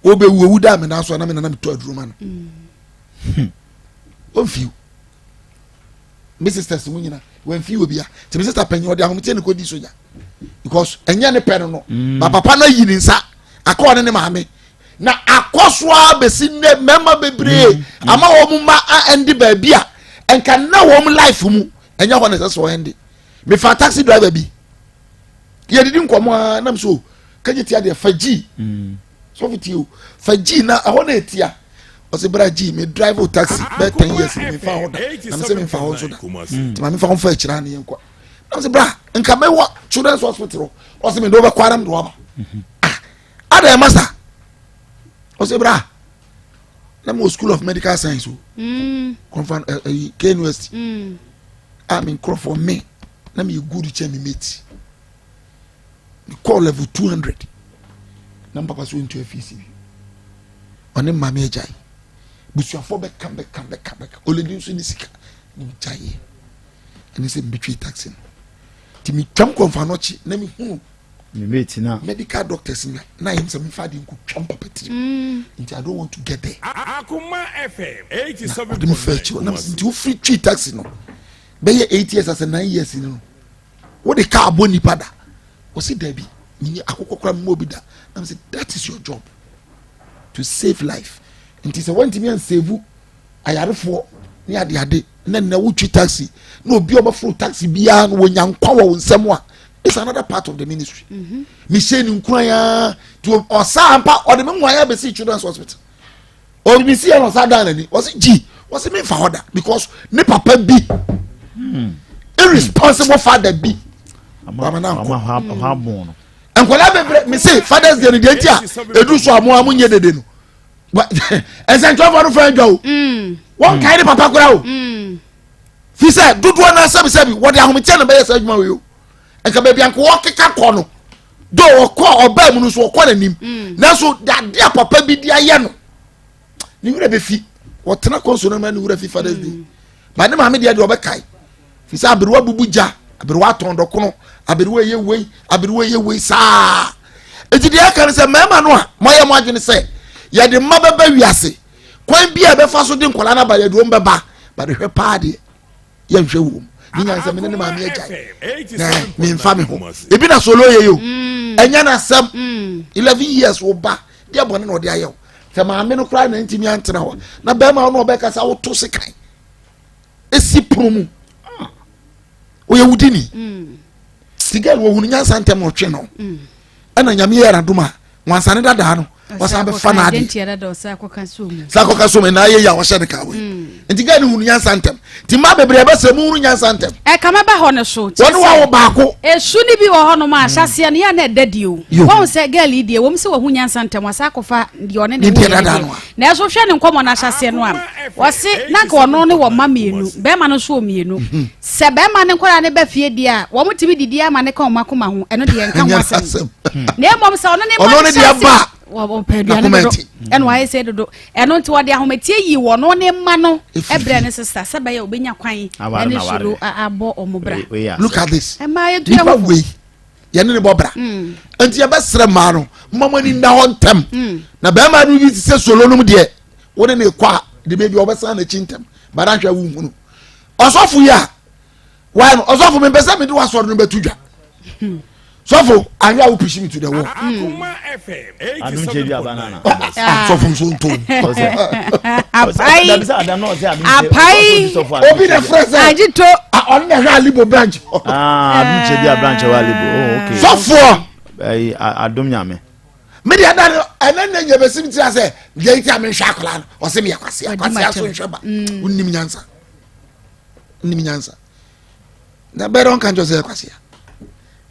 obe wu da me na so na me na me to aduruma no o fiu me sisters mu nyina wen fiu obia te me sister panyo de ahomte ne ko di soja because enya ne pen no ba papa na yi ni nsa akọ ne maame na akọsoa besi ne mema bebre ama wo mu ma endi ba bia enka na wo mu life mu enya ho ne so endi me fa taxi driver bi ye didi nkomo na mso kaje tia de faji so fitio faji na ho na etia o se bra ji me drive taxi be 10 years me fa ho da na me se me fa ho so da ma me fa ho fa kira ne yenkwa na se bra enka me wa children's hospital o se me do be kwaram do ba ada master o se bra na mo school of medical science o confirm KNUST I mean crop for me na me good che me mate me call level 200 na papa so into FCC one mama ejai busuafo be kam oledi so ni sika ni jai and say between taxi ti mi twam konfa no chi na me hu me mate na medical doctors na him say me fa di ku twam papa ti nti I don't want to get there Akoma FM 87. Dem fetch na nti wo free tree taxi no be 8 years as 9 years no wo de car boni pada wo see there be ni akokokra mo bi da na say that is your job to save life nti say want me and save ayarefo ni ade na wo tree taxi na obi obafro taxi bia no wonya nkwa wo nsem a it's another part of the ministry me say ni nkran ya to osa ampa ode me nwan ya be see children's hospital or me see no sa dan ani o say g o say me fa order because ne papa bi irresponsible father bi mama na ha bon no enkola bebre me say fathers dey dey tia edu so amu nye dede no esen to for friend go won kai ni papa kura o fi say dudu na sabi what dey ahomete na be yes adwuma we o enka be bianko wo keka ko no do wo ko oba mu no so ko nanim na so dade papa bi dia ye no ni wura be fi wo tena konso na ma ni wura fi fathers day ba ne ma me dia de obekai fi say aberewa bubuja aberewa tondo no aberewa ye wei saa eti dia kan say mema no a moye mo adwene say ye de mababa wiase kwan bia be fa so de nkola na ba ye do mbeba ba de hwe paade ye hwe wo ni nyan say me ne ma me agya me mfa me ho ebi na solo ye yo enya na sam 11 years wo ba dia bone na ode ayew say ma me no kra na ntimi antena ho na be ma no obeka sa wo to sekan esi promu oye wudini sigal wo hunu nyansa ntem no twe no ana nyame yera duma wansane dada no wasa be fa na ade sa koka so me na ye ya wo hye de ka we ntiga ni hunu nyansa ntem ti ma bebre be se mu hunu nyansa ntem kama ba ho ne so wonu wa wo baako esu ni bi wo ho no ma ahyase ne ya na edadi o won se gal idie wo mse wo hunu nyansa ntem wasa kofa de one ne na so hwe ne nkomo na ahyase no am wose na ka ono ne wo ma mienu be ma no so o mienu se be ma ne nkora ne ba fie di a wo mutimi didi ama ne ka o makoma ho eno de yenka ho asem ne mom se ono ne dia ba wo peduane do eno aye se do eno nti wo de ahometie yi wo no ne ma no ebre ne sister se ba ye obenya kwan ene shiro abo omobra look at this ma ye tuya we ye ne bobra nti ye besre ma no mama ni na hontem na ba ma no yi se solo no de wo ne kwa de bebi obesa na chintem bara hwa wu hunu osofu ya wa no osofu me besa me de wasoro no betudwa sofo anya wo push me to the wall Akoma FM 87. Adum chebi abanana sofo so nto apai obi na friends ajito on na hwa libo branch adum chebi branch wa libo okay sofo adum nyame me dia da enenna nya besim ti ase dia ti ame hwa akola no o se me yakwase so nhweba unnim nyansa na beron kan jose yakwase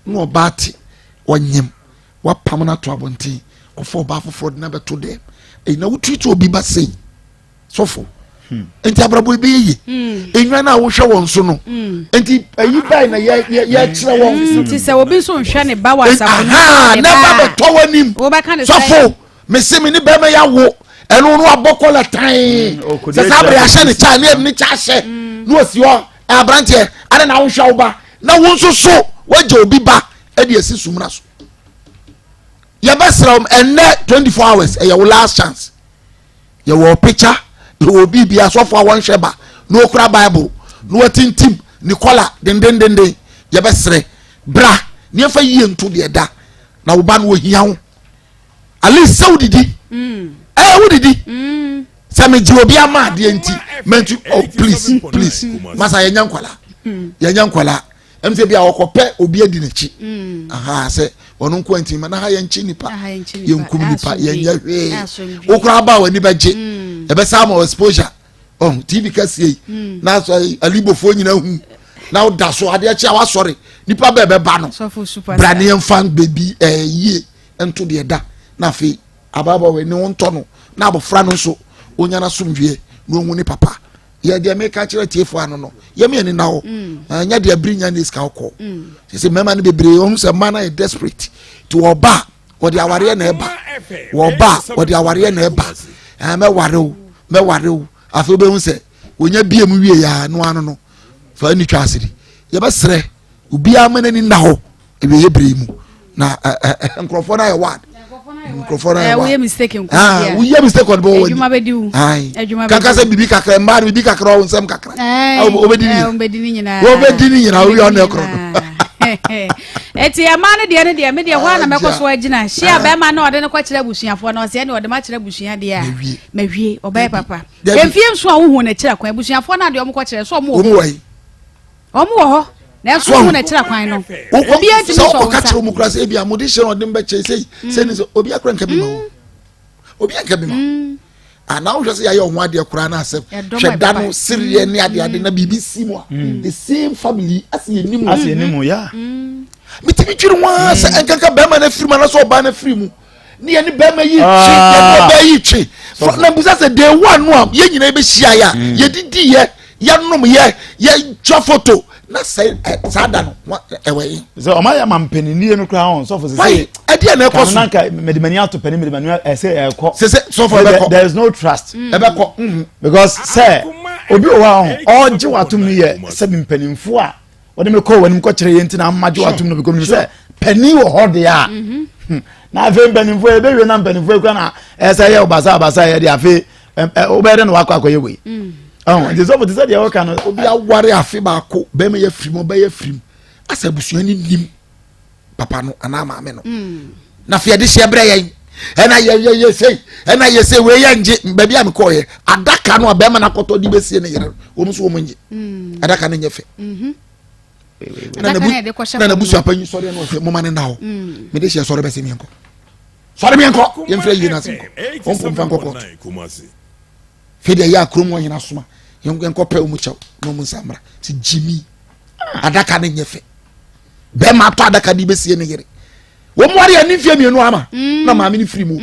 no bati wanyem wapam na to abonti ofo ba foforo na beto dem na wututu obi ba sei sofo enti abrabo bi yi enwa na wo hwe won so no enti ayi bai na ye kire won ti se obi so nhwe ne ba wasa na ba beto wanim sofo me se me ni ba me ya wo eno no abokola tan se sabre ya hye ne cha ne ni cha hye no osi ho abrante ade na wo hwe wo ba na wo so so waje obi ba e de esi sumra so ya besram enne 24 hours e your last chance ya wo picture you obi bia so for one sheba no kura bible no watintim nicola dendendende ya besre bra ne fa yie nto de da na wo ba no hia ho ali saudidi wudidi same ji obi ama de enti mentu oh please masa ya nyankwala emse bia wokope obi adi na chi aha se wonu kwanti ma na ha ya nchi nipa yenkum nipa yenya hwe okura ba wani baje ebe sama exposure tv kasi na so alibofo nyina hu na oda so ade achi awa sori nipa bebe ba no brane enfan baby yie ento de da na fe ababa we ne wonto no na abofra no so onya na somdwe no hu ni papa ye de make catch tiefo ano no ye me ni na ho anya de abrinya ni ska ko se mema no bebre o se man na desperate to oba wo de aware na eba wo ba wo de aware na eba me ware o afi be hu se onya bie mu wie ya no ano no fa ni twasiri ye be sere obi amana ni na ho e be ye bre mu na nkrofo na ye wad nkrofo na ye wad we mistake nko we ye mistake on bo ejuma be diu kaka se bibi kakra mba bibi kakra o nsem kakra obedini nyina we on ekro eti amane de me de hwa na mekoso agina hia be ma na ode ne kwa kire busuafo na ose ne ode ma kire busua de a mawie obaye papa emfie nso a wo hu na kire kwan busuafo na de omko kire so omo wo ho na so hu na kire kwan no obi anti so o ka kire mu kra se bia modi hye ode mba che sei ni so obi akra nka bi ma obi anka bi ma ana wo hwese ya ye ho ade kra na asem hweda no siriye ne ade na BBC mu the same family as ye nimu ya mitimi twiri wa se enkanka be ma na firi ma na so ba na firi mu ne ye ne be ma yi twi ne be yi twi na busa se day one no ye nyina be hia ya ye didi ye nom ye twa photo na say sada no ewe so o ma ya mampanini no kra on so for say ade na ekoso na ka medimani auto pani medimani say ekọ so for be there is no trust ebekọ because say obi o wa on oje watum ni ye se mpanimfo a wode me ko wanim ko kire ye ntina amaje watum no because say pani wo ho de a na afi mpanimfo e be we na mpanimfo e kwa na say ye obasa ye de afi obere no akọ ye we this over this day o kan obi aware afi ba ko be me ye frim be ye frim asa busua ni nim papa no ana maame no na fie de hye bre yen ena ye sei we ye nje ba bia me ko ye adaka no be ma na koto di besie ne yere o mu so o munje adaka ne nyefe na busua panyi sori no fe mo ma ne na ho me de hye sori be se mi enko sori mi enko ye mfre yi na se ko on pom ko fe de ya krom wo hina soma yenko pe o mu chaw no mu samra ti jimi adaka ne nyefe be ma to adaka di besie ne yere wo mo ari ani fie mienu ama na ma me ni free mu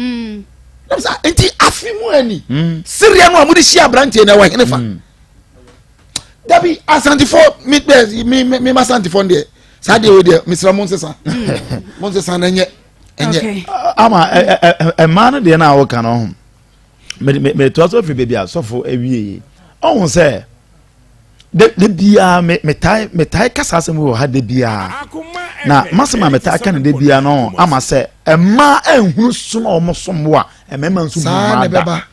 na sa enti afi mu ani siria no amudi hia brante na wa hene fa dabi asantifo mi ma santifo de sa de we de misra monsesa na nye enye ama ma no de na wo kan no me to aso fi baby asofo awie ohun say de bia me tai kasa asem wo ha de bia na masema me tai kan de bia no ama say ema ehunu so na omosom a emema nso ma da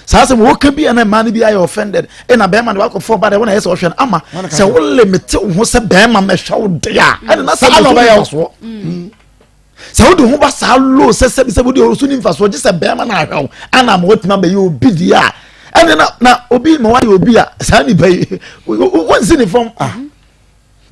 sa asem wo ka bia na ma ne bia you offended e na be ma wa ko for bad when yes ohwe ama say wo limit wo say be ma me hwa wo de a e na say no ba ya so sa wo de ho ba sa lo se wo de osu ni mfaso je se be ma na ahwa ana ma wotima be yo bi dia ene na obi ma wa obi a sa ni be won si ni form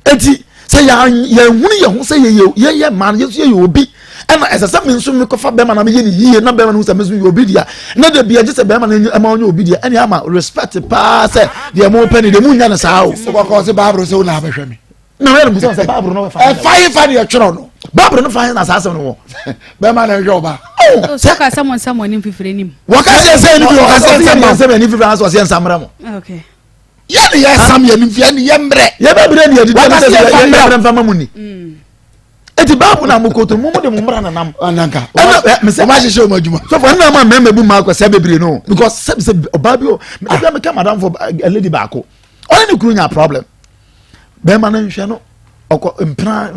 enti se ya hunu ye ho se ye man ye obi ena esa se me nso me kofa be ma na me ye ni yie na be ma no se me so ye obi dia na de bia je se be ma na ma onye obi dia ene ama respect pa se de mo pani de mu nya na sa o ko se babro se una behwe me na we mu se babro no fa fa ni e tworo no babro no fa na sa se no be ma na hwe oba so ka someone nim fifire nim waka se ni bi waka se ni fifire so se samra mo okay ya ni ya sam ya ni fia ni ye mbre ye ba bre ni edi se ya mfa mamuni eti babu na mukoto mu de mu mra na nam ananka o ma hye o majuma so for na ma me bu ma ko se bebre no because se obabi o me ka madam for a lady baako only ni kuru nya problem be ma na nhwe no oko mpna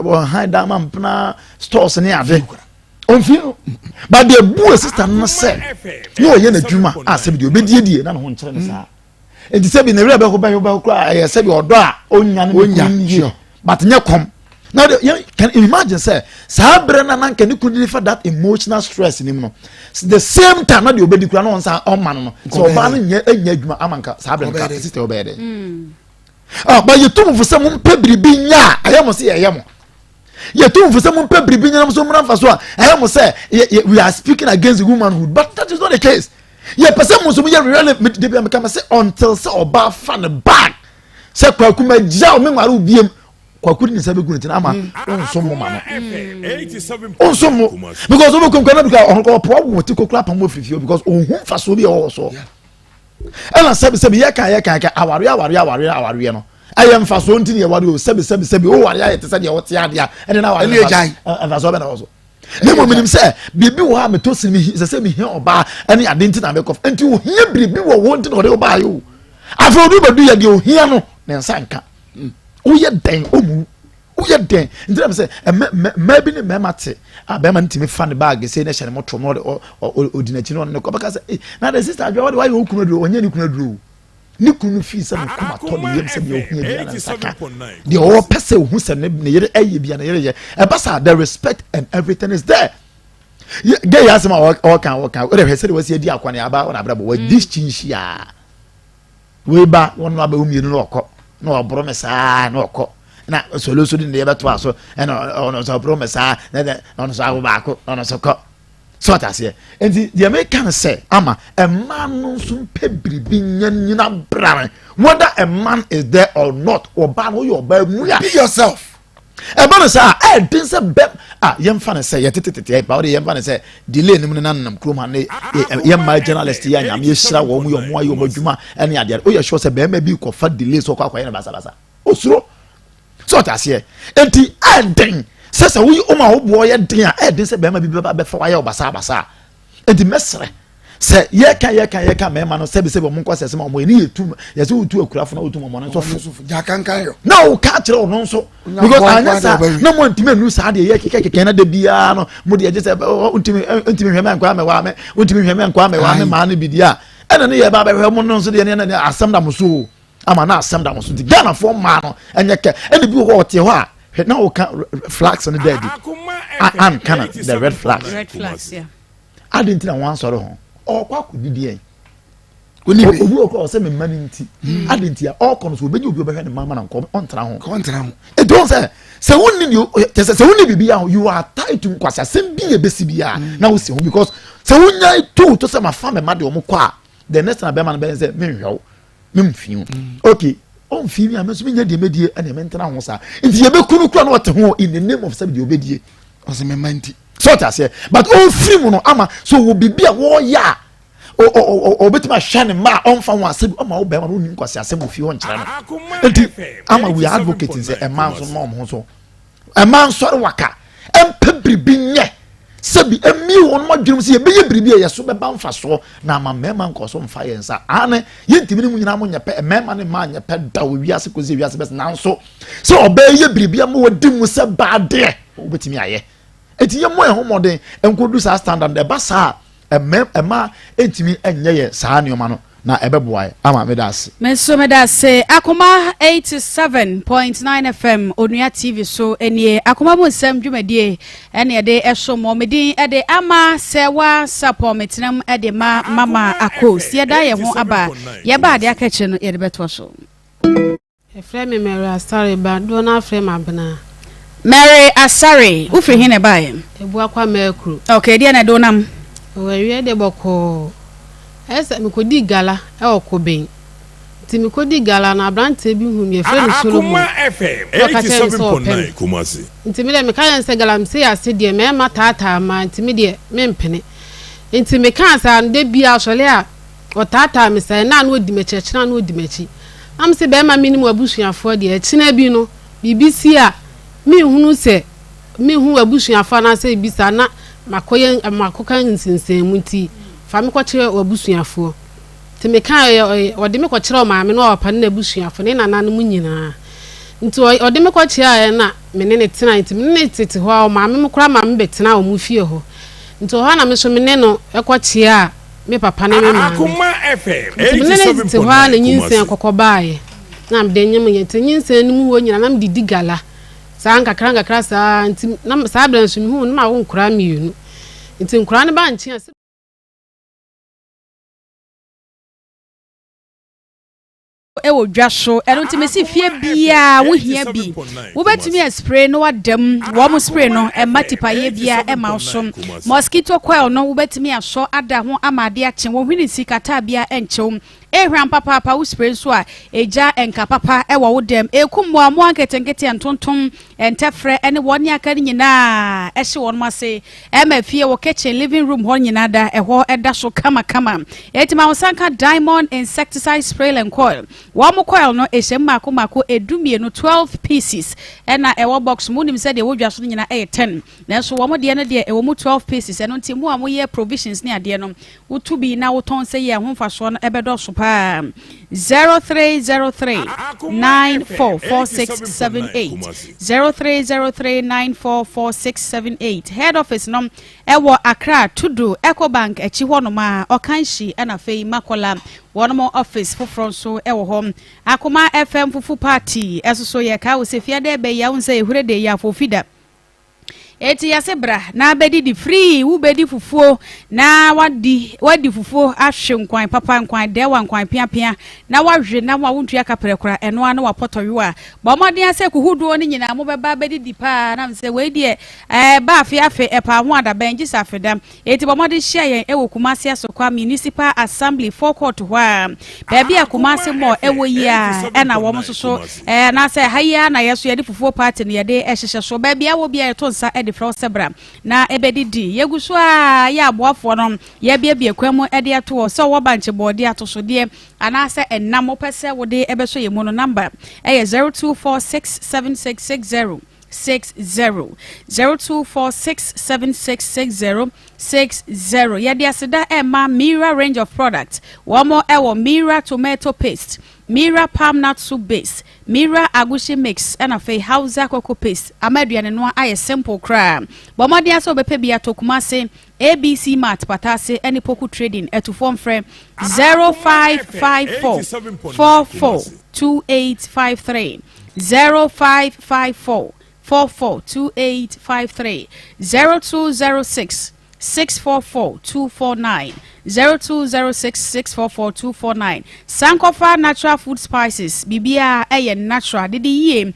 o high dama mpna stores ni ade on feel but the bu sister no say no ye na dwuma a se bi obedie na no ho nkere ne sa enti se bi na re be ko kra ya se bi odo a onya no but nye kom now you can imagine say sabre na nan can could deliver that emotional stress in him no the same time na the obedi kura no nsa o man no so ba no nya adwuma amanka sabre nka sister obede but you too for some pebribi nya ayemo say ayemo you too for some pebribi nya so mra fa so ayemo say we are speaking against womanhood but that is not the case ye person mo so me really de be am say until say oba fan back say kwaku ma ja o me nware obiem kwakuri ni sabe gunti na ama onsomo ma no onsomo because obo kon kana because on ko problem ti kokura pamo frifio because on hu fa so bi o so ela sebi ye kan aware no aye mfa so ntini ye ware o sebi o ware aye tese de wote ade a ene na ware mfa so be na so ne mo minim se bibi wo ha metosi mi se mi hia oba ene ade ntina be kof enti wo hia bibi wo wo ntina ode oba yo afro du badu ye de o hia no ne nsanka wo ye den omu wo ye den ntina be se maybe ne memate abema ntimi fa ne bag se ne hye ne moto no odinachi no ne ko baka se na the sister adwa wo ye okunu duro onye ni kunu duro ni kunu fi se no kuma to ne yem se bi ohia bi na saka the all person who se ne yere aye bi na yere e basa the respect and everything is there gay asema o kan o de hwese de wasi adi akwane aba wona brabo wa this chinhia we ba wona aba umienu no okọ na obro mesa na okọ na solution din de beto aso e na ono so obro mesa na ono so agba ono so ko so atase enti the American say ama a man no so pebribi nyanyina brare whether a man is there or not oba no your ba mu ya be yourself e ba no say din say be yemfa ne say yetetete ba o yemfa ne say delay nim nanam kroma ne yemma journalist ya nyam ye hira wo mu yo mo ayo madwuma ene ade o ye sure say be ma bi ko fa delay so kwa kwa ne basa osuro so atase enti den sese we oma wo bo ye den a den se be ma bi be fa wa ye obasa enti mesre se ye kan me ma no se be mo nko se mo eni yetu ye se utu akurafo na utu mo no so ja kan yo na o ka kire no so because anya sa na mo ntime nu sa de ye keke na de bia no mo de je se ntime hweme nkwa me wa me ntime hweme nkwa me wa me ma na bidia ena ne ye ba be hwe mo no so de ne na asem da mo so ama na asem da mo so di Ghana for ma no enye ke ene bi ho te ho a na o ka flags on the dead and kind of the red flags yeah I didn't know one sort of kwa ku bibie oni obi okọ se me mani nti adenti ya all kono so obi obi obehwe ne mama na nko ontra ho e don se wonni bibia you are tied to kwasa sem bi ebesi bia na wo se ho because se wonya to se ma fa me ma de omkwa the next na be man be say me hwew me mfiu okay on fi mi ameso me nya de medie ene me ntra ho sa nti ye be kunu kwa na wote ho in the name of sabi de obedie o se me manti so ta se but on free mu no ama so wo bibia wo ya o betima shane ma on fa won asem ama wo be ma no nim kwase asem ofi ho nkyere no enti ama we advocate say e man so mom ho so e man so waka empe bribi nye sabi emi won ma dwum se ye be ye bribi ye so be ba mfa so na ama mema nko so mfa ye nsa ane ye ntimi mu nyina mo nyepe mema ne ma nyepe da wo wiase ko se wiase bes na nso se oba ye bribi am wo dimu se ba de wo betimi aye enti ye mo e ho moden enkodu sa standard de ba sa ema entimi enye ye saa neoma no na ebeboa ama medase menso medase Akoma 87.9 FM Onua TV so enie Akoma mo nsem dwumadie ene de ehso mo medin ede ama Serwaa Sarpong metenam ede mama akos ye da ye ho aba ye ba de akache no ye de beto so Efrem Mary Asare ba do na Efrem abena Mary Asare ufri hine bae ebu akwa mekru okay dia na do nam we de boko ese mi kodi gala e okoben ti mi kodi gala na abrante bi hu mi efre ni Solomon Akoma FM 87.9 Kumasi nti mi de mi kan se gala mi se ase de me ma tata ma nti mi de me mpene nti mi kan sa de bia sole a o tata mi se na no di mecheche na no di mechi am se be ma minimum abusuafo de china bi no BBC a mi hunu se mi hu abusuafo na se bisa na makoye makoka nsinsemu nti fa me kwakire obusuafo te me kan ode me kwakire o maame no opa na abusuafo ne nana no nyina nti ode me kwakire na me ne tena nti me ne tete ho o maame me kura maame betena o mu fie ho nti ho na me so me ne no ekwakire a me papa ne me maame Akoma FM 87.9 ho na nyinsen kokobaaye na me de nyem yete nyinsen no mu ho nyina na me didi gala sa nkakra sa nti na sa abranso mi hu na wo nkura mienu nti nkura ne ba nche ewo dwaso eno nti mesi fie bia wo hia bi wo betimi spray no wadam wo mo spray no e matipa ye bia e ma so mosquito coil no wo betimi aso ada ho amade ache wo hwini sikata bia enchew ehran papa pa wo spray so a eja enka papa e wo dem ekum mo amo anketenkete antontom entefre ene woni aka nyina ehye won ma se e ma fie wo kitchen living room ho nyina da eho eda so kama etima wosanka diamond insecticide spray and coil wo mo coil no ehye mako edumie no 12 pieces ena ewo box mu nim se de wo dwa so nyina 10 na so wo mo de ne de ewo mu 12 pieces eno nti mu amo ye provisions ne ade no wotu bi na woton se ye ho faso no ebedo so pa 0303 944678 0303 944678 head office no ewo Accra Tudu Eco Bank echi ho no ma okanshi na fei makola one office for so ewo hom Akoma FM fufu party esoso ye ka wo se fiade be ya unse ehure de ya fofida eti yasebra na bedi di free wo bedi fufuo na wadi fufuo ahwe nkwan papa nkwan de wa nkwan piapia na wahwe na wa wontua kaprekora eno ana wapotoyo a bomodin ase kuhuduo ni nyina mo beba bedi di pa na mse we die ba afiafe epa ho ada benji safeda eti bomodin hia yen ewo Kumasi asokwa municipal assembly forecourt ho a ba bia Kumasi mo ewo yi a na wo msoso na se haya na yeso ye di fufuo party ne ye de ehhehye so ba bia wo bia eto nsa Fro sebra na ebedidi yeguso a ya aboafo no ye bia kwam ede ato so wo banche bode atoso de anase enam pese wode ebeso ye mu no number 02467660 0246766060 yede aseda Emma Mira range of products womo ewo Mira tomato paste Mira palm nut soup base Mira agushi mix and a fey Hausa cocoa paste amaduane no aye simple cra bomodi aso bepe bia to Kumasi ABC Mart patase any poku trading to form frame 0554 442853 0554 442853 0206 644-249 0206-644-249 Sankofa natural food spices bibia natural didi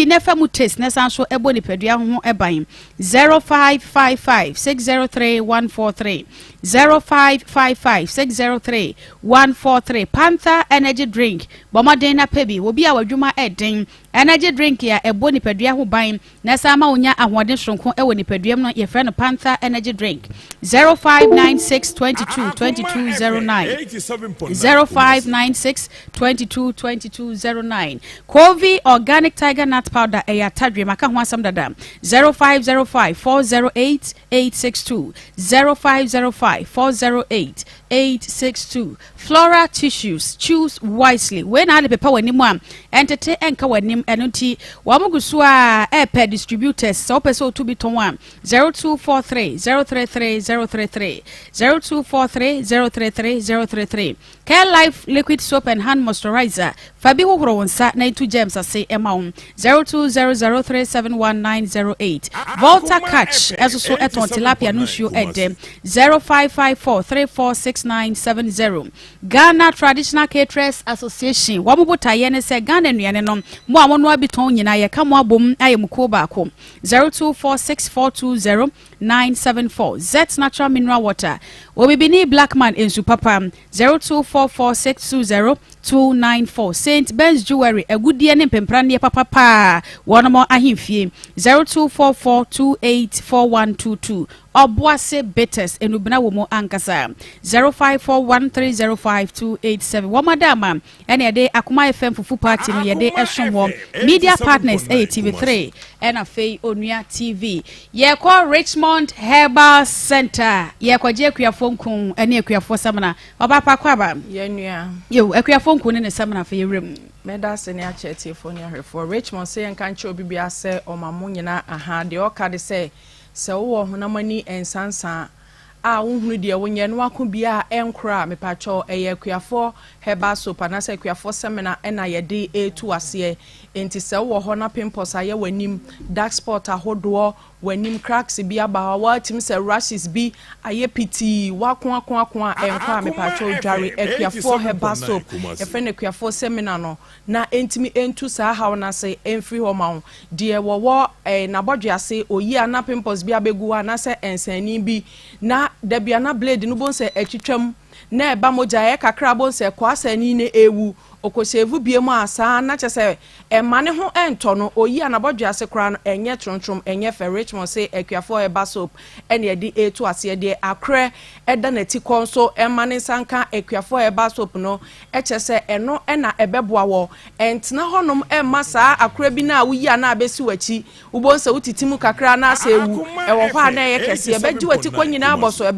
nefa mu taste na sanso ebo ni pedua ho eban 0555-603-143 0555-603-143 Panther energy drink bomaden na pebi obi a wadwuma eden energy drink ya ebo ni pedua ho ban na sama onya ahoden sonko ewo ni peduam no ye frɛ no Panther energy drink 0596222209 0596222209 Kovi organic tiger nut powder tadwe maka ho asam dada 0505408862 0505408862 Flora tissues choose wisely when ade pepa wanimu am entete enka wanim enunti wamugusu a pe distributors so peso to be ton 0243 033 033 0243 033 033 Care Life liquid soap and hand moisturizer fabi hohoro wonsa na itu gems ase emaun 0200371908 Volta catch esoso eton tilapia no show edem 0554346970 Ghana Traditional Caterers Association wamubuta yene se Ghana nuane no mo amono abiton nyina ye ka mo abom ayemuko baako 0246420974 Z Natural Mineral Water Obibini Blackman in Supapa 0244620294 St. Ben's Jewelry agudie ne pemprane papa pa wonomo ahimfie 0244284122 Obuase Betes enubina womo ankasa 0541305287 Wamadama ene de Akoma FM fufu party no ye de ehwonwo media partners TV3 ena fei onua TV ye call Richmond Herbal Center ye kwaje akuafonkun ene akuafo samana obapa kwaba ye nua yo akuafonkun ne samana fe yerem meda se ne ache telefone ahwefo Richmond say enka nche obi bia se omamo nyina aha de oka de se wo honamani ensansa a wohunu de wonye no ako bia enkra mepacho akuafo heba soap na se akuafo semina na ye de etu ase enti se wo ho na pimples aye wanim dark spot ahodo wanim cracks bia ba wa tim se rashes bi aye piti wakon enkra mepacho dware akuafo heba soap efene akuafo semina no na entimi entu sa ha na se enfri ho ma de wo na bodwe ase oyi ana pimples bia begu na se ensani bi na Debiana blade no bon se etwitwam na eba moja kakra bon se kwa sani ne ewu okosevu biemu asa na chese emane ho ento no oyi anabodwe ase kra no enye trontrom enye fe Richmond say ekwafo eba soap ene edi etu ase de akre eda na ti konso emane sanka ekwafo eba soap no echese eno ena ebeboa wo entna honom emma saa akre bi na wuyi ana abesi wachi ubonse utitimu kakra na ase ewu ewo ho ana ye kese ebeji wati kwanyina aboso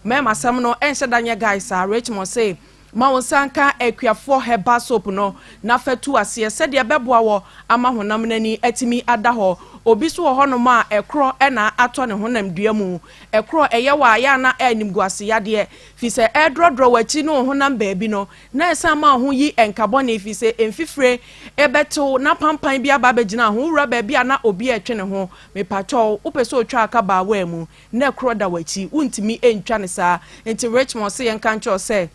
bema sam no ense danye guys Richmond say Mawansanka ekwafo heba soap no na fatu ase se de beboa wo ama honam nani atimi ada ho obi so ho no ma ekro na ato ne honam dua mu ekro eye wa ya na animguase yade fi se edrodro wachi no honam baabi no na esa ma ho yi enkabone fi se emfifre ebeto na pampan bia ba begina ho wura baabi na obi etwe ne ho mepacho upeso otwa aka ba wa mu na ekro da wachi untimi entwa ne sa enti Richmond se yenka ncho se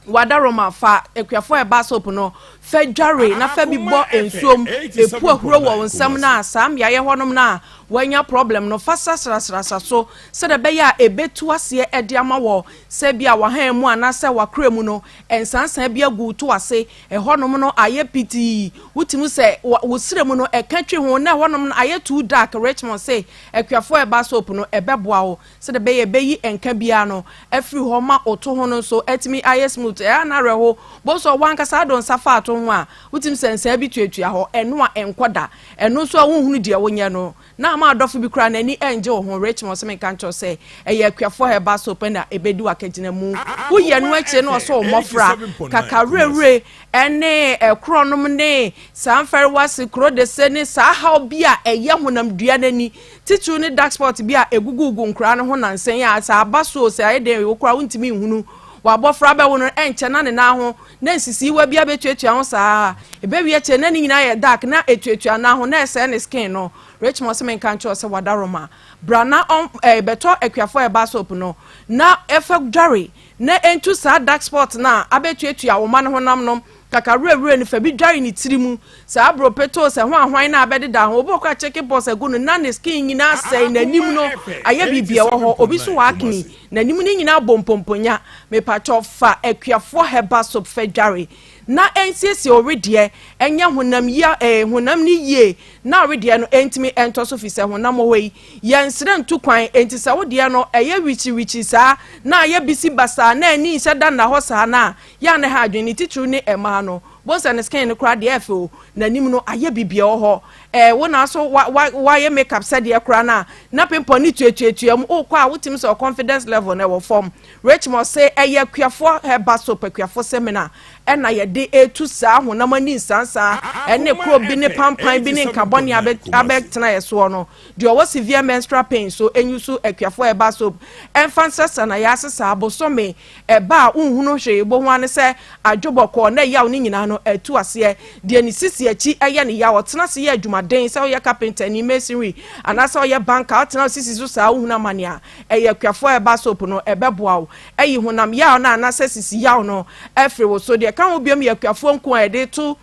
wadaroma fa ekwafo eba soap no fedware na fa bi bo ensuom epu ahuro wo nsam na asam ya ye honom na wanya problem no fa sasrasrasa so se de be ya ebetu ase ede ama wo se bia wa han mu ana se wakra mu no ensansan bia gu to ase honom no aye piti wutimu se wo sire mu no ekatwe ho na honom no aye too dark Richmond say ekwafo eba soap no ebeboa wo se de be ye beyi enka bia no afri ho ma oto ho no so etimi aye smooth na reho bo so wan kasa don safa ato ho a wutim sensa bi tuatua ho eno a enkoda eno so ahunhunu de wonye no na ma adofo bi kra na ni enje ho Richmond se kan cho se eye akwafo heba soap na ebedi wakagina mu woye no ache no so mofra kakarere ene ekronom ne Serwaa sikro de se ne sa ha bia eye honam dua nani titu ne dark spot bia egugugu nkra no ho nansen ya sa abaso se aye de wokra wontimi hunu wabofra be wono enche na ne na ho na nsisi wa bia betuatua ho saa ebewi eche na ni nyina ye dark na etuatua na ho na ese ne skin no Richmond se kan cho se wadaroma brana on beto ekwafo eba soap no na efa dware na entu sa dark spot na abetuatua wo man ho nam no kakarere ni fa bi dware ni tirimu sa abro peto se ho ahwan na abededa ho obokwa cheke boss agunu na ne skin nyina sei na nim no aye bibia wo ho obi so wa akni na nim ni nyina bompomponya me pacho fa ekwafo heba soap fa dware na ensiesie orede enya honam ya honam ni ye na orede no entimi ento so fi se honam hoyi yensire ntukwan enti se wode no eye wichi saa na aye bisi basa na ani hyeda na ho saa na ya ne ha adwene titru ni ema no bonsa ne skin no kra de afo na nim no aye bibia ho wona so wa ye makeup said de kra na pimpo ni tuatuam o kwa wotim so confidence level na wo form Richmond say eye kwafo heba soap kwafo seminar ena ye de etu saa honam ani sansa ene kro bi ne pampan bi ne nkabone abetena yeso no de o severe menstrual pain so enyusu ekwafo heba soap enfansa na ya asesa abosome eba unhunu hwe bo ho ane se adwoboko na yaw ni nyina no etu ase de ni sisi achi eye ne yaw tena se ye adwumaden se ye carpenter ni masonry anasa ye banka tena sisi so saa unhuna mania eye ekwafo heba soap no ebeboa eyi honam yaw na anasa sisi yaw no efre wo so de kan obiam yakwafo nko ede to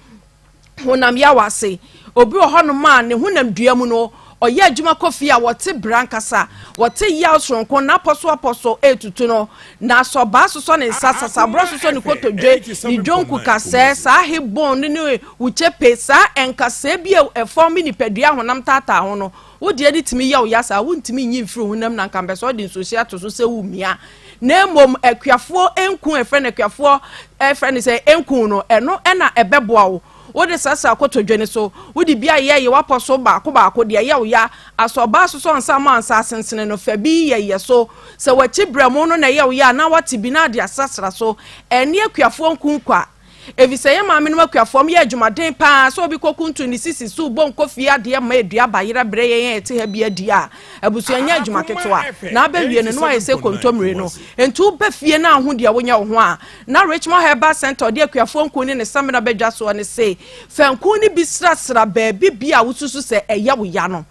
honam yawase obi ohonu ma ne honam dua mu no oye adwuma kofi a wote brankasa wote yaw sonko na aposo etutu no na so ba so ne sasa bro so ne kotodwe ni jonku kase sa hebon ne uchepe sa enkase bia efom ni padua honam tata ho no wodi edi timi yaw yasa wontimi nyi mfiri honam na nkambe so de social to so se wumia na mom ekwafo enku efre ekwafo efre ne se enku no eno na ebeboa wo wode sasa akotodwene so wodi bia ye waposo baako de ye ya asoba so nsama ansa sensene no fa bi ye so se wachi bramo no na ye ya na wati bi na de asasra so ene ekwafo enku kwa evise ye maame no akwafo ye adwumaden pa so obi kokuntu ni sisi so bon kofia de ma edua bayira bre ye ete ha bia dia abusuanya adwumaketoa na abawie no no ayese kontomre no entu ba fie na ho de wonya wo ho a na Richmond Herbal Center de akwafo nku ni ne samina bedwa so ne se fanku ni bi srasra baabi bia wosusu se eya wo ya no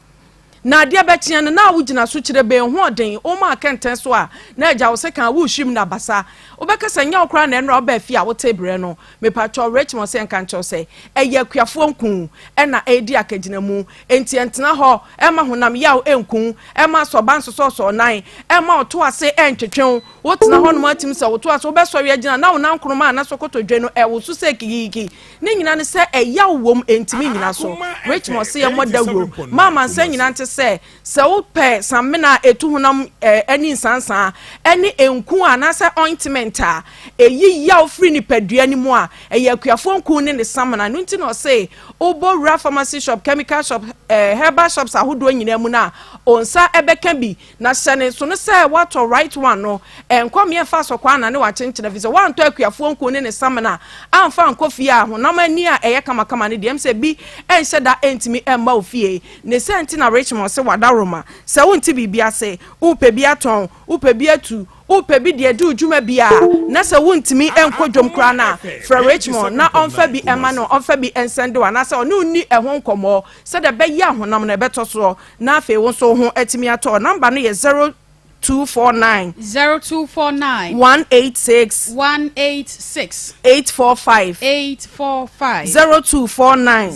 na de betia na wugina so kire be ho den o ma kenten so a na agya wo se kan wo hwim na basa obekasa nya okra na enra oba afia wo tebre no me patcho Richmond se nka ncho se eye kuafo nku na edi akagina mu enti entena ho ema honam yaw enku ema so ban so nan ema oto ase entwetwen wo tena ho no matim se wo to ase wo be so we agina na wo nan kroma na so kotodwe no wo so se kigigi ne nyina ne se eyaw wom entimi nyina so Richmond se ye modawro mama se nyina nte se wo pe samena etu honam ani nsansan ani enku anase ointment a eyi yaw free ni padua ni mu a eye kuafo nku ne ne samana no nti no say obowura pharmacy shop chemical shop herbal shops ahodo nyina mu na onsa ebeka bi na sene so no say what right one no enkwam ye fa so kwa na ne wa chenchena fi so wan to akuafo nku ne ne samana amfa nkofi a honam ani a eye kama ne dem say bi enhye da entimi emma ofie ne senti na Richmond se wadaroma se wonti bibia se upe bi aton upe bi atu upe bi de du djuma bia na se wontimi enkodwom kra na fra Richmond na onfa bi ema no onfa bi ensende wa na se onu ni ehon komo se de be ya honam na beto so na afi won so ho atimi ato number no ye 0249 186 845 0249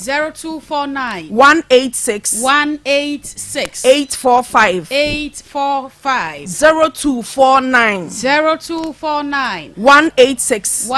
186 845 0249 186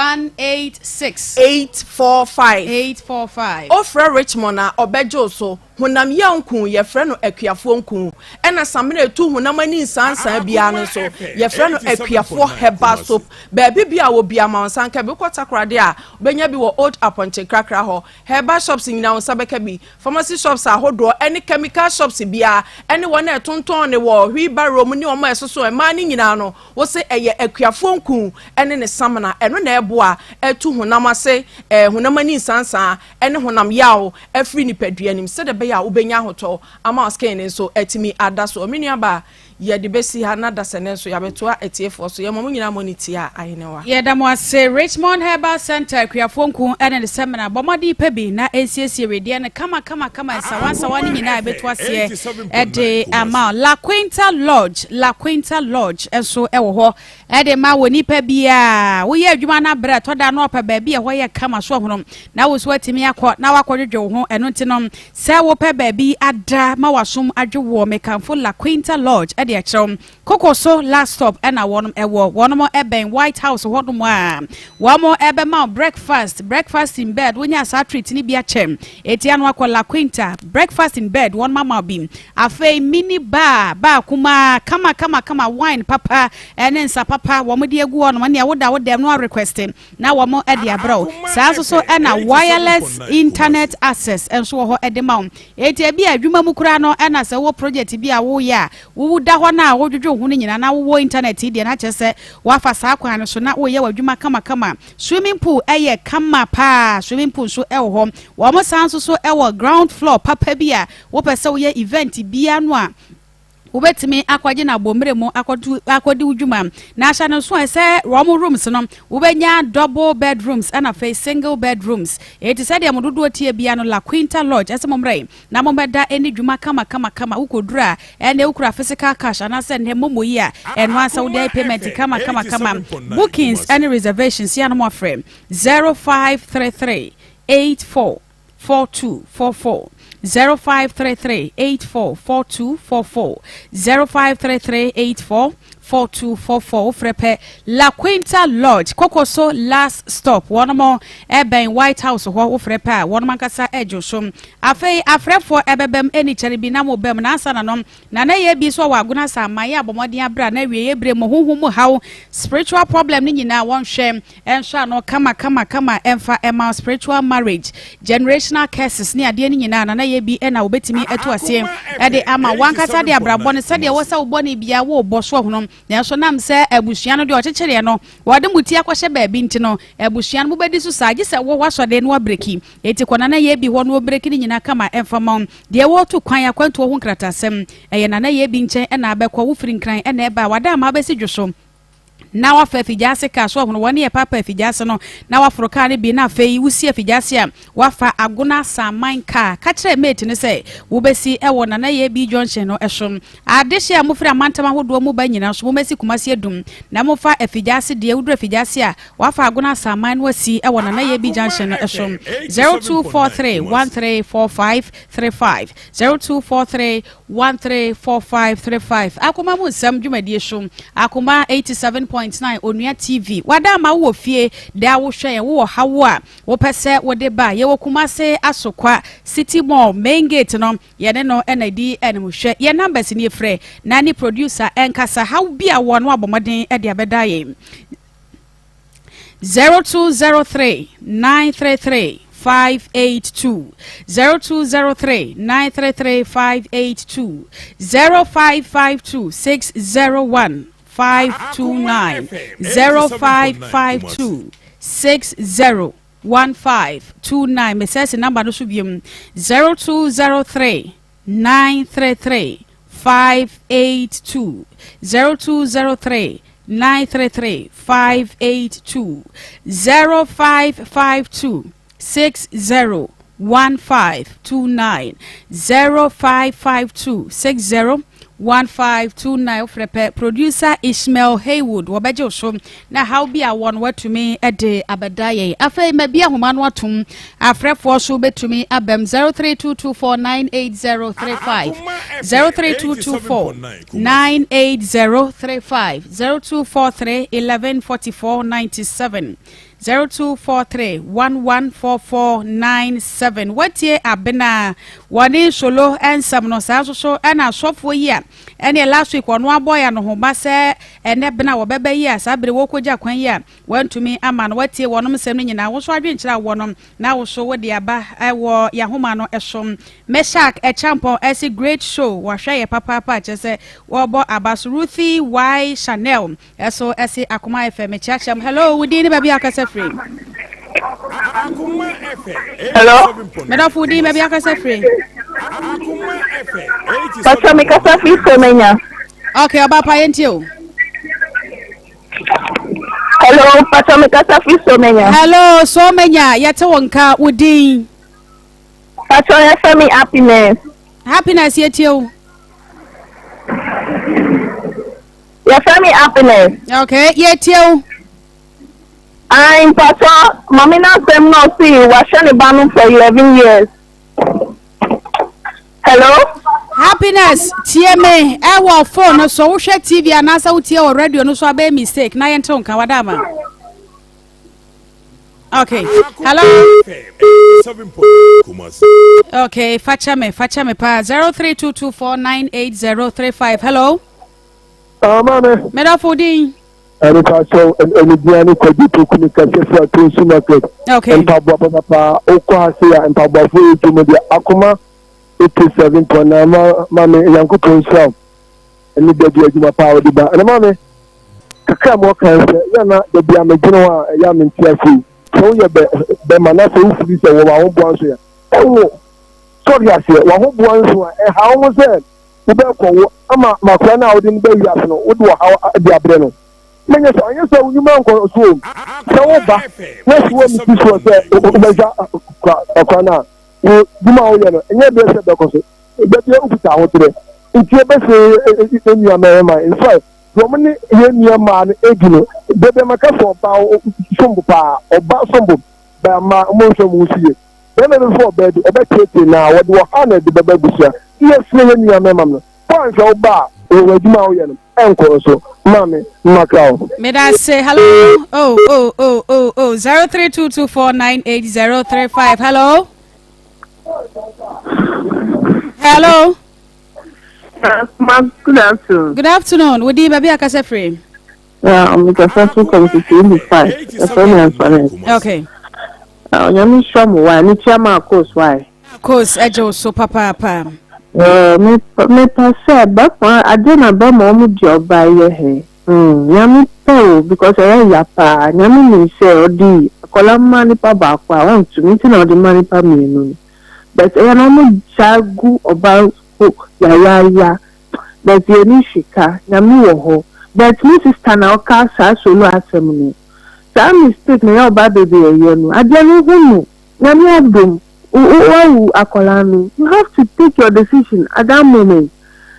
845 ofra Richmond na obejo so honam yanku ye frɛ no akuafo nku ɛna samena etu honam ani nsansan bia no so ye frɛ no akuafo herbal soap baabi bia wo bia ma nsanka bi kotakrade a benya bi wo old aponche krakra ho herbal shops nyina won sabeka bi pharmacy shops ahodo any chemical shops bia any one etonton ne wo wheelbarrow mu ni o ma esoso e ma ni nyina no wo se eye akuafo nku ɛne ne samena ɛno na ɛboa etu honam ase honam ani nsansan ɛne honam yawo afri ni padua nim se de ya ubenya hoto ama skin nso etimi adaso ominu aba ye de besi ha na dasene nso ya beto etiefo so ye momu nyina moniti a ayenewa ye da mo ase Richmond Herbal Center kuafonku ene de semina bomodi pebi na esiesie rede ne kama sawa ni nyina beto ase e de ama La Quinta Lodge enso ewo ho e de ma woni pebi a wo ye adwuma na bra to da no opa ba bi e ho ye kama so honom na wo so atimi akọ na wakodwodwo ho eno ntinom se wo pe ba bi ada ma wasum adwo mekanfo La Quinta Lodge e de achom kokoso last stop ena wonom ewo wonom eben White House hodom a womo ebe ma breakfast in bed wonya sa treat ni bia chem eti anu akọ La Quinta breakfast in bed won mama bim afei mini bar kuma kama wine papa ene nsa papa womo de egu wonom na woda dem no requesting na womo e de abro sa so ena wireless internet access enso ho e de ma eti bia adwuma mu kura no ena se wo project bia wo ya wo da ho na wo dwodwo hu nyina na wo internet de na kyese wafa sa kwan so na wo ye wadwuma kama swimming pool eye kama pa swimming pool so ewo ho wo mo san so ewo ground floor papa bia wo pese wo ye event bia no a ubetimi akwaje na bomre mu akodi udwuma na asha no so ese room rooms no ubenya double bedrooms and a single bedrooms eti said ya mududu otie bia no La Quinta Lodge ese momre na mombeda eni dwuma kama ukodura ene ukura physical cash and ase ne momoyi a eno asa udai payment kama bookings and reservations ya no mo frame 0533 844244 0533-844244 0533-844244 frepe La Quinta Lodge kokoso last stop one more eben White House ho frepe one man kasa ejosom afei afrefo ebebem eni cheribi na mo bem na asa nanom na ye bi so waguna sa maye abomodin abra na wie yebre mo huhumu how spiritual problem ni nyina won hwem ensha no kama emfa ema spiritual marriage generational curses ni ade ni nyina na ye bi ena obetimi eto ase ede ama wankata de abrabọ ne sede wo sa wo bone bia wo bo so honom na so nam se abusua no de ochekere no wode muti akwhye baabi nti no abusua no bedi so saage se wo wasode no wabreki eti kona na ye bi ho no obreki ni nyina kama emfama de wo to kwan akwanto ho nkratasem eye na ye bi nchen ena abekọ wo firi nkran ena eba wada ma abesi dwoso na wafa afijase ka so hono wone ye papa afijase no na waforo ka ne bi na afei wusi afijase a wafa agona saman ka kire mate ne se wo besi ewo na ye bi junction no ehom adehye a mofira mantama hodo mu ba nyina so mo mesi kumase adum na mofa afijase de wudura afijase a wafa agona saman no asi ewo na ye bi junction no ehom 0243134535 0243134535 Akoma mu nsem dwumadi ehom Akoma 87.9 Onua TV wada ma wo fie da wo hwe ye wo hawo a wo pese wo de ba ye wo kumase asokwa City Mall main gate no ye ne no enadi enmu hwe ye numbers ni efre na ni producer enkasa how bia wo no abomoden e de abeda ye 0203 933 582 0203 933 582 0552 601 529 0552 601529 message number no subiem 0203 933 582 0203 933 582 0552 601529 0552 601529 frepe producer Ishmael Haywood wabeje so na how be a one what to me ede abadaye afei mabia homa no atom afrefo so betumi abem 0322498035 0322498035 0243 114497 0243114497 watie abena wani solo ensam no sa so na asofo yi a ene last week ono aboya no ho ba se ene bena wo bebe yi a sabere wo koja kwan yi a wantumi ama no watie wonom sem no nyina wo so adwenkyira wonom na wo so wodi aba ewo ya homa no esom Meshak Echampo esi great show wa hwe ye papa pa chese wo bo Abasu Ruthie Y Chanel eso esi Akoma FM chacham hello wudi ni baby akase free hello medafu wudi baby akase free Pastor Mikasa free Somenya okay abapa yentio hello Pastor Mikasa free Somenya hello Somenya yete wonka wudi Pastor Yefemi happiness yetio Yefemi happiness okay yetio I'm Pastor Mamina Nsem no see Washani Banu for 11 years hello happiness TMA ewo phone so wo hwe TV anasa wo tie o radio no so abe mistake na yente onka wadama okay hello okay facha me pa 0322498035 hello mame medafodi ani ka so ani diani ko dipo kuni ka sefa to supermarket okay mpabo papa okwa asia mpabo fo to me dia Akoma 87.9 mame yankopon so ani de dia juma pa odi ba ani mame kaka mo kan se yana de bia me gino a ya me ntia fi so ye be manase u firi se wo wa ho bo anso ya ewo sorry ase wa ho bo anso a ha wo se wo be ko wo ama makwa na odi ni be wi aso no wo do ha di abre no menye so anya so nyuma nko so so wo ba wo so wo mi so se o be ja akwa na wo duma wo ye no enye be se be ko so be be u futa ho tere nti e be se enu amema in fact Romani ye niama na egino bebe makafo ba sombo pa oba sombo ba ma mo so mu sie bebe before bed oba tete na wo do ha na de bebe busia yes ye niama mam no point oba o waduma wo ye no enko so mame makao me da say hello 0322498035 hello hello good afternoon. Good afternoon. Would you be akase free? Yeah, I'm Mikasa from community 5. Okay. Nyami shamu wa ni chama course why? Course ejo so papa. Me passe ba kwa adena ba mo mu job ba ye he. Nyami pe because ya pa nyami ni se odi akola mani pa ba kwa want to meet na odi mani pa me no. But na mo jagu oba ya but ye ni shika na mi wo ho but me sister na oka sa solo asem no sa mistake na your bad baby eyo no ade no hu na me adom o akola no you have to take your decision at that moment.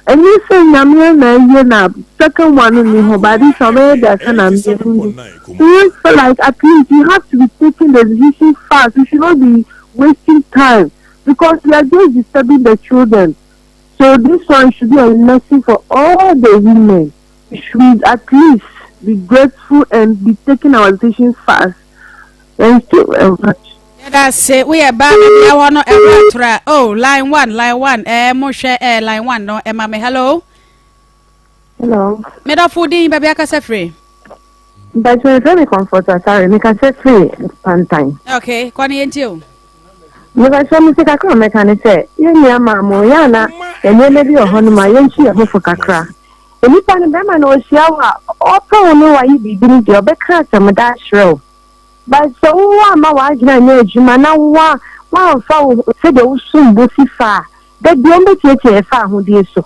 And you say Namia na second one in the body somewhere that can you feel like at least you have to be taking the decision fast. You should not be wasting time because you are just disturbing the children. So this one should be a lesson for all the women. We should at least be grateful and be taking our decisions fast. Thank you very much. That's it. We are back. I want to oh, line one. Moshe, line one. No, Emma, hello. Hello. Me da foodie, baby, I can say free. But you're very comfortable. Sorry, me can say free. One time. Okay, kwani enti You guys want me to kakra? Me can say, you ni amamu yana. Enye lebi ohonuma yenchi ya hofu kakra. Eni pani bema no shiawa. Opa ono wa yi bibini di obeka samada shro. But so ma wa gina nye juma na wa fa se de usumbu sifa de biombe tietie fa ahudie so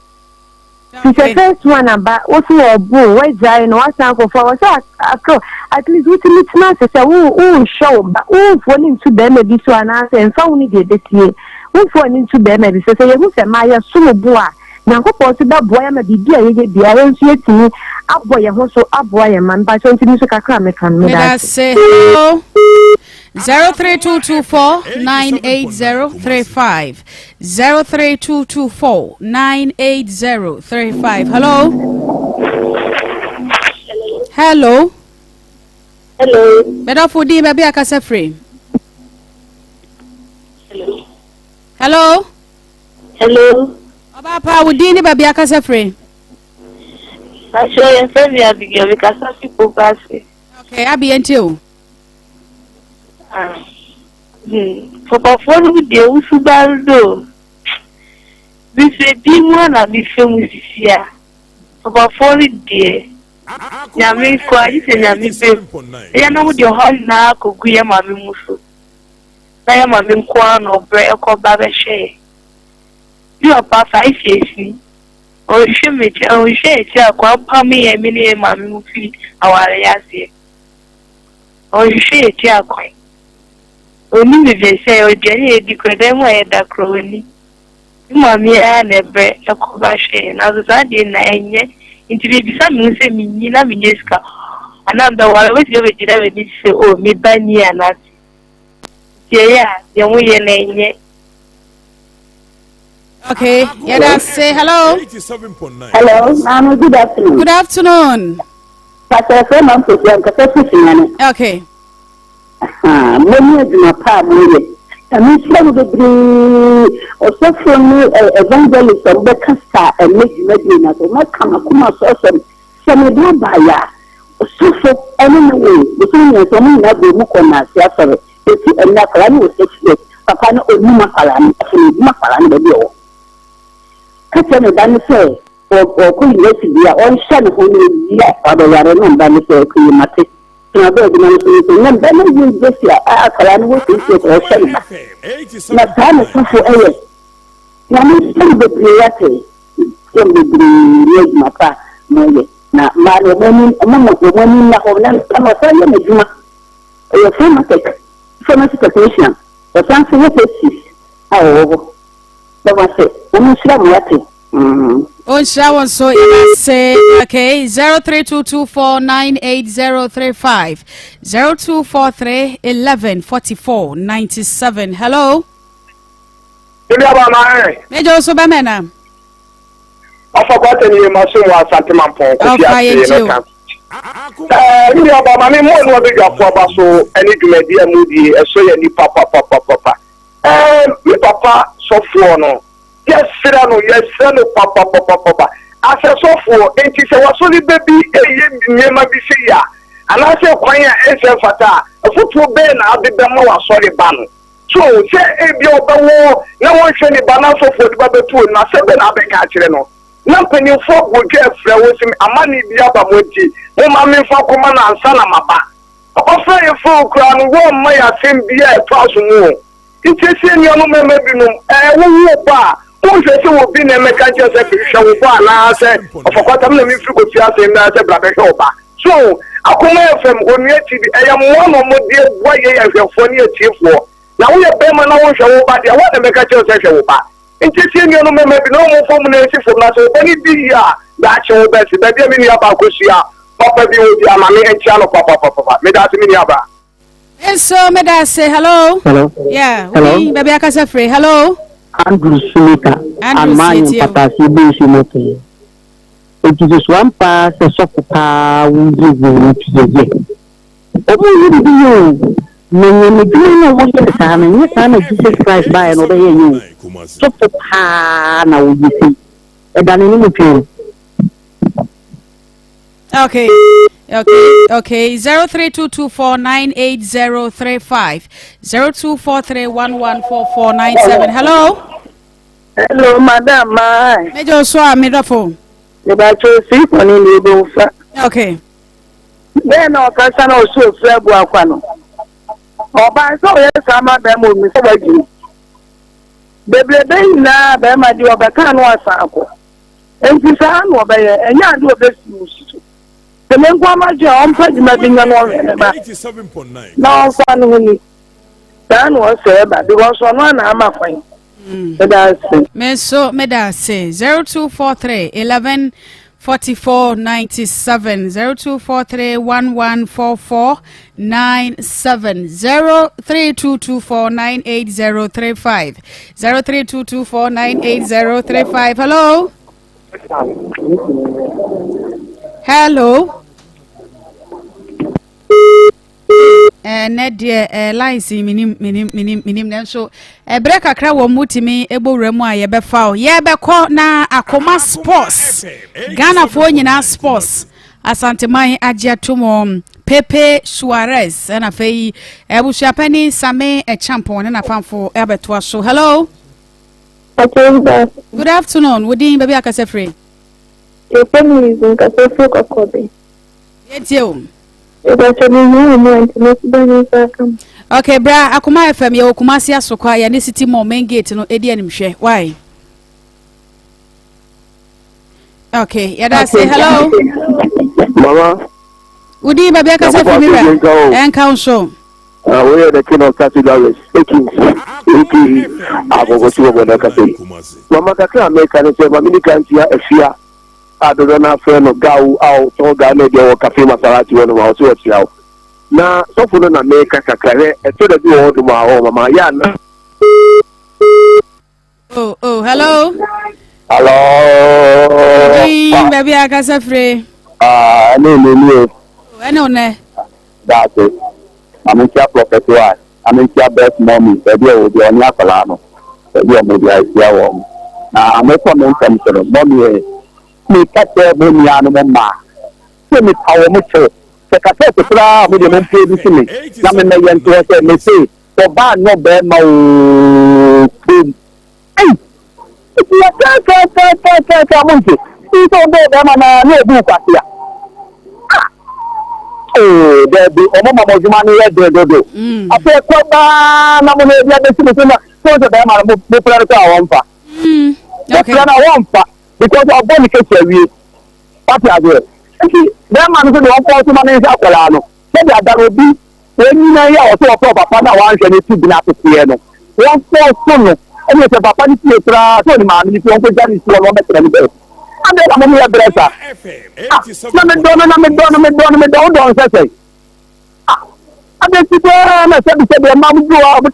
the first one about what we are bo we jai no what go for was at least we meet na say who show but who for into them be so na say fa uni de tie who for into them be say you say ma ya sumu bo a na ko po se da bo ya ma bibia ye bia ren so yetini abo ye ho so abo ya man ba so ntimi so kakra me kan me da say 03224-98035 03224-98035 hello better for the baby akasa free hello Papa udini baby akasa free Actually, I'm Abigail because some people pass it. Okay, Abi until. For performing the Usubaldo, we say, be one of the films this year. For performing the Yami quiet and Yami pay. I know your heart now could be a mammy musu. I am a Minquan or bread or Baba share. You are past 5 years. Oh, she may tell you, me a million mammy will feed our yassi. Oh, you say, tell quite. Only they say, oh, Jenny, declare them where that crony. Mammy and a bread, a cobashi, and others I did 9 years into the sun, you say, Nina Minesca. And I'm the one with you, which I would say, oh, me by near not. Yeah, the way and 9 years. Okay, yeah, that's say hello. Hello, Mama, good afternoon. Good afternoon. Okay. Many of my family. And we shall be also from evangelist of the Casta and make Medina. So, not come a person. Some do buy ya. So, anyway, the thing is, only not the Mukona, sorry. It's a Nakaran was 6 years. Papa, no, Makaran, Makaran, the bill. Katana dani say or ku yesi dia on shan ho ni dia ado yare no dani say ku mate na be di na so na dani you just ya akala no wo say ko shan na dani so fo eye na ni shan be priate shan be priye mata no ye na ma no mo na ho na ma sa ye me juma e pharmacy technician o san se ye awo Oh, shower so say okay 0322498035 0243114497. Hello. Major so bamena. I forgot any machine was at Mampon. You about my name was big up for so any media movie so any papa. Me papa so for no. Yes, papa. As a so for, and she was only baby, never be see ya. And I say, quiet, and say, Fata, a football ben, I'll be the more sorry ban. So, say, if you're the war, no one should be banana for the Baba too, and I said, I'll be catching no. Nothing you folk will get flowers in a money be up a mochi, no mammy for command and son of my back. Offer a full crown, one may I send be a thousand more. It is in your maybe no, I will bar. wọ́n ṣe sí wo bí ní ẹ̀mẹ́ka jẹ́ ṣe fi ṣe wọ́n bọ́ àná ṣe ọ̀fọ̀kọ́tà mi lè fi kò sí àṣẹ ní àṣẹ bìlàbẹ́ṣẹ́ ọba so Akoma FM òní ẹtì ẹ̀yẹ mọ́ ọ̀nà ọmọdé wáyé ẹ̀fẹ̀fọ́ ní ẹtì fọ́ na wọ́n yẹ bẹ́ẹ̀ mọ́ náà wọ́n ṣe wọ́n bá díẹ̀ wọ́n ẹ̀mẹ́ka jẹ́ ṣe ṣe wọ́n bá nti tí ẹni ọ̀nà mẹ́mẹ́ bi náà wọ́n fọ́ mu náà ẹ̀sì fọ́ mu náà ṣe wọ́n ní bí yìí à dàkye wọ́n bẹ́ẹ̀ sí bẹ́ẹ̀ bí ẹ̀mí ni yà bá kó sí à pápá bí wọ́n di àmà mi ẹ̀kí àná pàpàpàpà mi dà sí mi ni àbá. So me da say hello. Hello. Yeah. Hello. We baby akasa free. Hello. Andrew Sumika. Andrew Amani patasi bi shimote. It is one pass a sokupa wuji wuji. Omo yiri bi yo. Me bi no wo se sa me ni sa na Jesus Christ by no be you. Sokupa na wuji si. E da ni mu pin. Okay. 0322498035 0243114497. Hello. Hello, madam. Mejo so amidofo. Le ba cho si ko ni le do fa. Okay. Be na o ka sa na o so fra bu akwa no. Oba so ye sa ma be mo mi so ba ji. Bebrebe na be ma di oba kan no asa akọ. Enti sa no oba ye enya ade oba si musu. Temenkwa maji ompa jima binya no ba. 87.9. Na ofa no ni. Dan o se ba because ono na ama kwan. Me da say 0243 11 44 97 0243 1144 97 0322498035 0322498035. Hello. Nedia lines minim so break akra wo mutimi eboweremu a ye be fa ye be ko na Akoma sports Ghana fo nyina sports asanteman agiatomo Pepe Suarez na fei ebusuapani Same Champon na famfo ebeto so. Hello. Good afternoon. Wodin baby akase free. Your family is in Kasefo Kokobe. Yetio. Okay, bra, Akoma FM ye Kumasi asokwa ya ni city mo main gate no edi animhwe. Why? Okay, yada say hello. Mama. Udi baby akasa for me en council. We are the king of cathedrals. Eki agogo ti wo na kase. Mama kakra America ne se mama ni kantia efia. Adodo na friend of Gau au to ga na de cafe Maserati wono ma so etia na so funo na America kakra e to da bi wo do ma o mama ya na. Oh, hello. Hello. Hey, baby akasa free. No. Eno ne. That's it. I'm in care professor. I'm in care best mommy. Baby o de oni akala no. Baby o mo dia isia wo. I'm a comment from mommy. Me kate bo mi anu ma se mi pawo mo che se kate se tra mo de mo pe bi sini na me na yen to se me say to ba no be ma o ei ya ta mo ji to be ma na no bu kwasia de omo ma mo juma ni ye do ape ko ba na mo ne ya de sini na so de ma mo plan ko awon fa okay na awon fa because of body case we party as well. Them man say they want to manage akwala no. Say they are obi when na ya o so papa na wan hwe ne ti bi na tete no. Won force so no. E say papa ni ti tra so ni ma ni ti won ko jani ti won metre ni be. And then am me bresa. Na me don say. Ade ti be na say be ma mu do a bi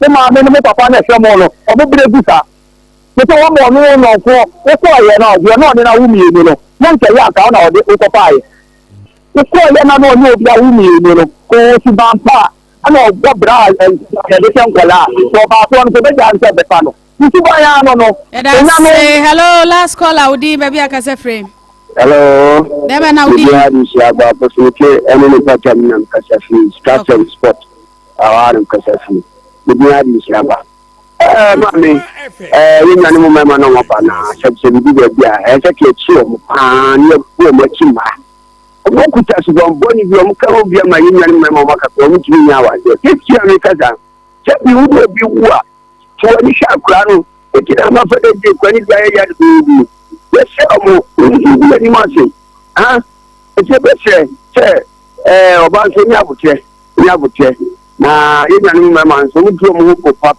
ma me no papa na hwe mo no. O mo bre gusa. But one more no for what's why you know you're not in a woman, you know. One can yak out of the Ukopai. The call you know you be a woman, you know. Go to Bampa. I know what bra and the Shankala. So about one to the answer the panel. You see why I don't know. Hello, last call out, baby. I can say free. Hello. Never now. Shaba, Posuke, Emily Pacham, Kasafi, structure spot. Our Kasafi. The Biadi Shaba. Mami, you know, no man, no one, said to be there. I take a chill, and you're much in my. I could touch one body, you come over my union, my mamma, from 3 hours. Take care, because you would be what? For any sharp crown, ekina ma fa de kwani ga ya de yes omo ni ma se ah e be se oba se ni abute na ye nyanu ma man so mu mu ko pa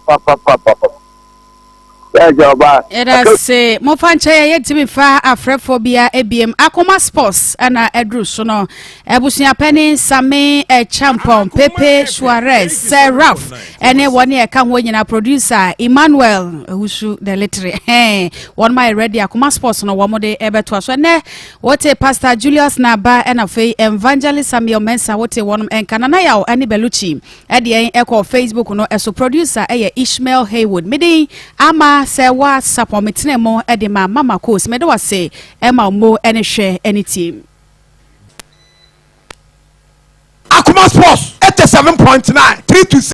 Era say mo fanche ye timi fa afrefobia ebiem Akoma sports ana edru so no ebusia pani Same Champon Pepe Suarez Serwaa ene woni e ka ho nyina producer Emmanuel Husu the literary one my ready Akoma sports no wo mo de ebeto so ne what Pastor Julius Naba ena fe Evangelist Samuel Mensa what wonum enkanana yawo ani Beluchi e de ekọ Facebook no eso producer Ishmael Haywood midi ama Serwaa Sarpong metene mo de mama course me de wase Emma mo ene hwe any team Akoma sports 87.9 3 to